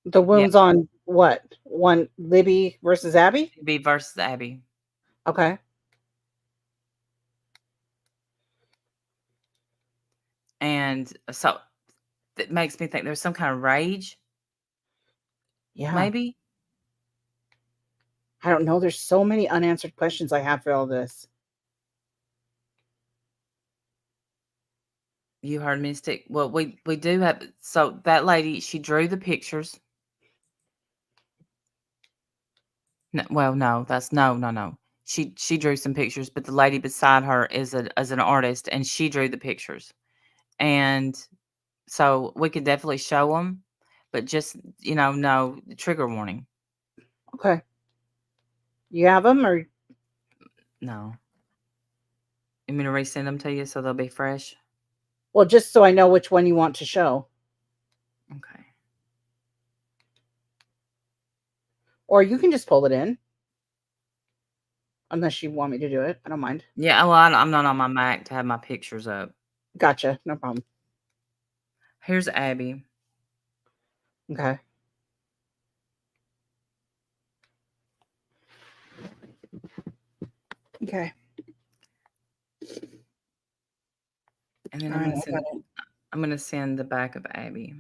The Yeah, wounds on what? One Libby versus Abby? B versus Abby. Okay. And so that makes me think there's some kind of rage, Yeah. maybe. I don't know. There's so many unanswered questions I have for all this. You heard me stick. Well, we do have. So that lady, she drew the pictures. No, well, no, that's no. She drew some pictures, but the lady beside her is an artist, and she drew the pictures. And so we could definitely show them, but just no trigger warning. Okay. You have them, or No, you mean to resend them to you so they'll be fresh? well, just so I know which one you want to show, Okay. or you can just pull it in, unless you want me to do it. I don't mind. Yeah. Well, I'm not on my Mac to have my pictures up. Gotcha. No problem. Here's Abby. Okay. Okay. And then All right. I got it. I'm gonna send the back of Abby.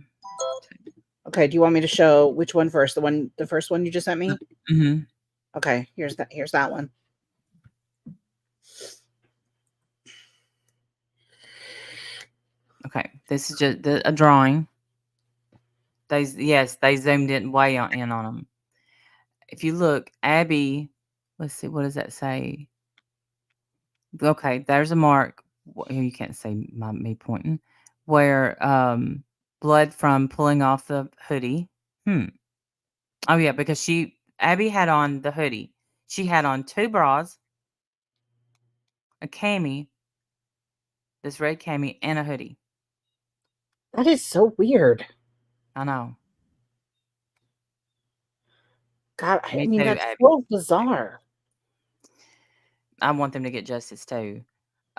Okay. Do you want me to show which one first? The first one you just sent me. Mm-hmm. Okay. Here's that. Here's that one. Okay, this is just a drawing. They zoomed in way in on them. If you look, Abby, let's see, what does that say? Okay, there's a mark. You can't see me pointing. Where blood from pulling off the hoodie. Oh yeah, because Abby had on the hoodie. She had on 2 bras, a cami, this red cami, and a hoodie. That is so weird. I know. God, I Me mean, too, that's Abby. so bizarre. I want them to get justice too.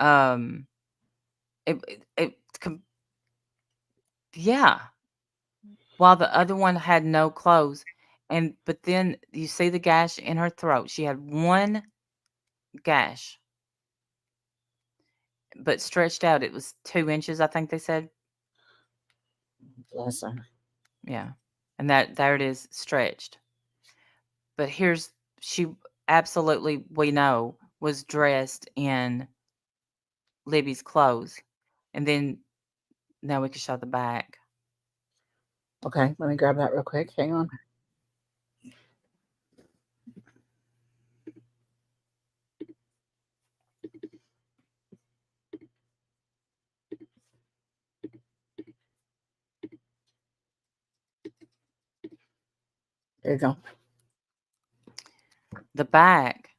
Um, yeah. While the other one had no clothes, but then you see the gash in her throat. She had one gash, but stretched out. It was 2 inches, I think they said. Bless her. Yeah, and that there it is, stretched. But here's she absolutely we know was dressed in Libby's clothes, and then now we can show the back. Okay, let me grab that real quick. Hang on. There you go. The back,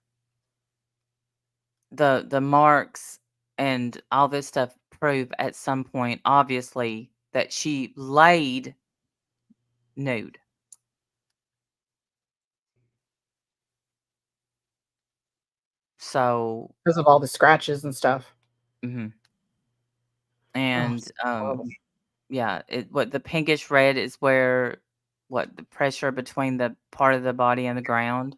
the marks and all this stuff prove at some point, obviously, that she laid nude. So, Because of all the scratches and stuff. mhm. Oh, And it's horrible. yeah, what the pinkish red is where what the pressure between the part of the body and the ground.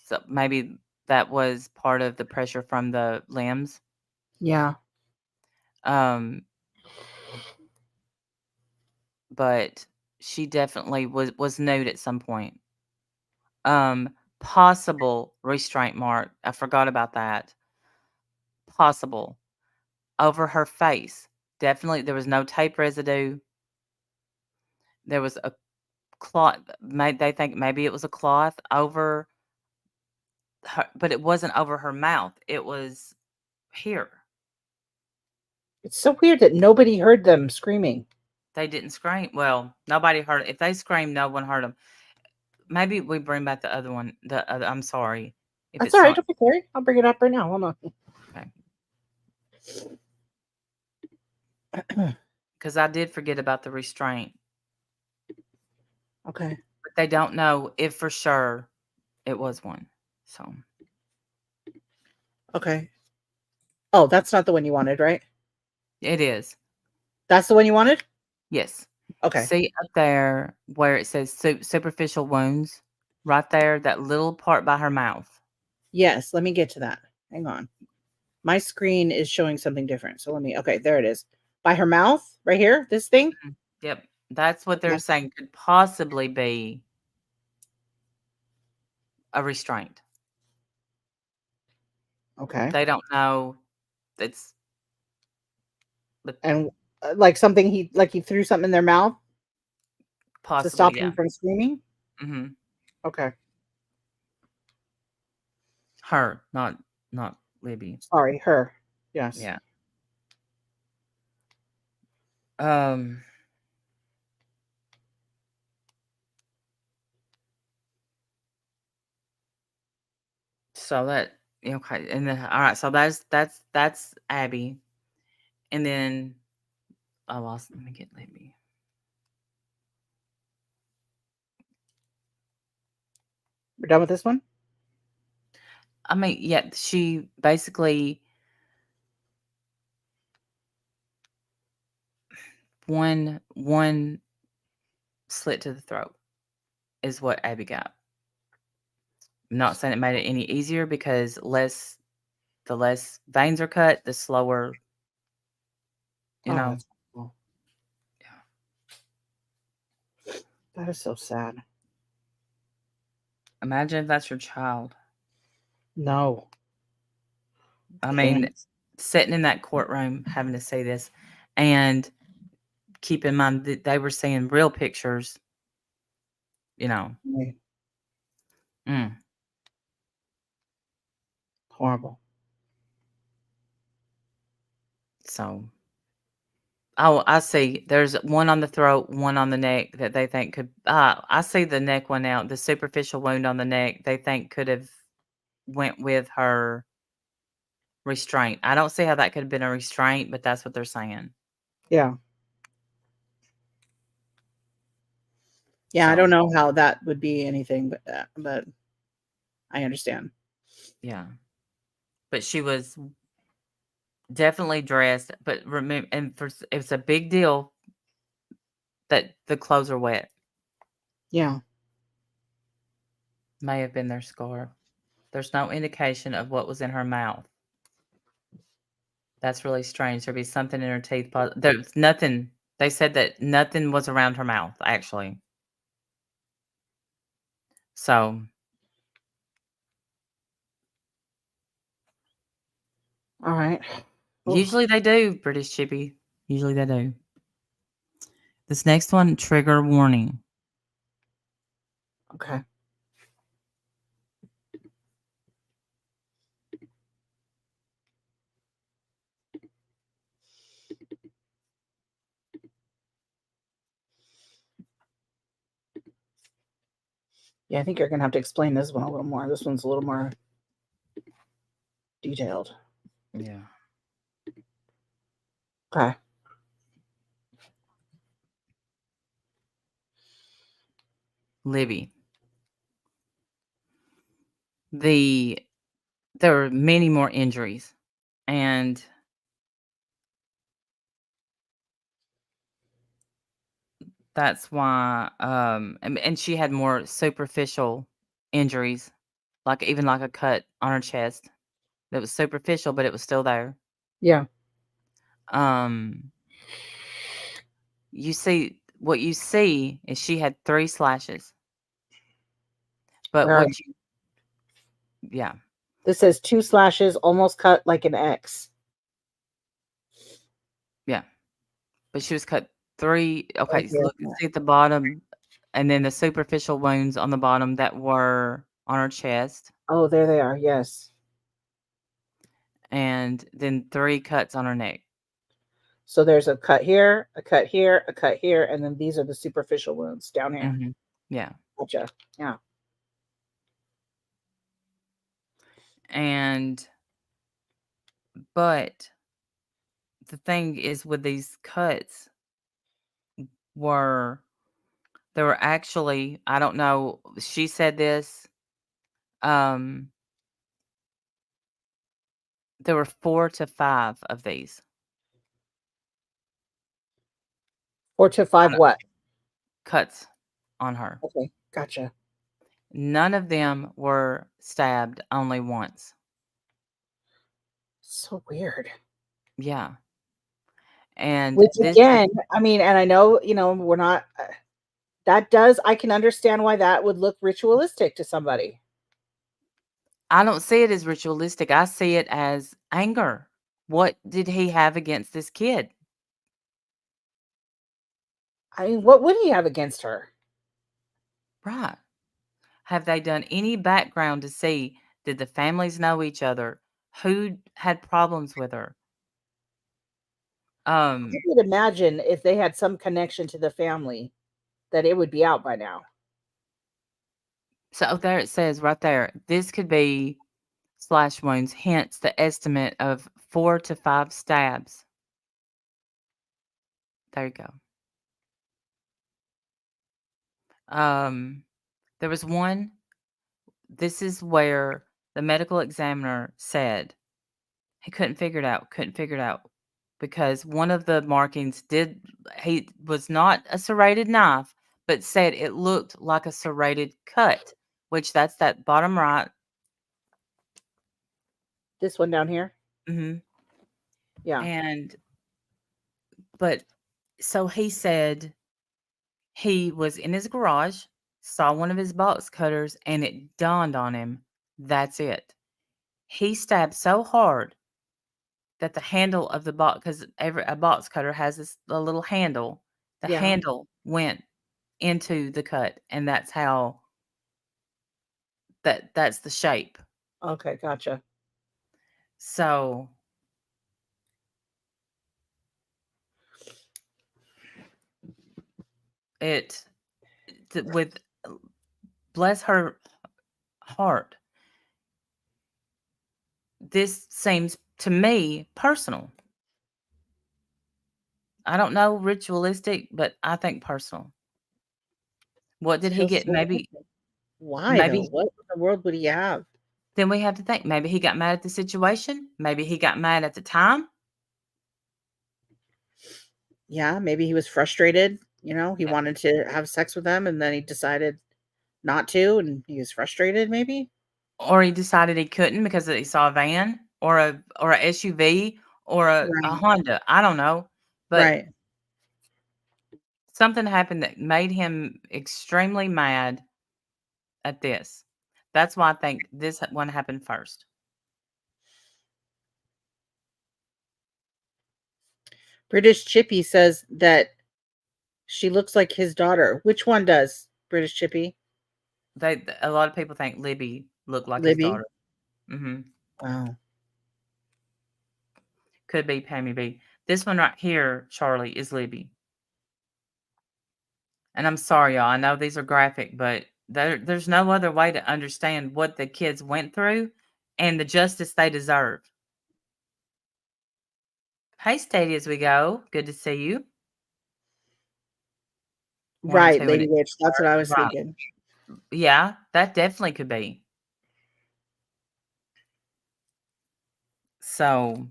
So maybe that was part of the pressure from the limbs. Yeah. Um, but she definitely was nude at some point. Possible restraint mark. I forgot about that. Possible over her face. Definitely, there was no tape residue. There was a cloth. They think maybe it was a cloth over her, but it wasn't over her mouth. It was here. It's so weird that nobody heard them screaming. They didn't scream. Well, nobody heard. If they screamed, no one heard them. Maybe we bring back the other one. The other, I'm sorry if That's it's all right. not Don't be sorry. I'll bring it up right now. Hold okay on. because I did forget about the restraint. Okay. But they don't know if for sure it was one. So Okay. Oh, that's not the one you wanted, right? it is. That's the one you wanted? Yes. Okay. See up there where it says superficial wounds, right there, that little part by her mouth. Yes, let me get to that. Hang on. My screen is showing something different. So let me, okay, there it is. By her mouth, right here, this thing. Mhm. Yep. That's what they're Okay. saying could possibly be a restraint. Okay. They don't know. It's but And like something like he threw something in their mouth to possibly, stop yeah. them from screaming. Mhm. Okay. Her, not Libby. Sorry, her. Yes. Yeah. Um, so that okay, and then all right, so that's Abby. And then I lost let me get Libby. We're done with this one? I mean, yeah, she basically one slit to the throat is what Abby got. I'm not saying it made it any easier because the less veins are cut, the slower, you Oh, know. that's cool. That is so sad. Imagine if that's your child. No. I Can't. mean, sitting in that courtroom having to see this, and keep in mind that they were seeing real pictures, you know. Right. Mm, Horrible. so, oh, I see. There's one on the throat, one on the neck that they think could. I see the neck one out. The superficial wound on the neck they think could have went with her restraint. I don't see how that could have been a restraint, but that's what they're saying. Yeah. Yeah, I So, don't know how that would be anything but that, but I understand. yeah. But she was definitely dressed, but remember, and it's a big deal that the clothes are wet. Yeah. May have been their scar. There's no indication of what was in her mouth. That's really strange. There'd be something in her teeth. There's nothing. They said that nothing was around her mouth, actually. So All right. Oof. usually they do, British Chippy. Usually they do. This next one, trigger warning. Okay. Yeah, I think you're gonna have to explain this one a little more. This one's a little more detailed. Yeah. Okay. Libby. There were many more injuries, and that's why and she had more superficial injuries, like even like a cut on her chest that was superficial, but it was still there. Yeah. Um what you see is she had 3 slashes. But Where are what you yeah. This says 2 slashes, almost cut like an X. Yeah. But she was cut 3 okay, so Okay. look, see at the bottom, and then the superficial wounds on the bottom that were on her chest, Oh, there they are. Yes. and then 3 cuts on her neck. So there's a cut here, a cut here, a cut here, and then these are the superficial wounds down here. Mhm. Yeah. Gotcha. Yeah. And but the thing is with these cuts were there were actually, I don't know, she said this, um, there were 4 to 5 of these. 4 to 5 On what? cuts on her. Okay. Gotcha. None of them were stabbed, only once. So weird. Yeah. And Which this is again, I mean, and I know, we're not that does I can understand why that would look ritualistic to somebody. I don't see it as ritualistic. I see it as anger. What did he have against this kid? I mean, what would he have against her? Right. Have they done any background to see, did the families know each other? Who had problems with her? I would imagine if they had some connection to the family that it would be out by now. So there it says right there, this could be slash wounds, hence the estimate of 4 to 5 stabs. There you go. There was one, this is where the medical examiner said he couldn't figure it out because one of the markings he was not a serrated knife, but said it looked like a serrated cut, which that's that bottom right. This one down here? Mhm. Yeah. But so he said he was in his garage, saw one of his box cutters, and it dawned on him, that's it. He stabbed so hard that the handle of the box, because a box cutter has a little handle, the Yeah. handle went into the cut, and that's how that's the shape. Okay, gotcha. So it with bless her heart, this seems to me personal. I don't know ritualistic, but I think personal. What did he Still get? so Maybe weird. Why though? maybe What in the world would he have? then we have to think, maybe he got mad at the situation, maybe he got mad at the time. Yeah, maybe he was frustrated. He wanted to have sex with them and then he decided not to and he was frustrated, maybe. or he decided he couldn't because he saw a van or a SUV or a Right. Honda. I don't know, but Right. something happened that made him extremely mad at this. That's why I think this one happened first. British Chippy says that she looks like his daughter. Which one does? British Chippy? A lot of people think Libby looked like his Libby? daughter. Hmm. Wow. Could be Pammy B. This one right here, Charlie, is Libby. And I'm sorry, y'all. I know these are graphic, but there's no other way to understand what the kids went through and the justice they deserve. Hey, Steady, as we go. Good to see you. 1 or Right, 2 and Lady it Witch. That's what I was right. thinking. Yeah, that definitely could be. So,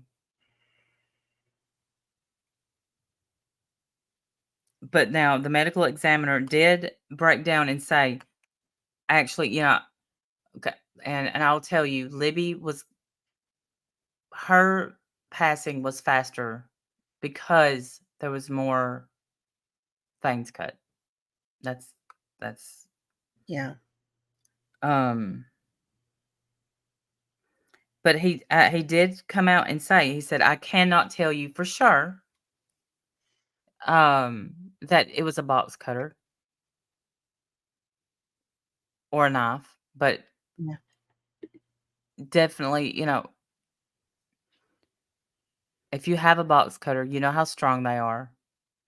but now the medical examiner did break down and say, actually, okay, and I'll tell you, Libby was her passing was faster because there was more things cut. That's Yeah. um but he did come out and say, he said, I cannot tell you for sure that it was a box cutter or a knife, but Yeah. definitely, if you have a box cutter, you know how strong they are.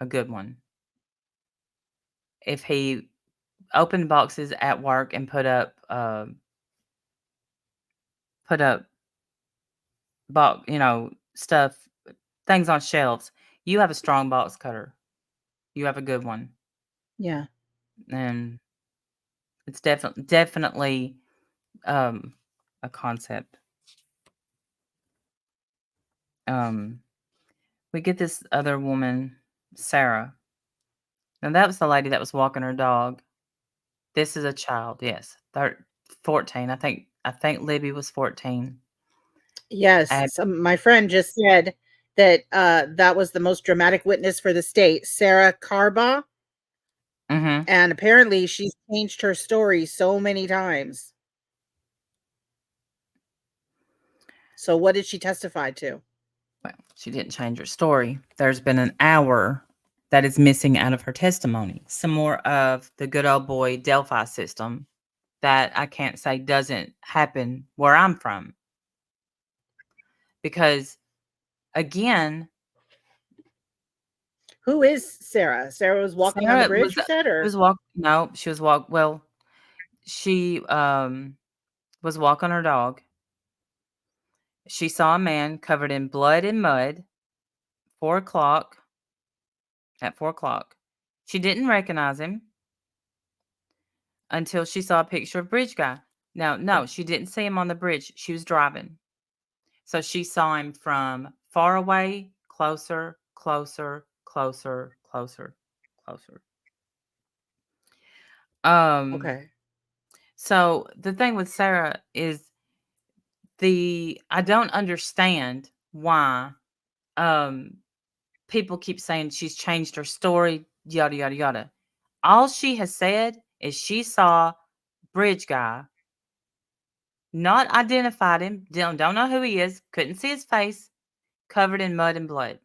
A good one. If he opened boxes at work and put up box, stuff, things on shelves, you have a strong box cutter. You have a good one. Yeah. And it's definitely um a concept. Um we get this other woman, Sarah. Now that was the lady that was walking her dog. This is a child, yes. 14. I think Libby was 14. Yes. Ab My friend just said that that was the most dramatic witness for the state, Sarah Carba. Mhm. And apparently she's changed her story so many times. So what did she testify to? Well, she didn't change her story. There's been an hour that is missing out of her testimony. Some more of the good old boy Delphi system that I can't say doesn't happen where I'm from. Because again, Who is Sarah? Sarah was walking on the Sarah bridge, was you said, she or was walk no, she was walk well, she was walking her dog. She saw a man covered in blood and mud, 4 o'clock at 4 o'clock. She didn't recognize him until she saw a picture of Bridge Guy. Now, no, she didn't see him on the bridge. She was driving. So she saw him from far away, closer, closer, closer, closer, closer. Um, okay. so the thing with Sarah is I don't understand why um people keep saying she's changed her story, yada yada yada. All she has said is she saw Bridge Guy, not identified him, don't know who he is, couldn't see his face, covered in mud and blood.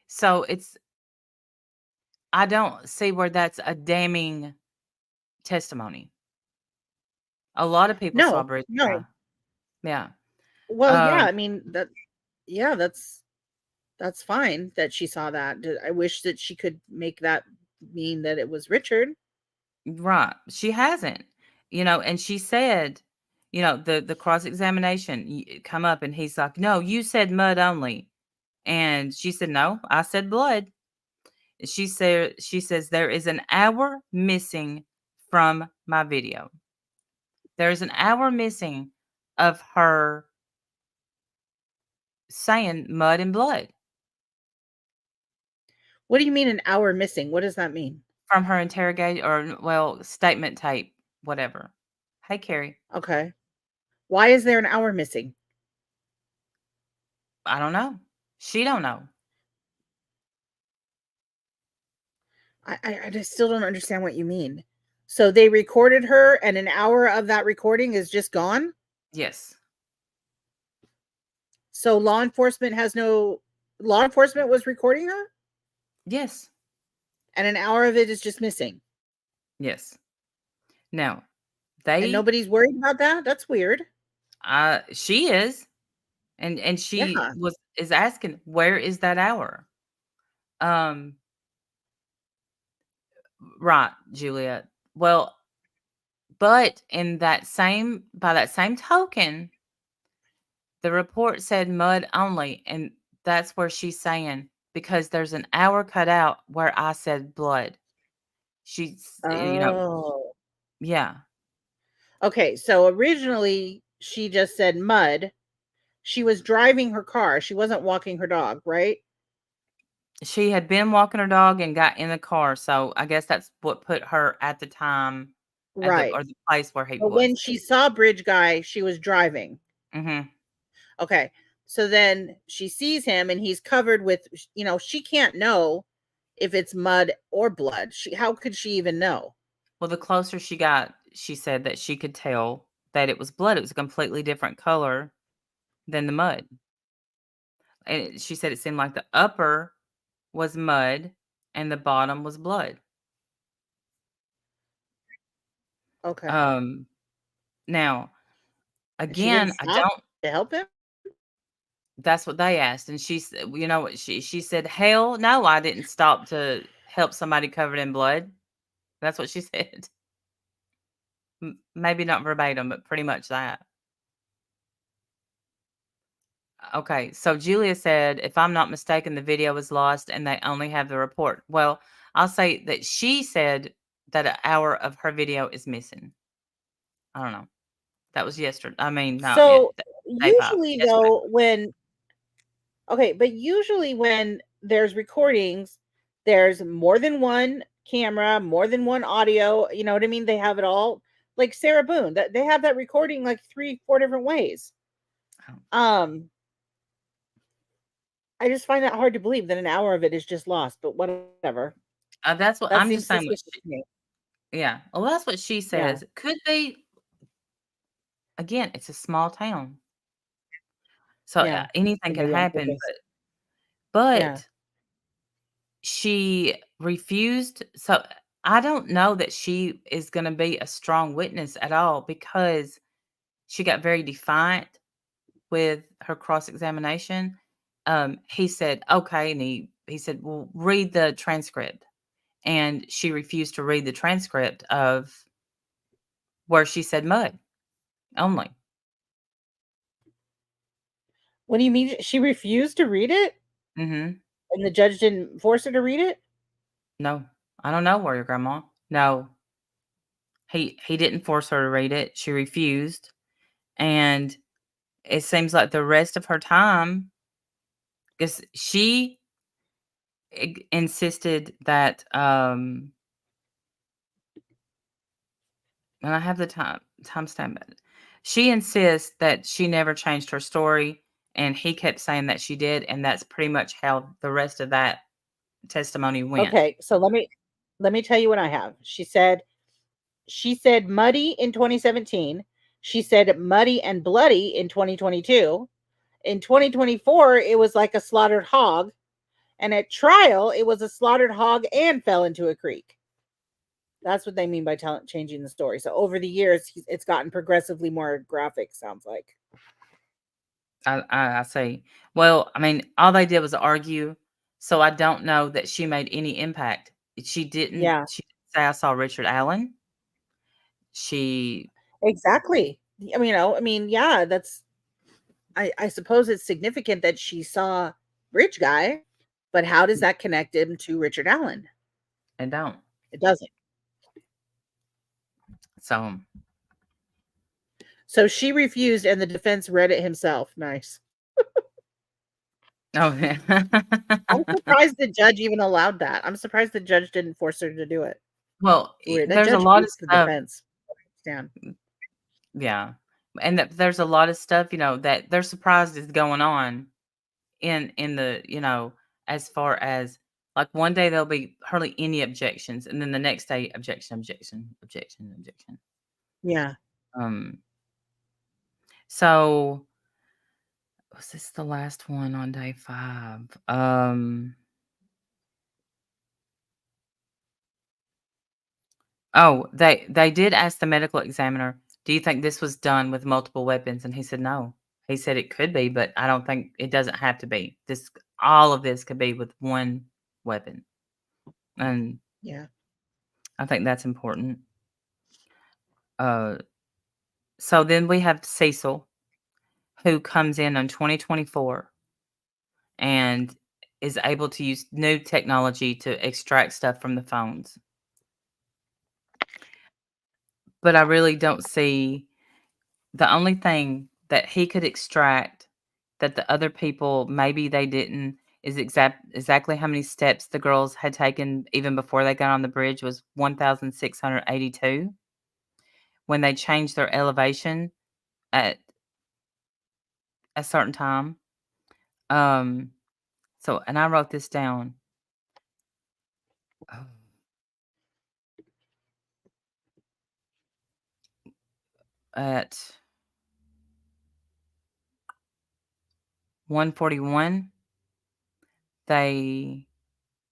So I don't see where that's a damning testimony. A lot of people saw No, Bridge Guy. no. Yeah. Well, yeah, Um, I mean that yeah, that's fine that she saw that. I wish that she could make that mean that it was Richard. right. She hasn't. And she said, the cross examination come up and he's like, "No, you said mud only." And she said, "No, I said blood." She says there is an hour missing from my video. There's an hour missing of her saying mud and blood What do you mean an hour missing? What does that mean? from her interrogate or well, statement tape, whatever. Hey, Carrie. Okay. Why is there an hour missing? I don't know. She don't know. I just still don't understand what you mean. So they recorded her, and an hour of that recording is just gone. Yes. So law enforcement has no. Law enforcement was recording her, Yes. and an hour of it is just missing, Yes. Now, and they nobody's worried about that. That's weird. she is, and she Yeah. is asking, where is that hour? Um, right, Juliet. Well, but in that same by that same token, the report said mud only, and that's where she's saying, because there's an hour cut out where I said blood. She's, Oh. yeah. Okay. So originally she just said mud. She was driving her car. She wasn't walking her dog, right? She had been walking her dog and got in the car, so I guess that's what put her at the time at the Right. or the place where he But was. when she saw Bridge Guy, she was driving. Mhm. Okay. So then she sees him and he's covered with, she can't know if it's mud or blood. How could she even know? Well, the closer she got, she said that she could tell that it was blood. It was a completely different color than the mud. And she said it seemed like the upper was mud and the bottom was blood. Okay. Um, now, And she didn't again, I stop don't to help him? that's what they asked, and she said, you know what she said, "Hell no, I didn't stop to help somebody covered in blood." That's what she said. Maybe not verbatim, but pretty much that. Okay, so Julia said, if I'm not mistaken, the video was lost and they only have the report. Well, I'll say that she said that an hour of her video is missing. I don't know. That was yesterday. I mean, no, yeah, So day 5, usually yesterday. though, but usually when there's recordings, there's more than one camera, more than one audio. You know what I mean? They have it all. Like Sarah Boone, that they have that recording like 3, 4 different ways. Oh. Um, I just find that hard to believe that an hour of it is just lost, but whatever. That's what That I'm just seems saying. suspicious to me. Yeah. Well, that's what she Yeah. says. Could be. Again, it's a small town, so Yeah. anything And can maybe on happen. purpose. Yeah. But she refused. So I don't know that she is going to be a strong witness at all because she got very defiant with her cross examination. He said, okay. And he said, well, read the transcript. And she refused to read the transcript of where she said mud only. What do you mean? She refused to read it, Hmm. and the judge didn't force her to read it? No, I don't know where your grandma. No, he didn't force her to read it. She refused. And it seems like the rest of her time, because she insisted that, and I have the timestamp. She insists that she never changed her story, and he kept saying that she did, and that's pretty much how the rest of that testimony went. Okay, so let me tell you what I have. She said muddy in 2017. She said muddy and bloody in 2022. In 2024, it was like a slaughtered hog, and at trial, it was a slaughtered hog and fell into a creek. That's what they mean by changing the story. So over the years, it's gotten progressively more graphic. Sounds like. I say, well, I mean, all they did was argue, so I don't know that she made any impact. Yeah, She didn't say I saw Richard Allen. She exactly. Yeah, that's. I suppose it's significant that she saw Rich Guy, but how does that connect him to Richard Allen? and don't. It doesn't. So, So she refused, and the defense read it himself. Nice. oh, yeah. I'm surprised the judge even allowed that. I'm surprised the judge didn't force her to do it. Well, Weird. That there's a judge lot of hates the stuff. defense. I understand. Yeah. And that there's a lot of stuff, that they're surprised is going on in the, as far as like one day there'll be hardly any objections, and then the next day objection, objection, objection, objection. Yeah. Um so was this the last one on day 5? Oh, they did ask the medical examiner, "Do you think this was done with multiple weapons?" And he said, "No." He said it could be, but I don't think it doesn't have to be. All of this could be with one weapon. And Yeah. I think that's important. Uh, so then we have Cecil, who comes in 2024 and is able to use new technology to extract stuff from the phones. But I really don't see the only thing that he could extract that the other people maybe they didn't is exactly how many steps the girls had taken even before they got on the bridge was 1,682 when they changed their elevation at a certain time. Um, so and I wrote this down. Oh, at 141, they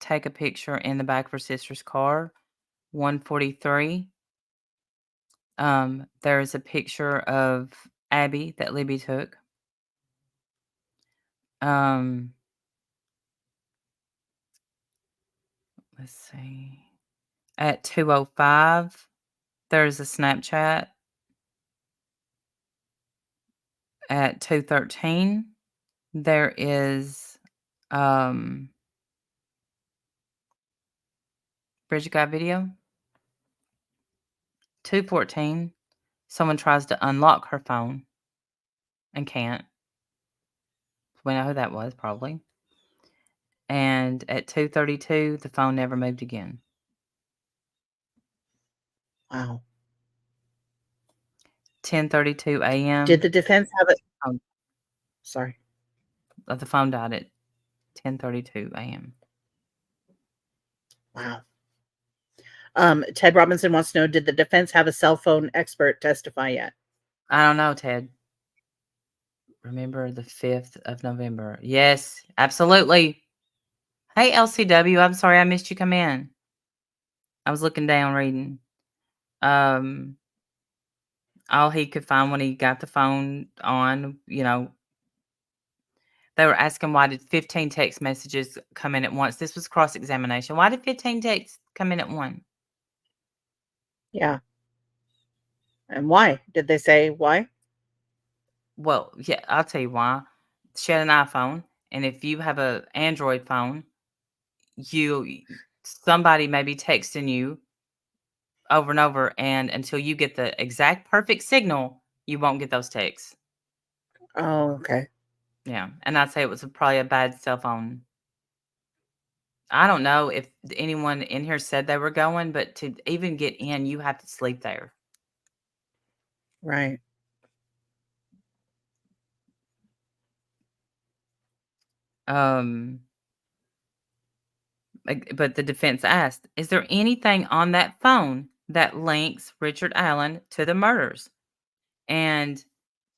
take a picture in the back of her sister's car. 143, there's a picture of Abby that Libby took. Um, let's see. At 2:05, there's a Snapchat. At 2:13, there is, um, Bridget got video. 2:14, someone tries to unlock her phone and can't. We know who that was, probably. And at 2:32, the phone never moved again. Wow. 10:32 Did a.m. the defense have it? Oh, Sorry. the phone died at 10:32 a.m. Wow. Ted Robinson wants to know, did the defense have a cell phone expert testify yet? I don't know, Ted. Remember the 5th of November. Yes, absolutely. Hey, LCW, I'm sorry I missed you come in. I was looking down reading. Um, all he could find when he got the phone on, they were asking why did 15 text messages come in at once. This was cross-examination. Why did 15 texts come in at one? Yeah. And why? Did they say why? Well, yeah, I'll tell you why. She had an iPhone, and if you have a Android phone, somebody may be texting you over and over, and until you get the exact perfect signal, you won't get those texts. Oh, okay. Yeah, and I'd say it was probably a bad cell phone. I don't know if anyone in here said they were going, but to even get in, you have to sleep there. Right. Um, but the defense asked, "Is there anything on that phone that links Richard Allen to the murders?" And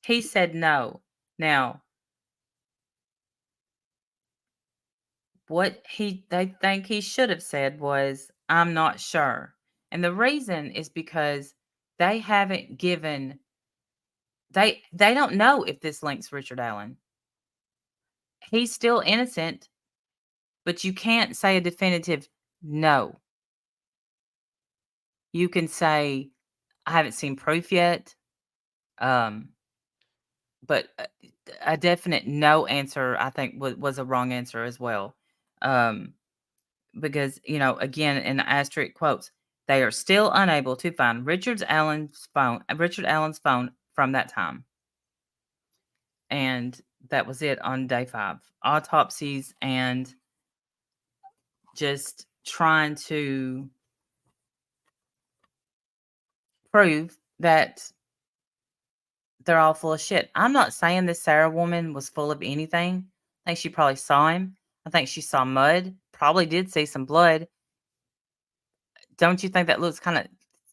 he said no. Now, what they think he should have said was, "I'm not sure." And the reason is because they haven't given they don't know if this links Richard Allen. He's still innocent, but you can't say a definitive no. You can say, "I haven't seen proof yet." Um, but a definite no answer, I think, was a wrong answer as well. Um, because, again, in the asterisk quotes, they are still unable to find Richard Allen's phone from that time. And that was it on day 5. Autopsies and just trying to prove that they're all full of shit. I'm not saying this Sarah woman was full of anything. I think she probably saw him. I think she saw mud. Probably did see some blood. Don't you think that looks kind of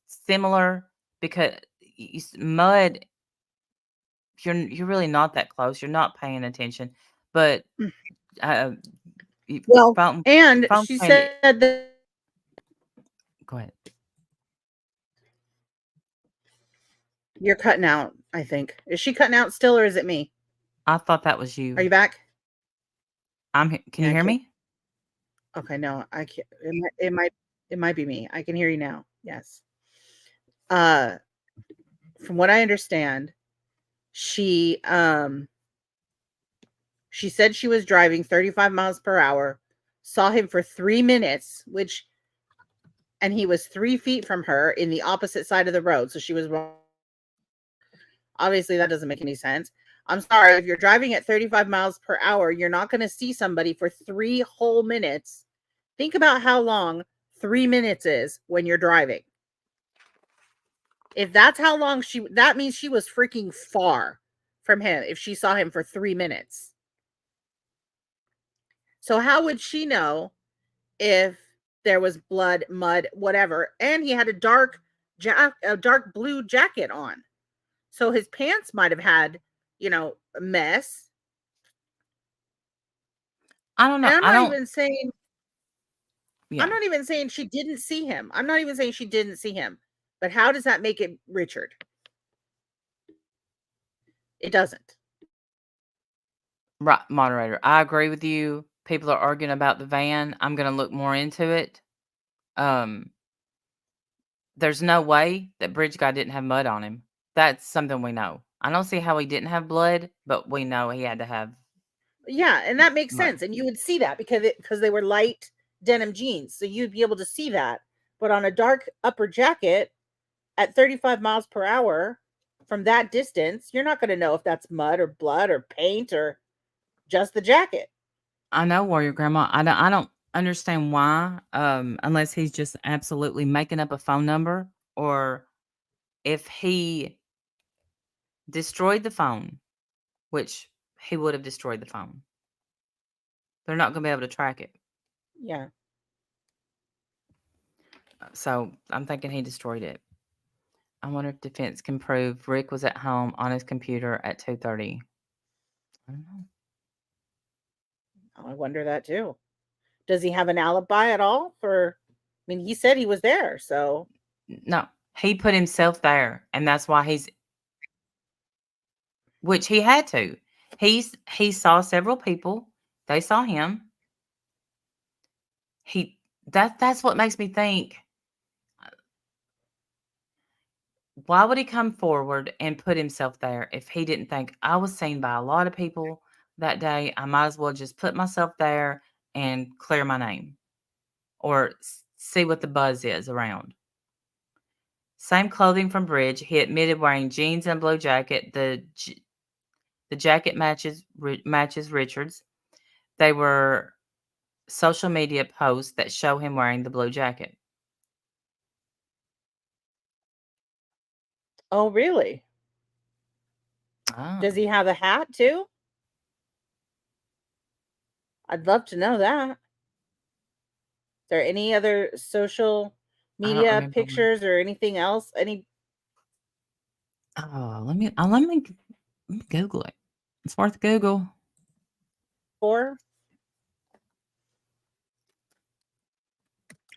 similar? Because mud, you're really not that close. You're not paying attention. But uh, Well, fountain and fountain she pen. said that Go ahead. you're cutting out, I think. Is she cutting out still or is it me? I thought that was Are you. you back? Can Yeah, you I hear can't. me? Okay, no, I can't. It might be me. I can hear you now. Yes. Uh, from what I understand, she she said she was driving 35 miles per hour, saw him for 3 minutes, and he was 3 feet from her in the opposite side of the road. So she was wrong. Obviously, that doesn't make any sense. I'm sorry. If you're driving at 35 miles per hour, you're not going to see somebody for 3 whole minutes. Think about how long 3 minutes is when you're driving. If that's how long that means she was freaking far from him if she saw him for 3 minutes. So how would she know if there was blood, mud, whatever? And he had a dark blue jacket on. So his pants might have had, a mess. I don't know. And I'm I not don't. even saying I'm Yeah. not even saying she didn't see him. I'm not even saying she didn't see him. But how does that make it Richard? It doesn't. Right, moderator. I agree with you. People are arguing about the van. I'm gonna look more into it. Um, there's no way that Bridge Guy didn't have mud on him. That's something we know. I don't see how he didn't have blood, but we know he had to have Yeah, and that makes mud. sense. And you would see that because they were light denim jeans. So you'd be able to see that. But on a dark upper jacket at 35 miles per hour from that distance, you're not going to know if that's mud or blood or paint or just the jacket. I know, Warrior Grandma. I don't understand why, unless he's just absolutely making up a phone number, or if he destroyed the phone, which he would have destroyed the phone. They're not gonna be able to track it. Yeah. So I'm thinking he destroyed it. I wonder if defense can prove Rick was at home on his computer at 2:30. I don't know. I wonder that too. Does he have an alibi at all he said he was there. So, No, he put himself there, and that's why which he had to. He saw several people. They saw him. He that's what makes me think, why would he come forward and put himself there if he didn't think I was seen by a lot of people that day? I might as well just put myself there and clear my name, or see what the buzz is around. Same clothing from Bridge. He admitted wearing jeans and blue jacket. The jacket matches Richard's. They were social media posts that show him wearing the blue jacket. oh, really? Oh, Does he have a hat too? I'd love to know that. Is there any other social I don't media remember when. pictures or anything else? Any Oh, let me Google it. It's worth Google. for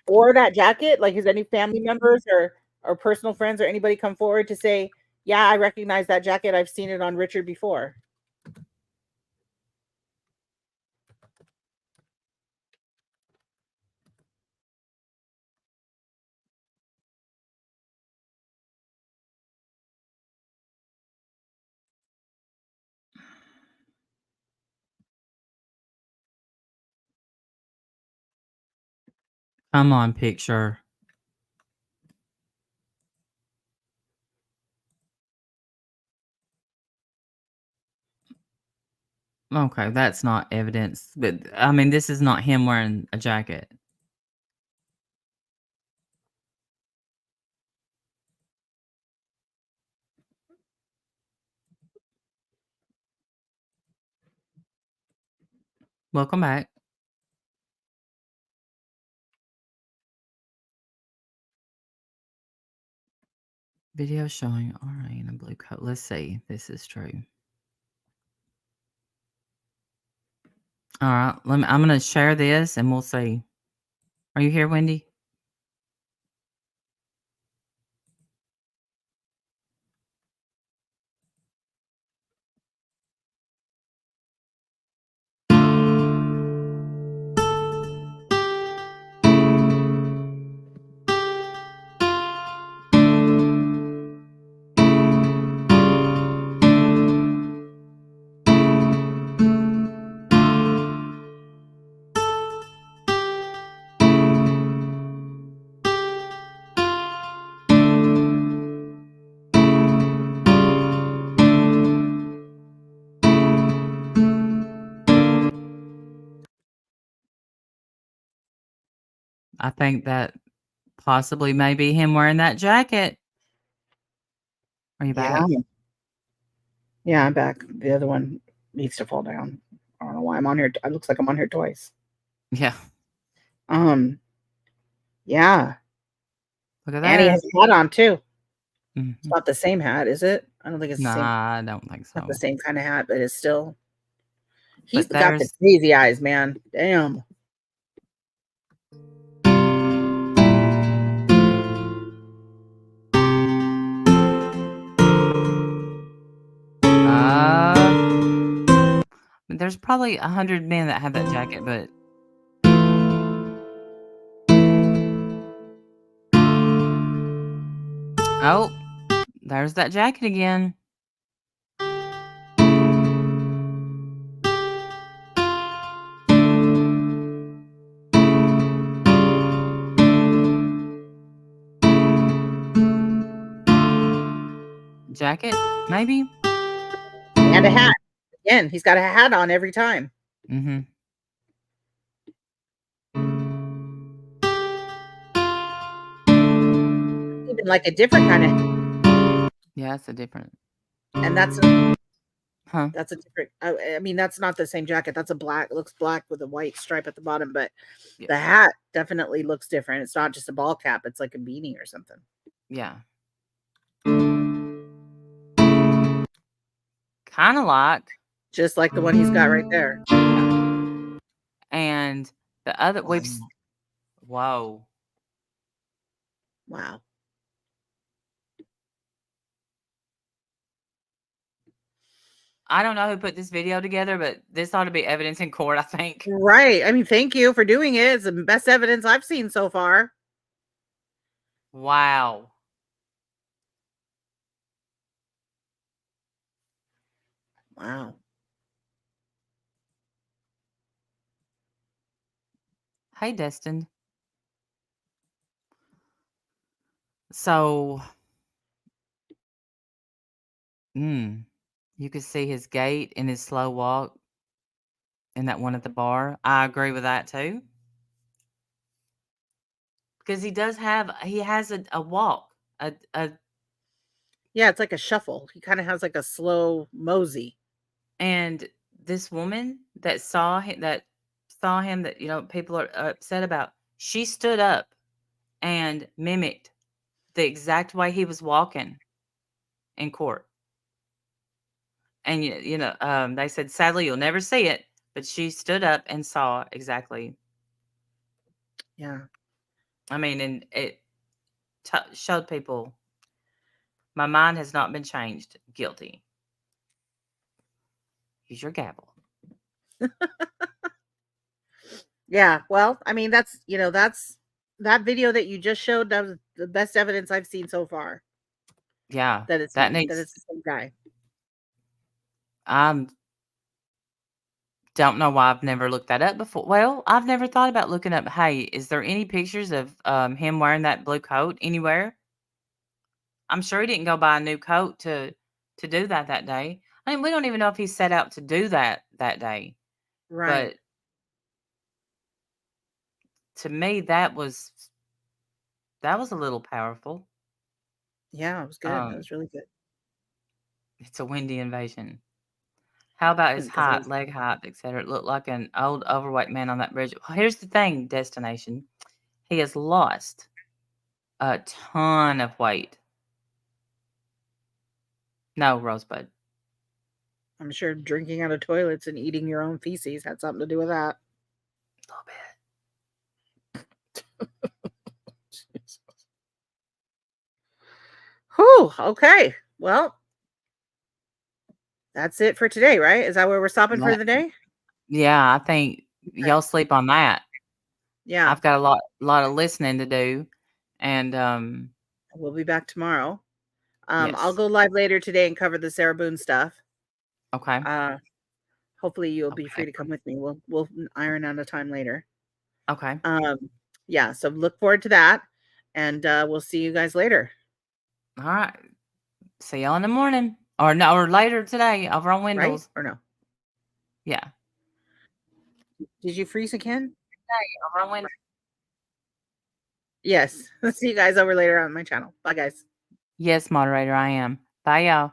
or that jacket? Like, has any family members or personal friends or anybody come forward to say, "Yeah, I recognize that jacket. I've seen it on Richard before." Come on, picture. Okay, that's not evidence, but I mean, this is not him wearing a jacket. Welcome back. Video showing RA in a blue coat. Let's see if this is true. All right, I'm gonna share this and we'll see. Are you here, Wendy? I think that possibly may be him wearing that jacket. Are you back? Yeah. Yeah, I'm back. The other one needs to fall down. I don't know why I'm on here. It looks like I'm on here twice. Yeah. Yeah. Look at And he there. has a hat on too. It's Mhm. not the same hat, is it? I don't think it's the same. Nah, I don't think Not the so. same kind of hat, but it's still. He's But got the there's crazy eyes, man. Damn. there's probably 100 men that have that jacket, but oh, there's that jacket again. Jacket, maybe? And a hat. Again, he's got a hat on every time. Mhm. Even like a different kind of, Yeah, it's a different. and that's Huh. a different. I mean, that's not the same jacket. That's a black. It looks black with a white stripe at the bottom, but Yeah. the hat definitely looks different. It's not just a ball cap. It's like a beanie or something. Yeah. Kinda like. Just like the one he's got right there. And the other Wow. whoa. Wow. I don't know who put this video together, but this ought to be evidence in court, I think. Right. I mean, thank you for doing it. It's the best evidence I've seen so far. Wow. Wow. Hey, Destin. So, you could see his gait and his slow walk in that one at the bar. I agree with that too. Because he has a walk, a Yeah, it's like a shuffle. He kind of has like a slow mosey. and this woman that saw him that, people are upset about, she stood up and mimicked the exact way he was walking in court. And they said, sadly, you'll never see it, but she stood up and saw exactly. Yeah. I mean, and it showed people my mind has not been changed. Guilty. Use your gavel. Yeah. Well, I mean, that's that video that you just showed. That was the best evidence I've seen so far. Yeah, That it's that him. That needs. it's the same guy. I don't know why I've never looked that up before. Well, I've never thought about looking up. Hey, is there any pictures of him wearing that blue coat anywhere? I'm sure he didn't go buy a new coat to do that day. I mean, we don't even know if he set out to do that day. Right. But to me, that was a little powerful. Yeah, it was good. That Um, was really good. it's a windy invasion. How about his 'Cause it height, was- leg height, etc.? It looked like an old, overweight man on that bridge. Well, here's the thing, Destination. He has lost a ton of weight. No, Rosebud. I'm sure drinking out of toilets and eating your own feces had something to do with that. A little bit. Whew, okay. Well, that's it for today, right? Is that where we're stopping for the day? Yeah, I think y'all sleep on that. Yeah. I've got a lot of listening to do, and We'll be back tomorrow. I'll yes. go live later today and cover the Sarah Boone stuff. Okay. Hopefully you'll be free Okay. to come with me. We'll iron out a time later. Okay. Yeah, so look forward to that, and we'll see you guys later. All right. See y'all in the morning, or no, or later today over on Right Windows. or no? Yeah. Did you freeze again? Over on Windows. Yes. See you guys over later on my channel. Bye, guys. Yes, moderator, I am. Bye, y'all.